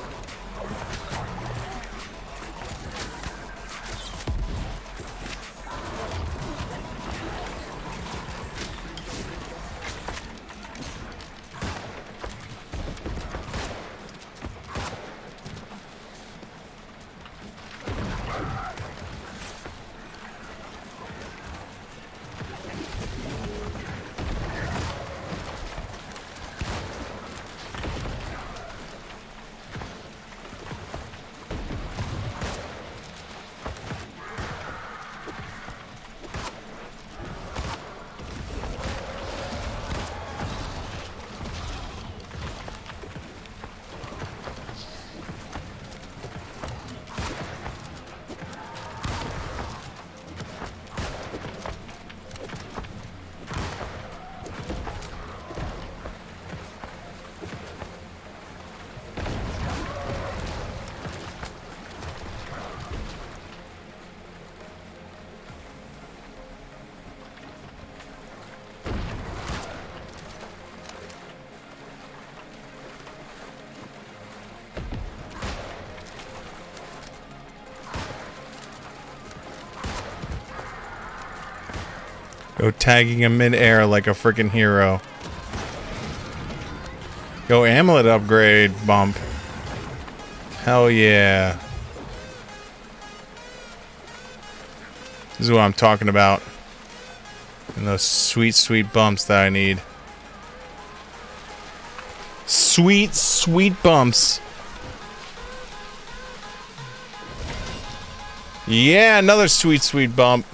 Go tagging him mid-air like a freaking hero. Go amulet upgrade bump. Hell yeah. This is what I'm talking about. And those sweet, sweet bumps that I need. Sweet, sweet bumps. Yeah, another sweet, sweet bump.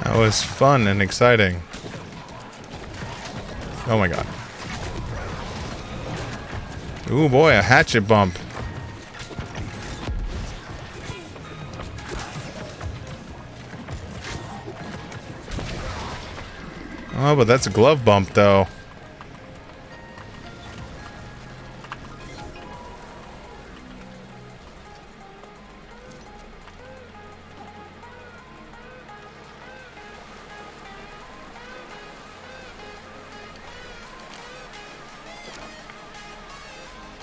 That was fun and exciting. Oh my god. Ooh boy, a hatchet bump. Oh, but that's a glove bump though.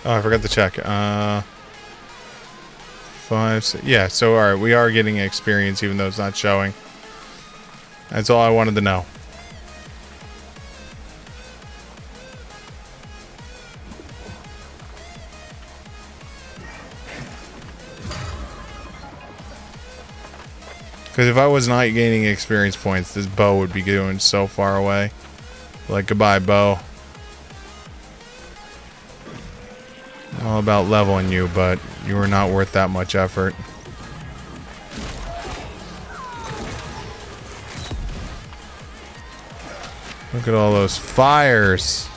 Oh, I forgot to check. 5, 6, yeah, so alright, we are getting experience even though it's not showing. That's all I wanted to know. Because if I was not gaining experience points, this bow would be going so far away. Like, goodbye, bow. All about leveling you, but you were not worth that much effort. Look at all those fires.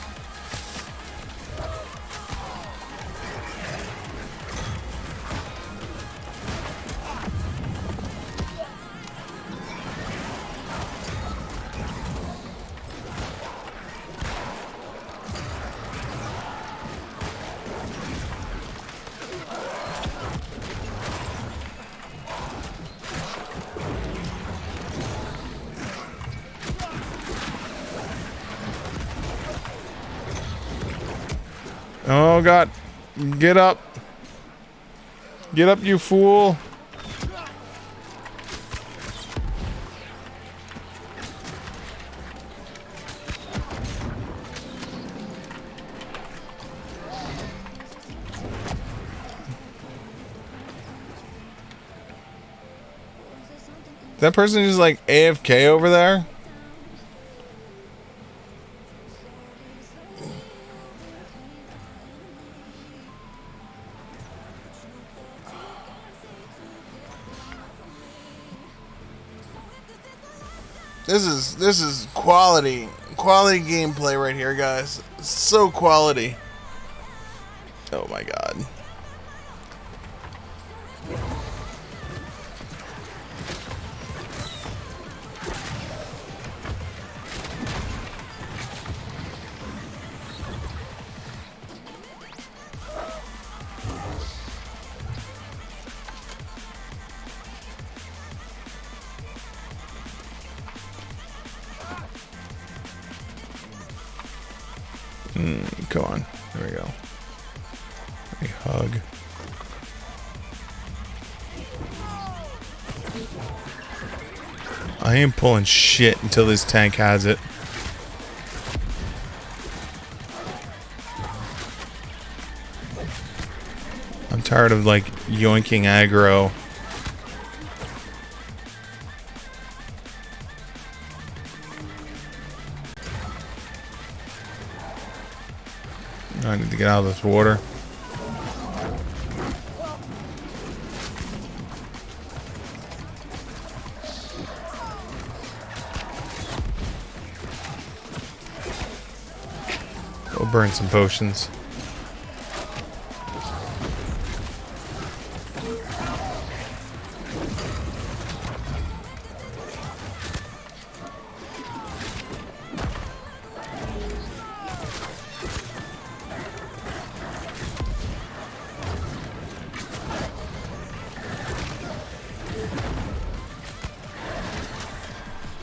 Oh god. Get up. Get up, you fool. That person is like AFK over there?
This is quality gameplay right here, guys. So quality.
Oh my god. Come on. There we go. A hug. I ain't pulling shit until this tank has it. I'm tired of like yoinking aggro. I need to get out of this water. Go burn some potions.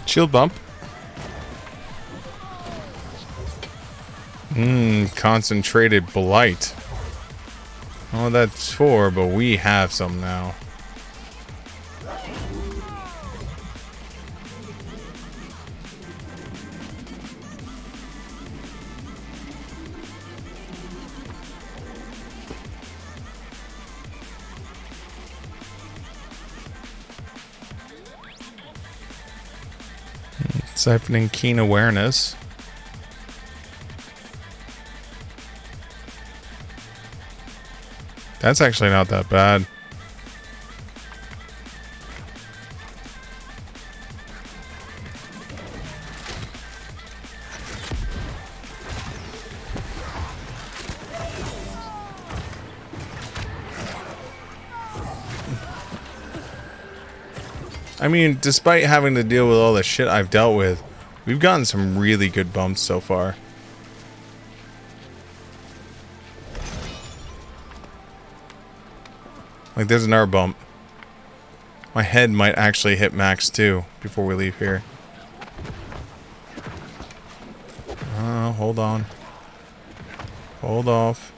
Shield bump. Concentrated blight. Oh, that's for, but we have some now. Siphoning keen awareness. That's actually not that bad. I mean, despite having to deal with all the shit I've dealt with, we've gotten some really good bumps so far. Like, there's another bump. My head might actually hit max too before we leave here. Hold on. Hold off.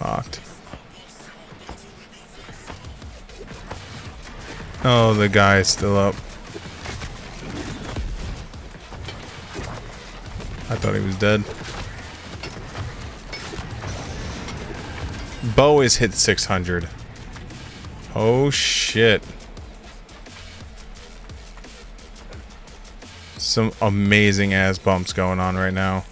Locked. Oh, the guy is still up. I thought he was dead. Bow is hit 600. Oh shit. Some amazing ass bumps going on right now.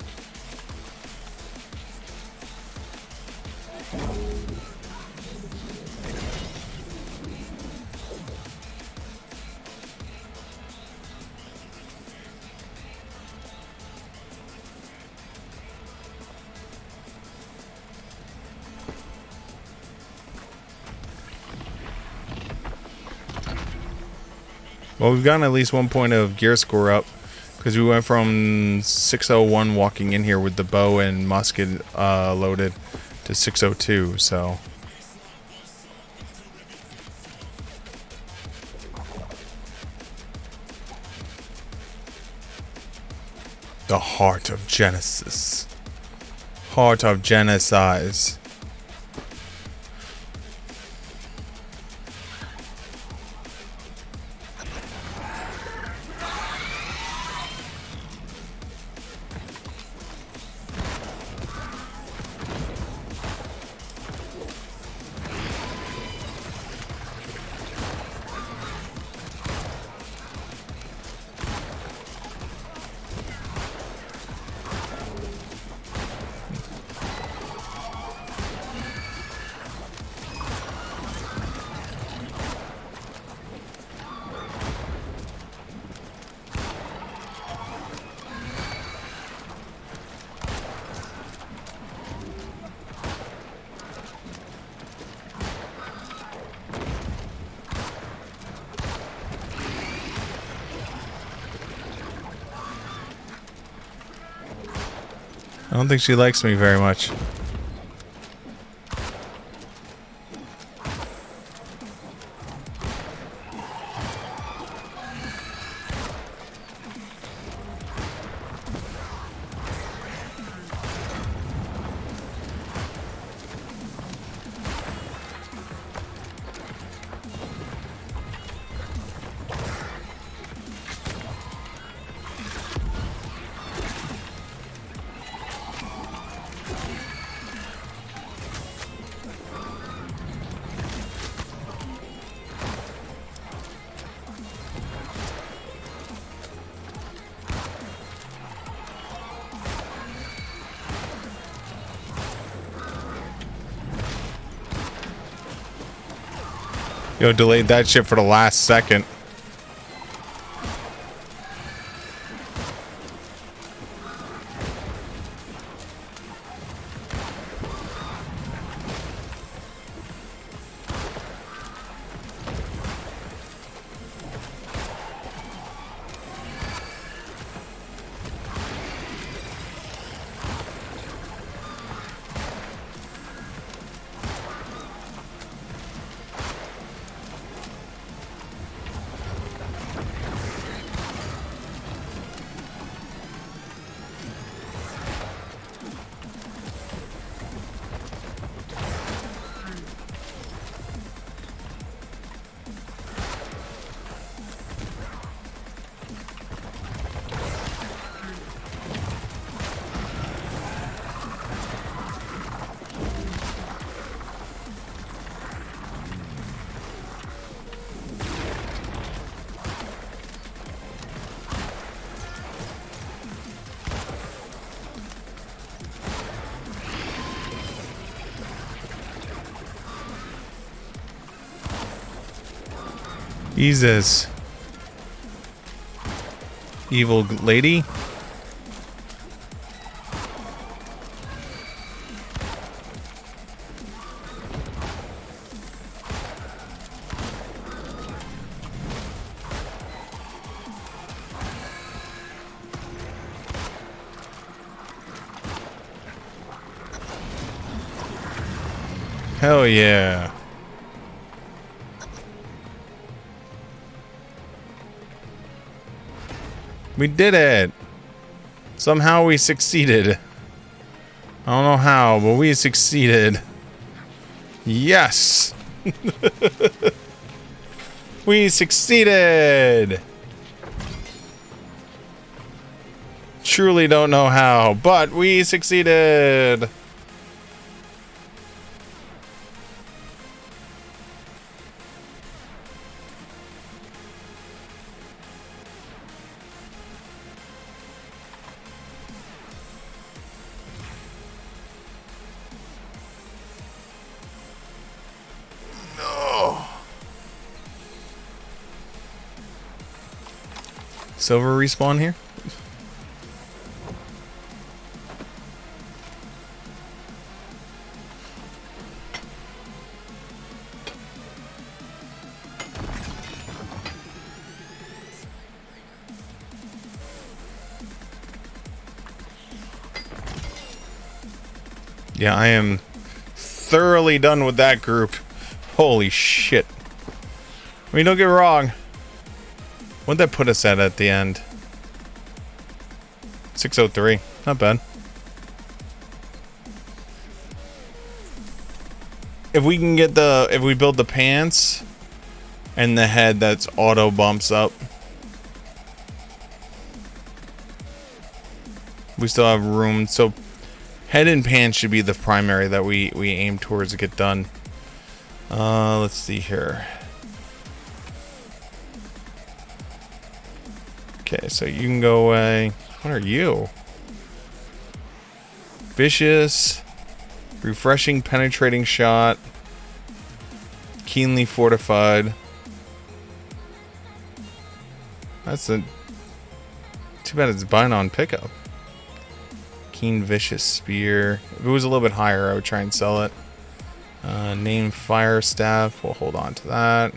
Well, we've gotten at least 1 point of gear score up because we went from 601 walking in here with the bow and musket loaded to 602, so... The heart of Genesis. Heart of Genesis. I don't think she likes me very much. Yo, delayed that shit for the last second. Jesus. Evil lady. Hell yeah. We did it! Somehow we succeeded. I don't know how, but we succeeded. Yes! We succeeded! Truly don't know how, but we succeeded! Silver respawn here? Yeah, I am thoroughly done with that group. Holy shit. I mean, don't get me wrong. What'd that put us at the end? 603. Not bad. If we can get if we build the pants and the head that's auto bumps up, we still have room. So head and pants should be the primary that we aim towards to get done. Let's see here. Okay, so you can go away. What are you? Vicious. Refreshing, penetrating shot. Keenly fortified. That's a... Too bad it's bind on pickup. Keen, vicious spear. If it was a little bit higher, I would try and sell it. Name fire staff. We'll hold on to that.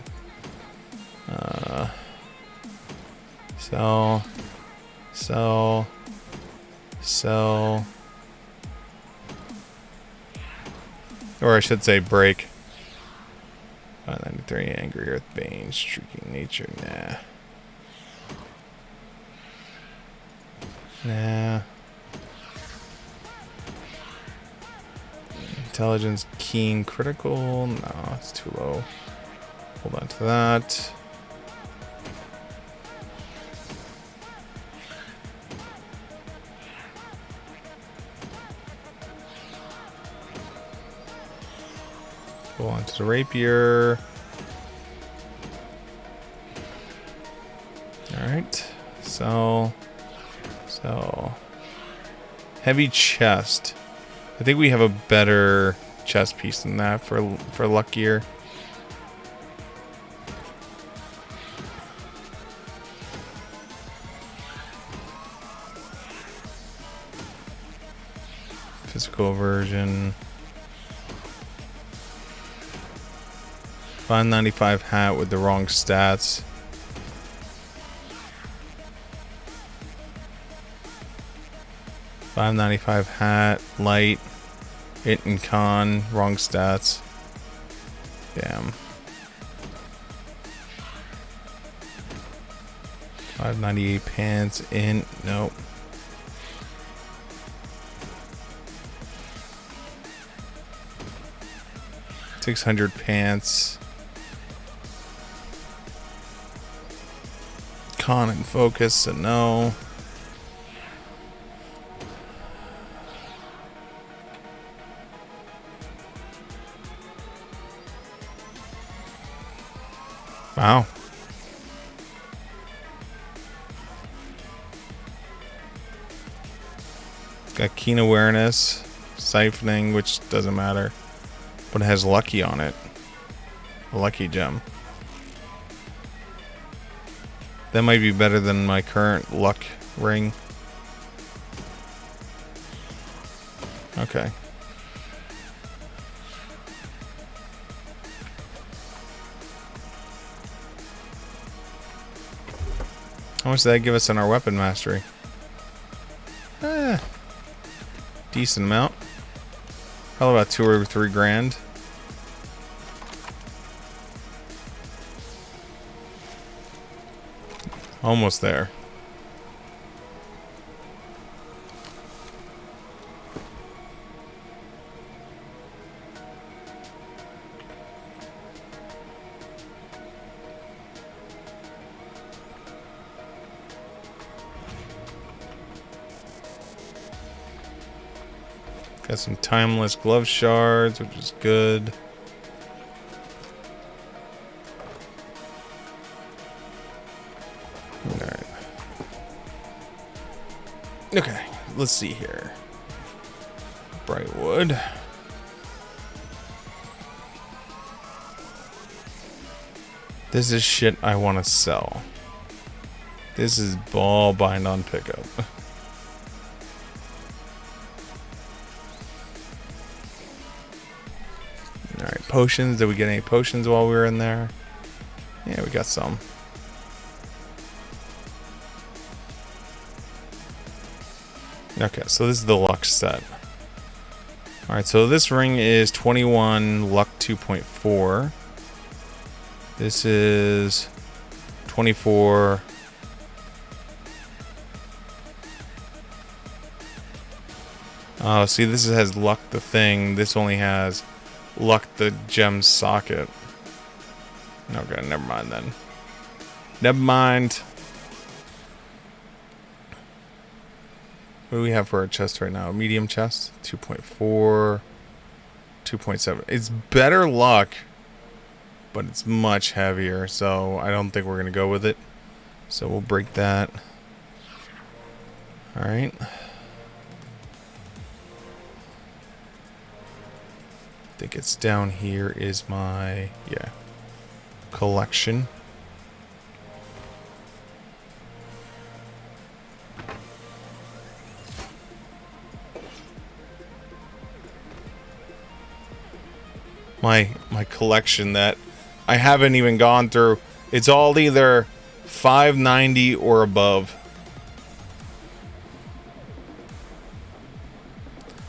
Sell. Or I should say break. 593, angry earth bane, streaking nature. Nah. Intelligence, keen, critical. No, it's too low. Hold on to that. Go on to the rapier. Alright. So heavy chest. I think we have a better chest piece than that for luckier. Physical version. 595 hat with the wrong stats. $5.95 hat, light, it and con, wrong stats. Damn. $5.98 pants, int, nope. $600 pants. Con and focus, so no. Wow. Got keen awareness, siphoning, which doesn't matter, but it has lucky on it. A lucky gem. That might be better than my current luck ring. Okay. How much did that give us on our weapon mastery? Decent amount. Probably about 2 or 3 grand. Almost there. Got some timeless glove shards, which is good. Alright. Okay, let's see here. Brightwood. This is shit I want to sell. This is ball bind on pickup. Alright, potions. Did we get any potions while we were in there? Yeah, we got some. Okay, so this is the luck set. Alright, so this ring is 21 luck 2.4. This is 24 Oh, see, this has luck the thing. This only has luck the gem socket. Okay, never mind then. Never mind. What do we have for our chest right now? Medium chest? 2.4. 2.7. It's better luck, but it's much heavier, so I don't think we're going to go with it. So we'll break that. Alright. I think it's down here is my, yeah, collection. My collection that I haven't even gone through. It's all either 590 or above.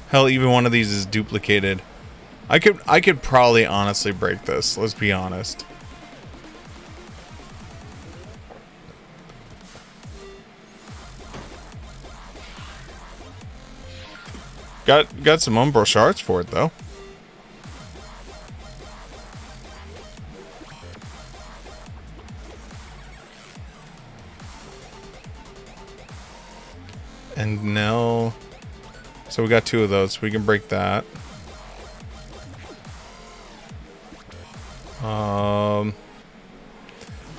Hell, even one of these is duplicated. I could probably honestly break this. Let's be honest. Got some umbral shards for it though. And now, so we got 2 of those. We can break that.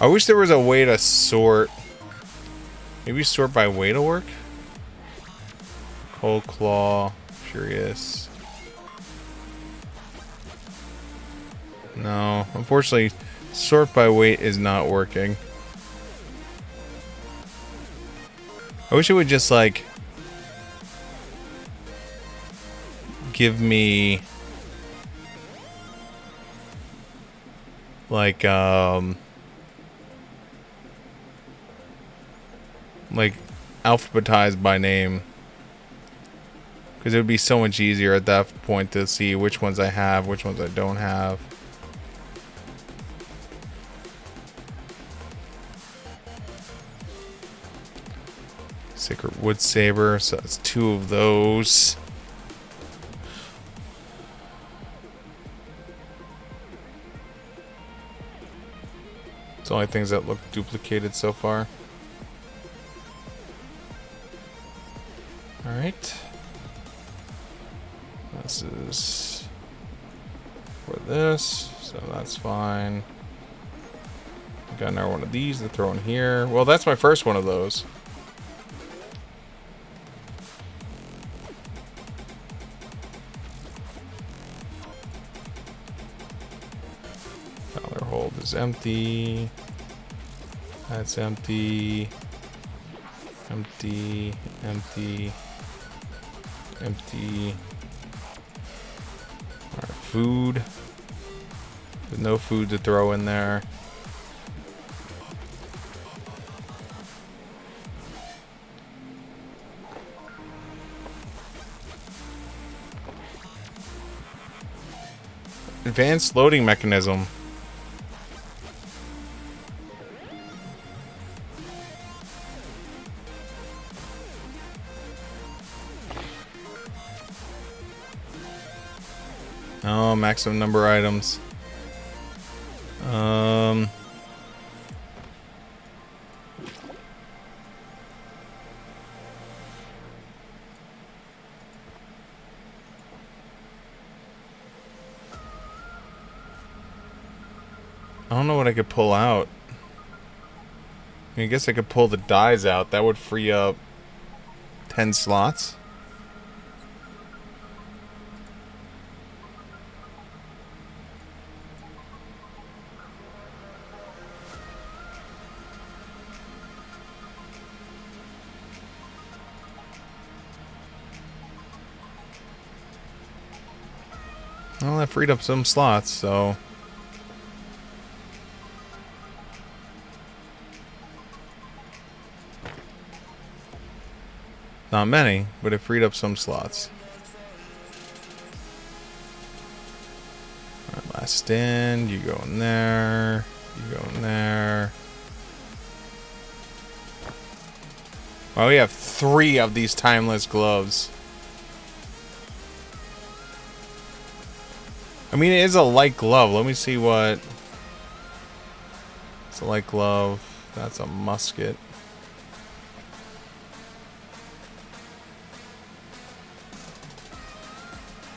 I wish there was a way to sort. Maybe sort by weight will work. Cold Claw, Furious. No, unfortunately, sort by weight is not working. I wish it would just like give me like alphabetized by name, because it would be so much easier at that point to see which ones I have, which ones I don't have. Sacred Wood Saber, so that's 2 of those. It's the only things that look duplicated so far. Alright. This is for this, so that's fine. Got another one of these to throw in here. Well, that's my first one of those. Dollar hold is empty. That's empty. Empty. Empty. Empty. Alright, food. With no food to throw in there. Advanced loading mechanism. Oh, maximum number of items. I don't know what I could pull out. I guess I could pull the dies out. That would free up 10 slots. Well, that freed up some slots, so... Not many, but it freed up some slots. Alright, last stand. You go in there. You go in there. Well, we have 3 of these timeless gloves. I mean, it is a light glove. Let me see what... It's a light glove. That's a musket.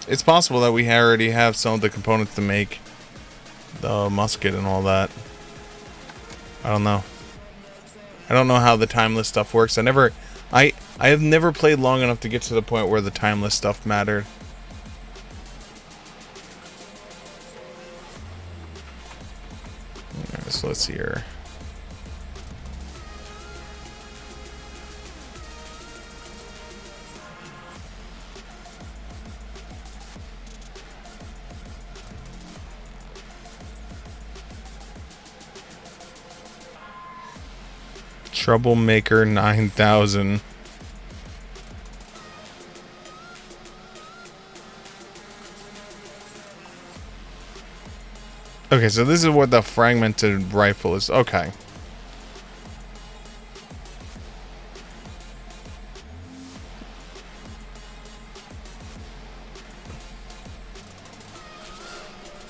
It's possible that we already have some of the components to make the musket and all that. I don't know. I don't know how the timeless stuff works. I have never played long enough to get to the point where the timeless stuff mattered. Alright, so let's see here. Troublemaker 9000. Okay, so this is what the fragmented rifle is. Okay.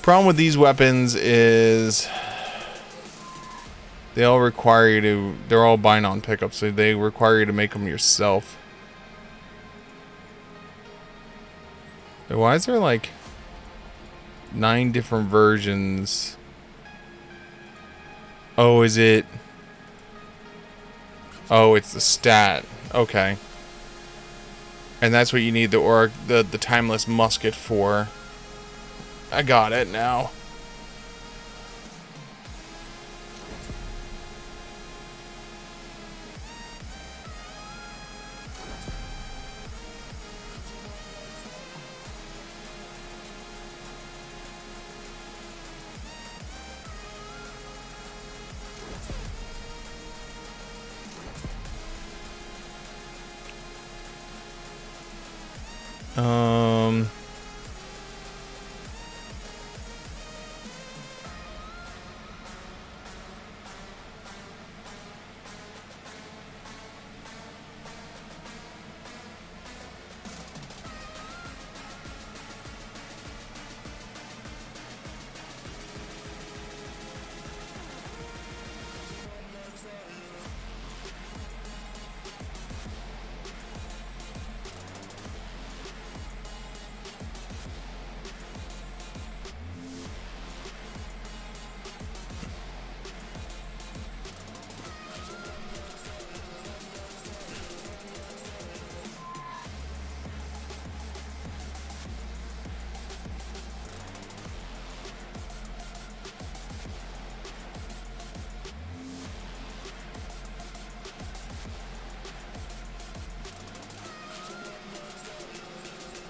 Problem with these weapons is they all require you to, they're all bind-on pickups, so they require you to make them yourself. Why is there like 9 different versions? Oh, is it? Oh, it's the stat. Okay. And that's what you need the timeless musket for. I got it now.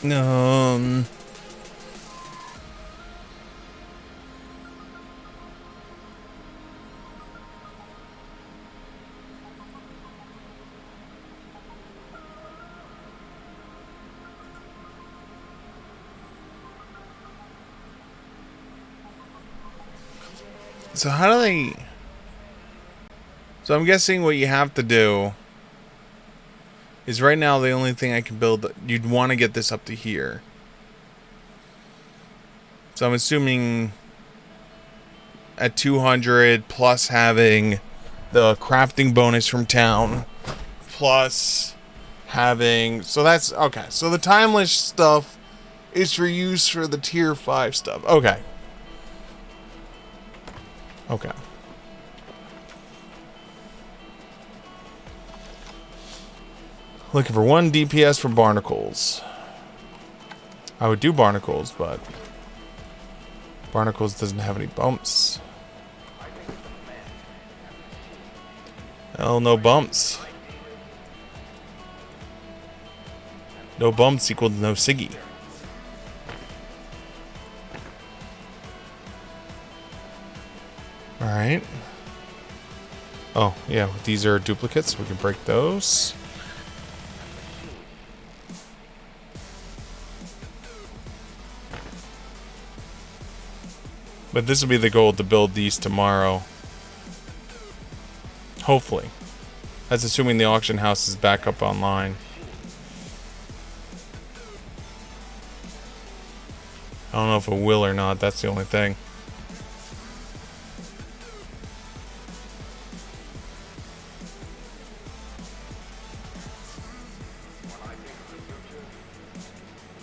No. So how do they... So I'm guessing what you have to do is right now the only thing I can build, you'd want to get this up to here. So I'm assuming at 200 plus having the crafting bonus from town plus having, so that's okay. So the timeless stuff is for use for the tier 5 stuff. Okay. Okay. Looking for 1 DPS for barnacles. I would do barnacles, but barnacles doesn't have any bumps. Hell, no bumps. No bumps equals no Siggy. Alright. Oh, yeah, these are duplicates. We can break those. But this will be the goal, to build these tomorrow. Hopefully. That's assuming the auction house is back up online. I don't know if it will or not. That's the only thing.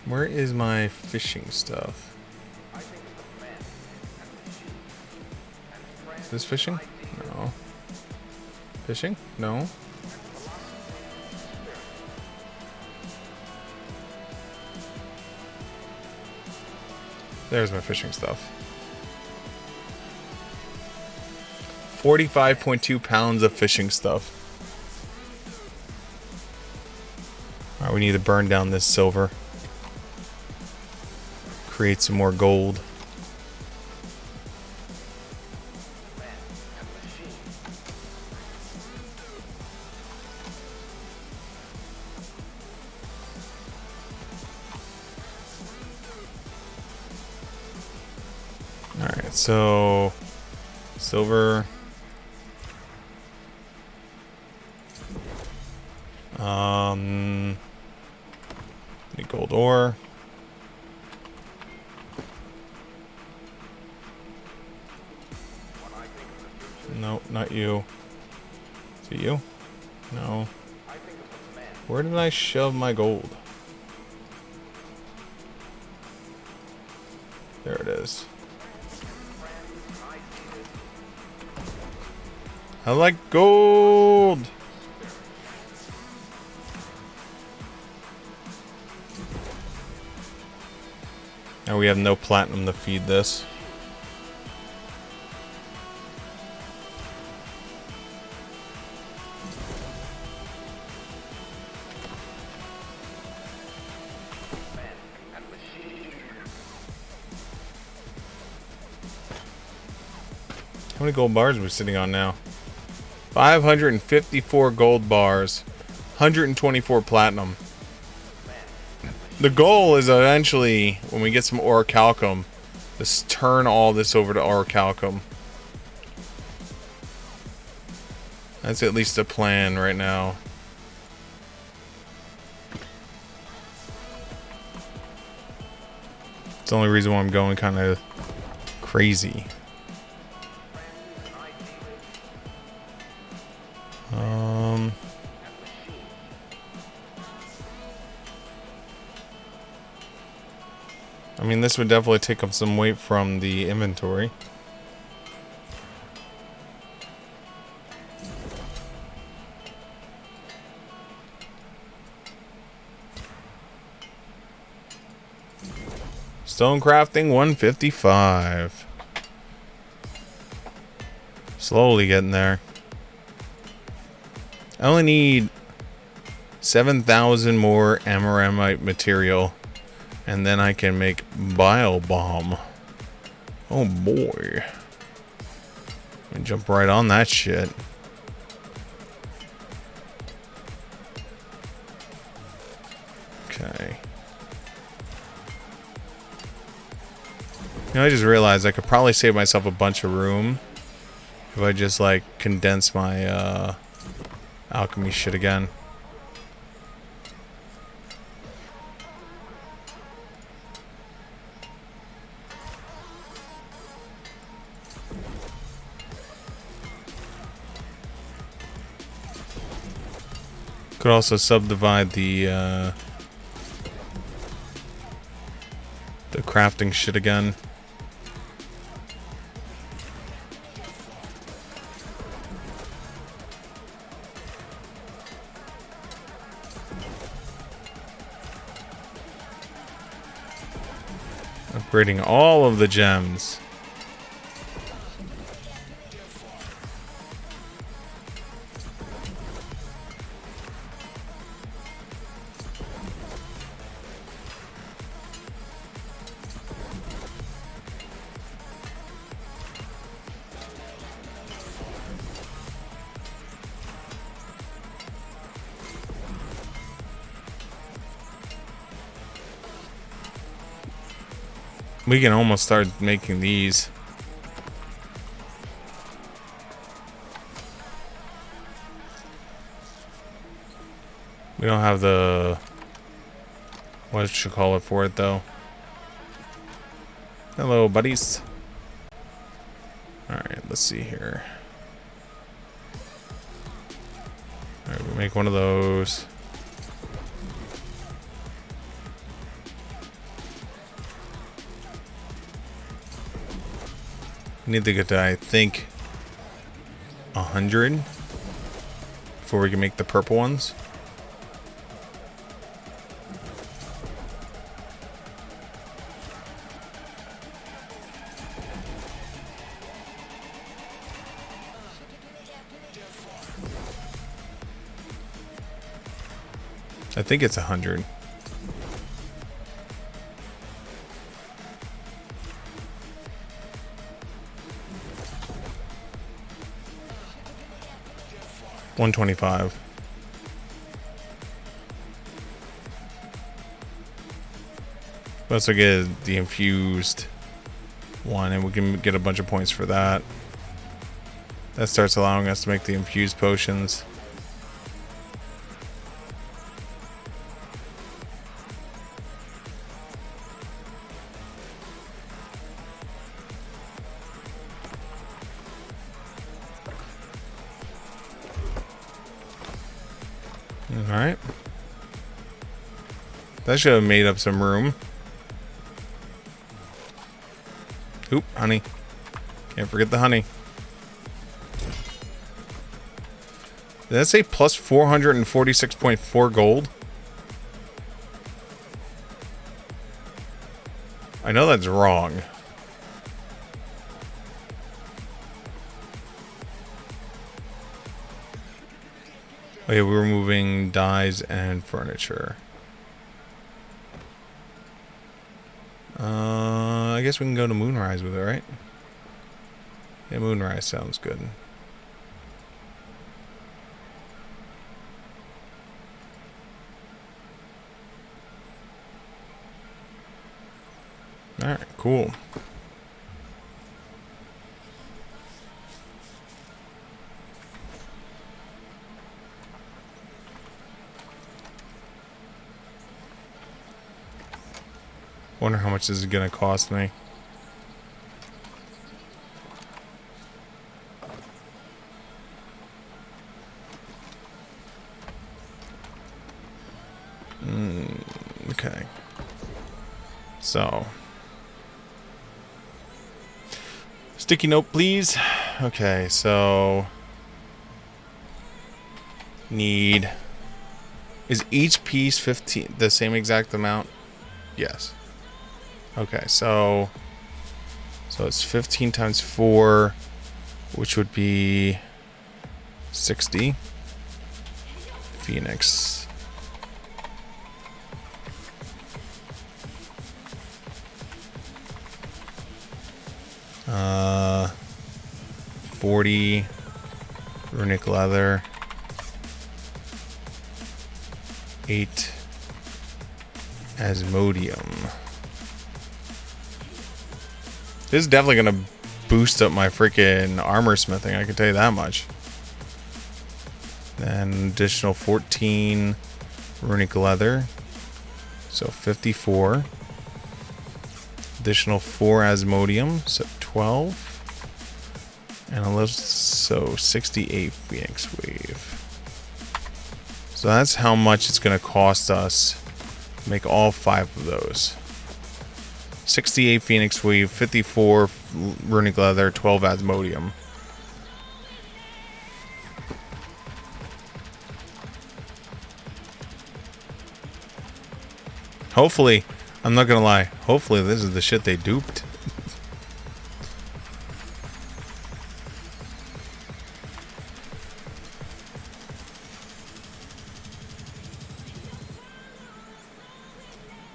Where is my fishing stuff? Is this fishing? No. Fishing? No. There's my fishing stuff. 45.2 pounds of fishing stuff. Alright, we need to burn down this silver. Create some more gold. Alright, so silver. Need gold ore. No, not you. Is it you? No. Where did I shove my gold? There it is. I like gold! Now we have no platinum to feed this. How many gold bars are we sitting on now? 554 gold bars. 124 platinum. The goal is eventually, when we get some orichalcum, just turn all this over to orichalcum. That's at least a plan right now. It's the only reason why I'm going kind of crazy. I mean, this would definitely take up some weight from the inventory. Stone crafting 155. Slowly getting there. I only need 7,000 more amaramite material, and then I can make bile bomb. Oh boy. Let me jump right on that shit. Okay. You know, I just realized I could probably save myself a bunch of room if I just like condense my alchemy shit again. Could also subdivide the crafting shit again. Upgrading all of the gems. We can almost start making these. We don't have the... what should call it for it though? Hello, buddies. Alright, let's see here. Alright, we'll make one of those. Need to get to, I think, 100 before we can make the purple ones. I think it's 100. $125. We also get the infused one, and we can get a bunch of points for that. That starts allowing us to make the infused potions. Alright. That should have made up some room. Oop, honey. Can't forget the honey. Did that say plus 446.4 gold? I know that's wrong. Okay, we're moving dyes and furniture. I guess we can go to Moonrise with it, right? Yeah, Moonrise sounds good. Alright, cool. Wonder how much this is gonna cost me. Okay. So. Sticky note, please. Okay, so. Need. Is each piece 15 the same exact amount? Yes. Okay, so it's 15 times 4, which would be 60. Phoenix. Uh, 40 runic leather. 8 Asmodium. This is definitely gonna boost up my freaking armor smithing, I can tell you that much. Then additional 14 runic leather. So 54. Additional 4 Asmodium, so 12. And so 68 Phoenix Wave. So that's how much it's gonna cost us to make all 5 of those. 68 Phoenix Weave, 54 runic leather, 12 Asmodium. Hopefully, I'm not gonna lie, hopefully this is the shit they duped.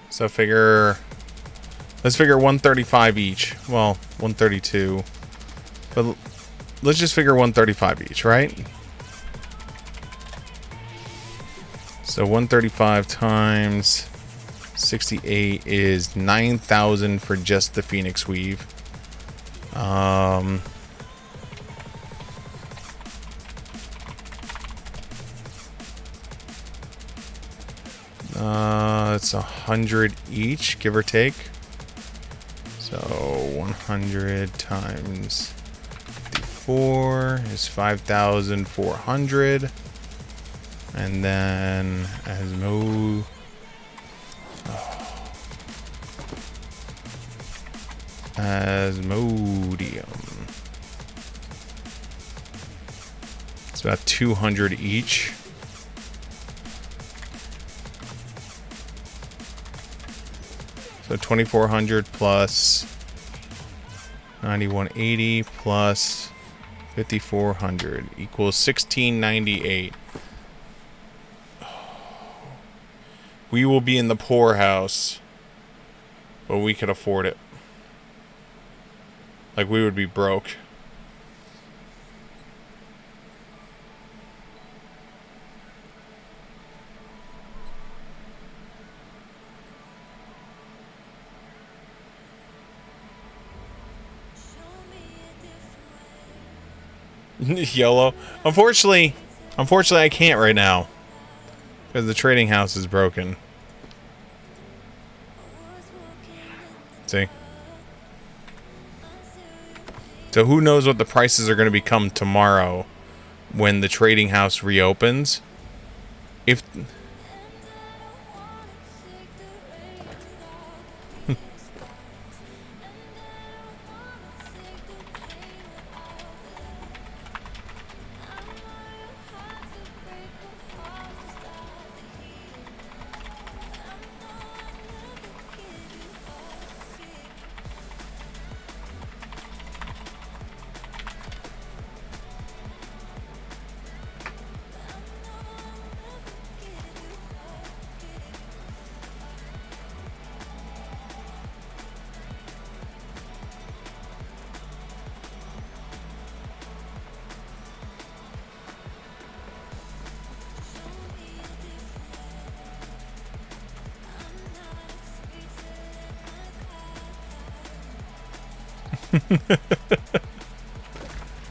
So let's figure 135 each. Well, 132. But let's just figure 135 each, right? So 135 times 68 is 9,000 for just the Phoenix Weave. It's 100 each, give or take. So 100 times 4 is 5,400. And then Asmodium. It's about 200 each. So 2,400 plus 9,180 plus 5,400 equals 1,698. We will be in the poorhouse, but we could afford it. Like, we would be broke. YOLO. Unfortunately, I can't right now. Because the trading house is broken. See? So who knows what the prices are going to become tomorrow when the trading house reopens. If...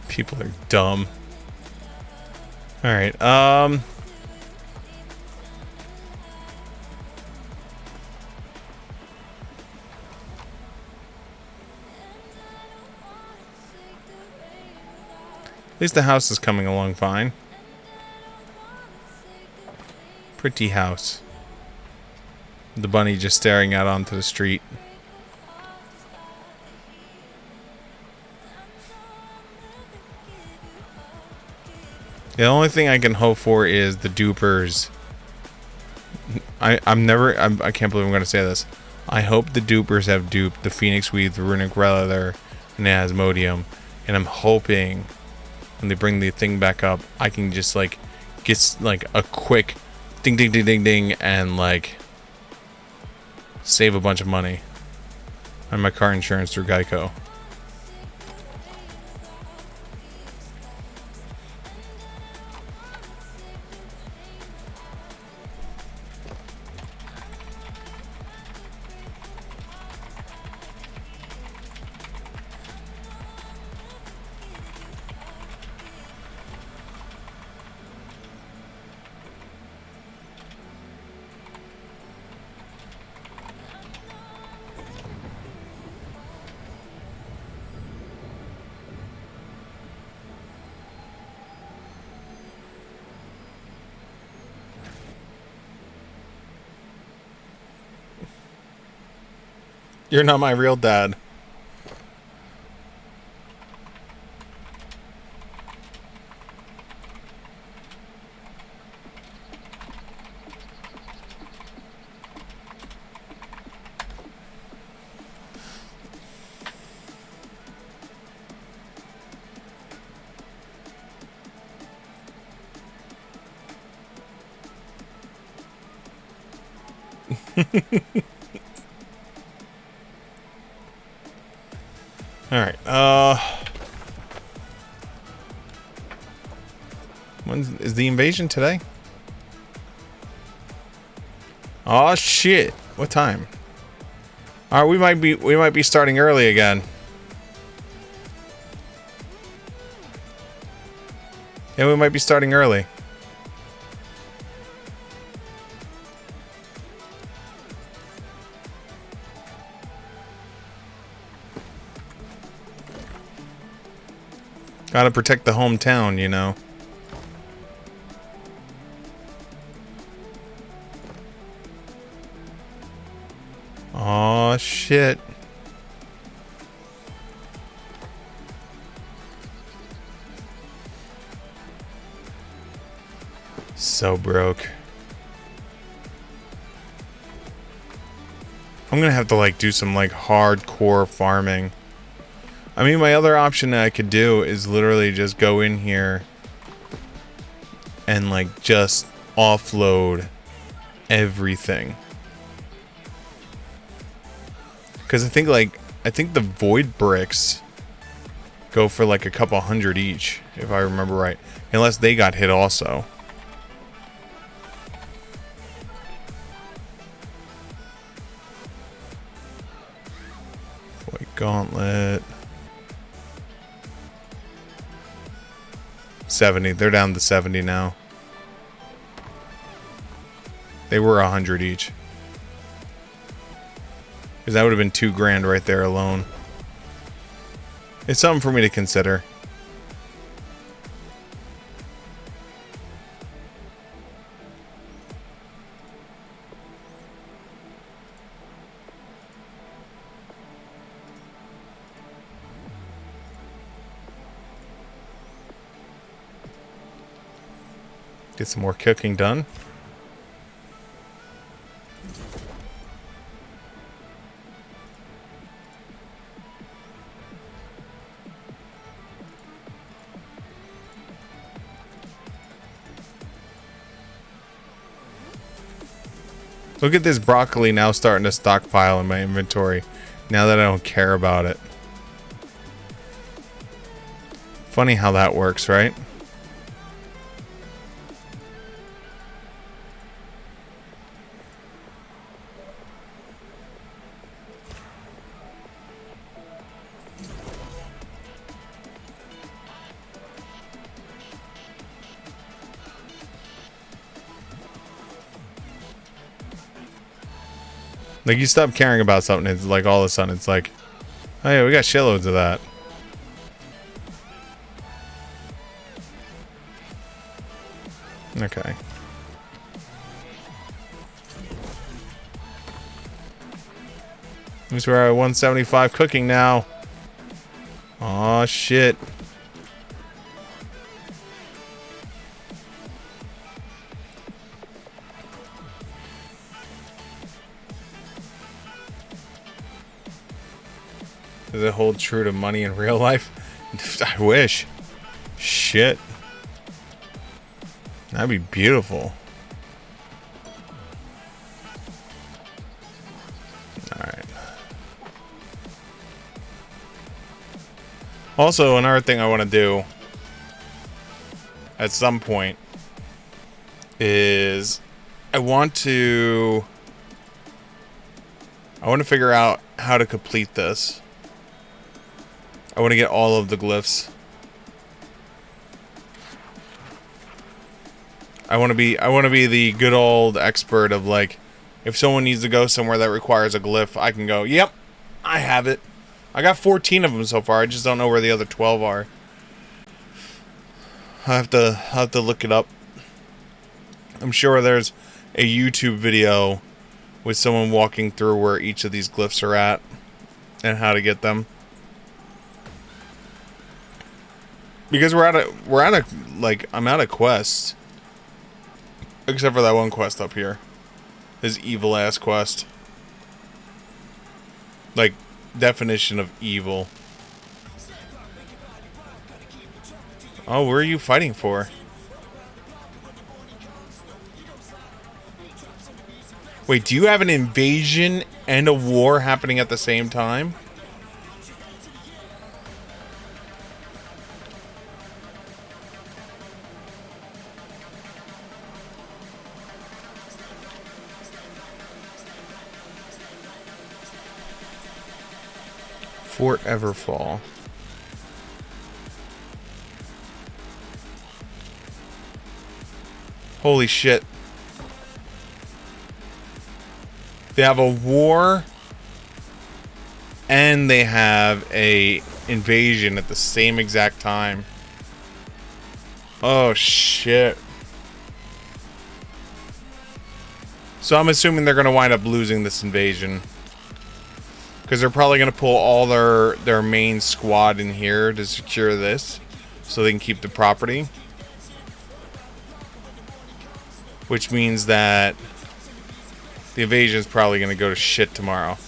People are dumb. Alright, at least the house is coming along fine. Pretty house. The bunny just staring out onto the street. The only thing I can hope for is the dupers. I can't believe I'm going to say this. I hope the dupers have duped the Phoenix Weave, the Runic Leather, and Asmodium. And I'm hoping when they bring the thing back up, I can just like get like a quick ding ding ding ding ding and like save a bunch of money on my car insurance through Geico. You're not my real dad. Alright, is the invasion today? Oh shit. What time? Alright, we might be starting early again. Yeah, we might be starting early. Gotta protect the hometown, you know. Aw, shit. So broke. I'm gonna have to like do some like hardcore farming. I mean, my other option that I could do is literally just go in here and like just offload everything. Because I think the void bricks go for like a couple hundred each, if I remember right. Unless they got hit also. Void gauntlet. 70. They're down to 70 now. They were 100 each. Because that would have been $2,000 right there alone. It's something for me to consider. Get some more cooking done. Look at this broccoli now starting to stockpile in my inventory. Now that I don't care about it. Funny how that works, right? Like, you stop caring about something, it's like all of a sudden it's like, oh yeah, we got shitloads of that. Okay. At least we're at 175 cooking now. Aw, shit. Does it hold true to money in real life? I wish. Shit. That'd be beautiful. Alright. Also, another thing I want to do at some point is I want to figure out how to complete this. I want to get all of the glyphs. I want to be the good old expert of like, if someone needs to go somewhere that requires a glyph, I can go, yep, I have it. I got 14 of them so far. I just don't know where the other 12 are. I'll have to look it up. I'm sure there's a YouTube video with someone walking through where each of these glyphs are at and how to get them. Because I'm out of quests. Except for that one quest up here. This evil ass quest. Like, definition of evil. Oh, where are you fighting for? Wait, do you have an invasion and a war happening at the same time? Fort Everfall. Holy shit. They have a war and they have a invasion at the same exact time. Oh, shit. So I'm assuming they're going to wind up losing this invasion. Because they're probably going to pull all their main squad in here to secure this. So they can keep the property. Which means that the invasion is probably going to go to shit tomorrow.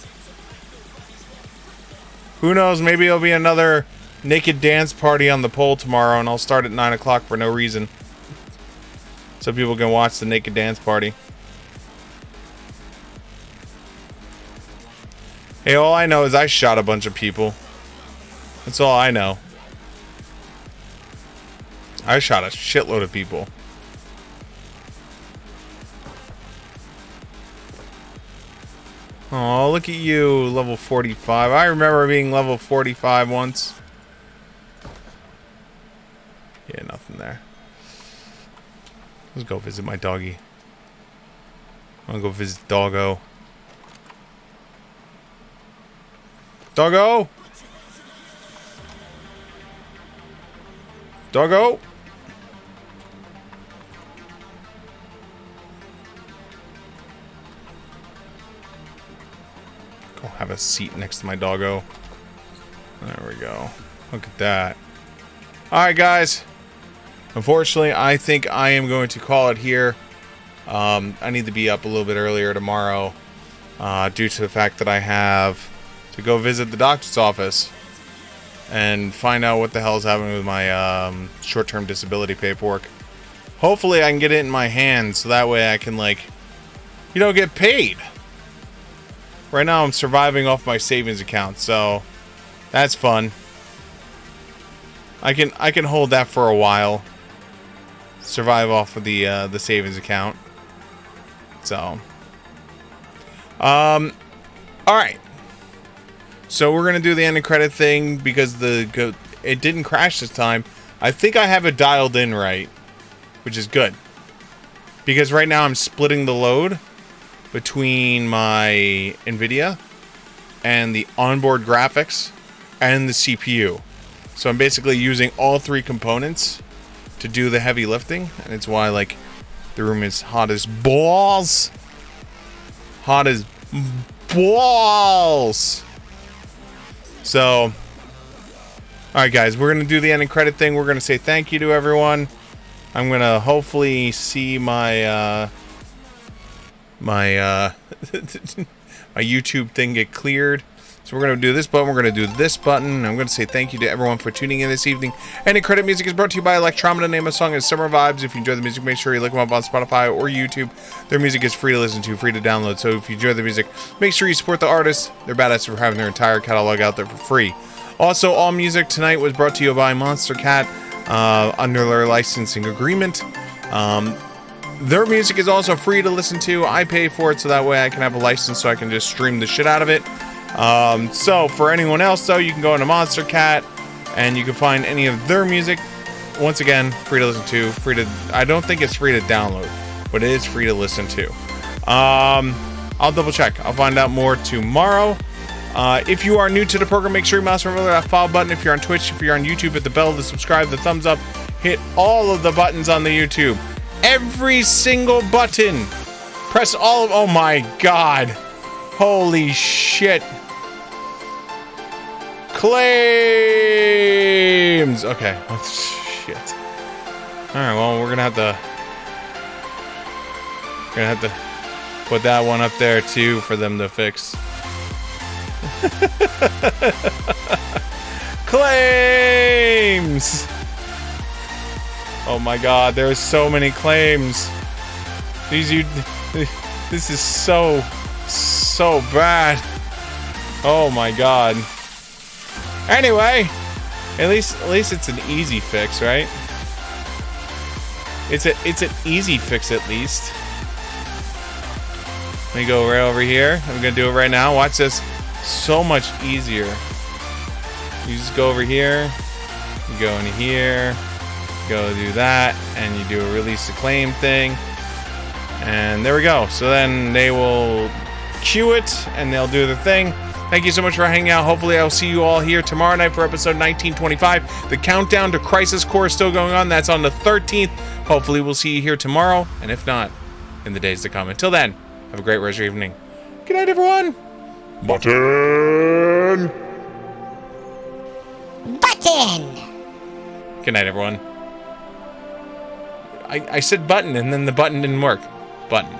Who knows? Maybe it'll be another naked dance party on the pole tomorrow, and I'll start at 9 o'clock for no reason. So people can watch the naked dance party. Hey, all I know is I shot a bunch of people. That's all I know. I shot a shitload of people. Oh, look at you, level 45. I remember being level 45 once. Yeah, nothing there. Let's go visit my doggy. I'm gonna go visit Doggo. Doggo! Doggo! Go have a seat next to my doggo. There we go. Look at that. Alright, guys. Unfortunately, I think I am going to call it here. I need to be up a little bit earlier tomorrow due to the fact that I have to go visit the doctor's office and find out what the hell is happening with my short-term disability paperwork. Hopefully I can get it in my hands so that way I can, like, you know, get paid. Right now I'm surviving off my savings account, so that's fun. I can hold that for a while. Survive off of the savings account. So, all right. So we're gonna do the end of credit thing because it didn't crash this time. I think I have it dialed in right, which is good. Because right now I'm splitting the load between my NVIDIA and the onboard graphics and the CPU. So I'm basically using all three components to do the heavy lifting, and it's why, like, the room is hot as balls. Hot as balls. So, alright guys, we're going to do the ending credit thing. We're going to say thank you to everyone. I'm going to hopefully see my, my YouTube thing get cleared. So we're going to do this button, we're going to do this button. I'm going to say thank you to everyone for tuning in this evening. Ending credit music is brought to you by Electromina. The name of the song is Summer Vibes. If you enjoy the music, make sure you look them up on Spotify or YouTube. Their music is free to listen to, free to download. So if you enjoy the music, make sure you support the artists. They're badass for having their entire catalog out there for free. Also, all music tonight was brought to you by Monster Cat under their licensing agreement. Their music is also free to listen to. I pay for it so that way I can have a license so I can just stream the shit out of it. So for anyone else though, you can go into Monster Cat and you can find any of their music. Once again, free to listen to, I don't think it's free to download, but it is free to listen to. I'll double check. I'll find out more tomorrow. If you are new to the program, make sure you mouse over that follow button. If you're on Twitch, if you're on YouTube, hit the bell, the subscribe, the thumbs up, hit all of the buttons on the YouTube. Every single button. Press all of, oh my God. Holy shit. Claims. Okay. Oh, shit. All right. Well, we're gonna have to put that one up there too for them to fix. Claims. Oh my God. There's so many claims. This is so bad. Oh my God. Anyway, at least it's an easy fix, right? It's an easy fix at least. Let me go right over here. I'm gonna do it right now. Watch this. So much easier. You just go over here. You go into here. Go do that, and you do a release the claim thing. And there we go. So then they will queue it, and they'll do the thing. Thank you so much for hanging out. Hopefully, I'll see you all here tomorrow night for episode 1925. The countdown to Crisis Core is still going on. That's on the 13th. Hopefully, we'll see you here tomorrow, and if not, in the days to come. Until then, have a great rest of your evening. Good night, everyone.
Button!
Button!
Good night, everyone. I said button, and then the button didn't work. Button.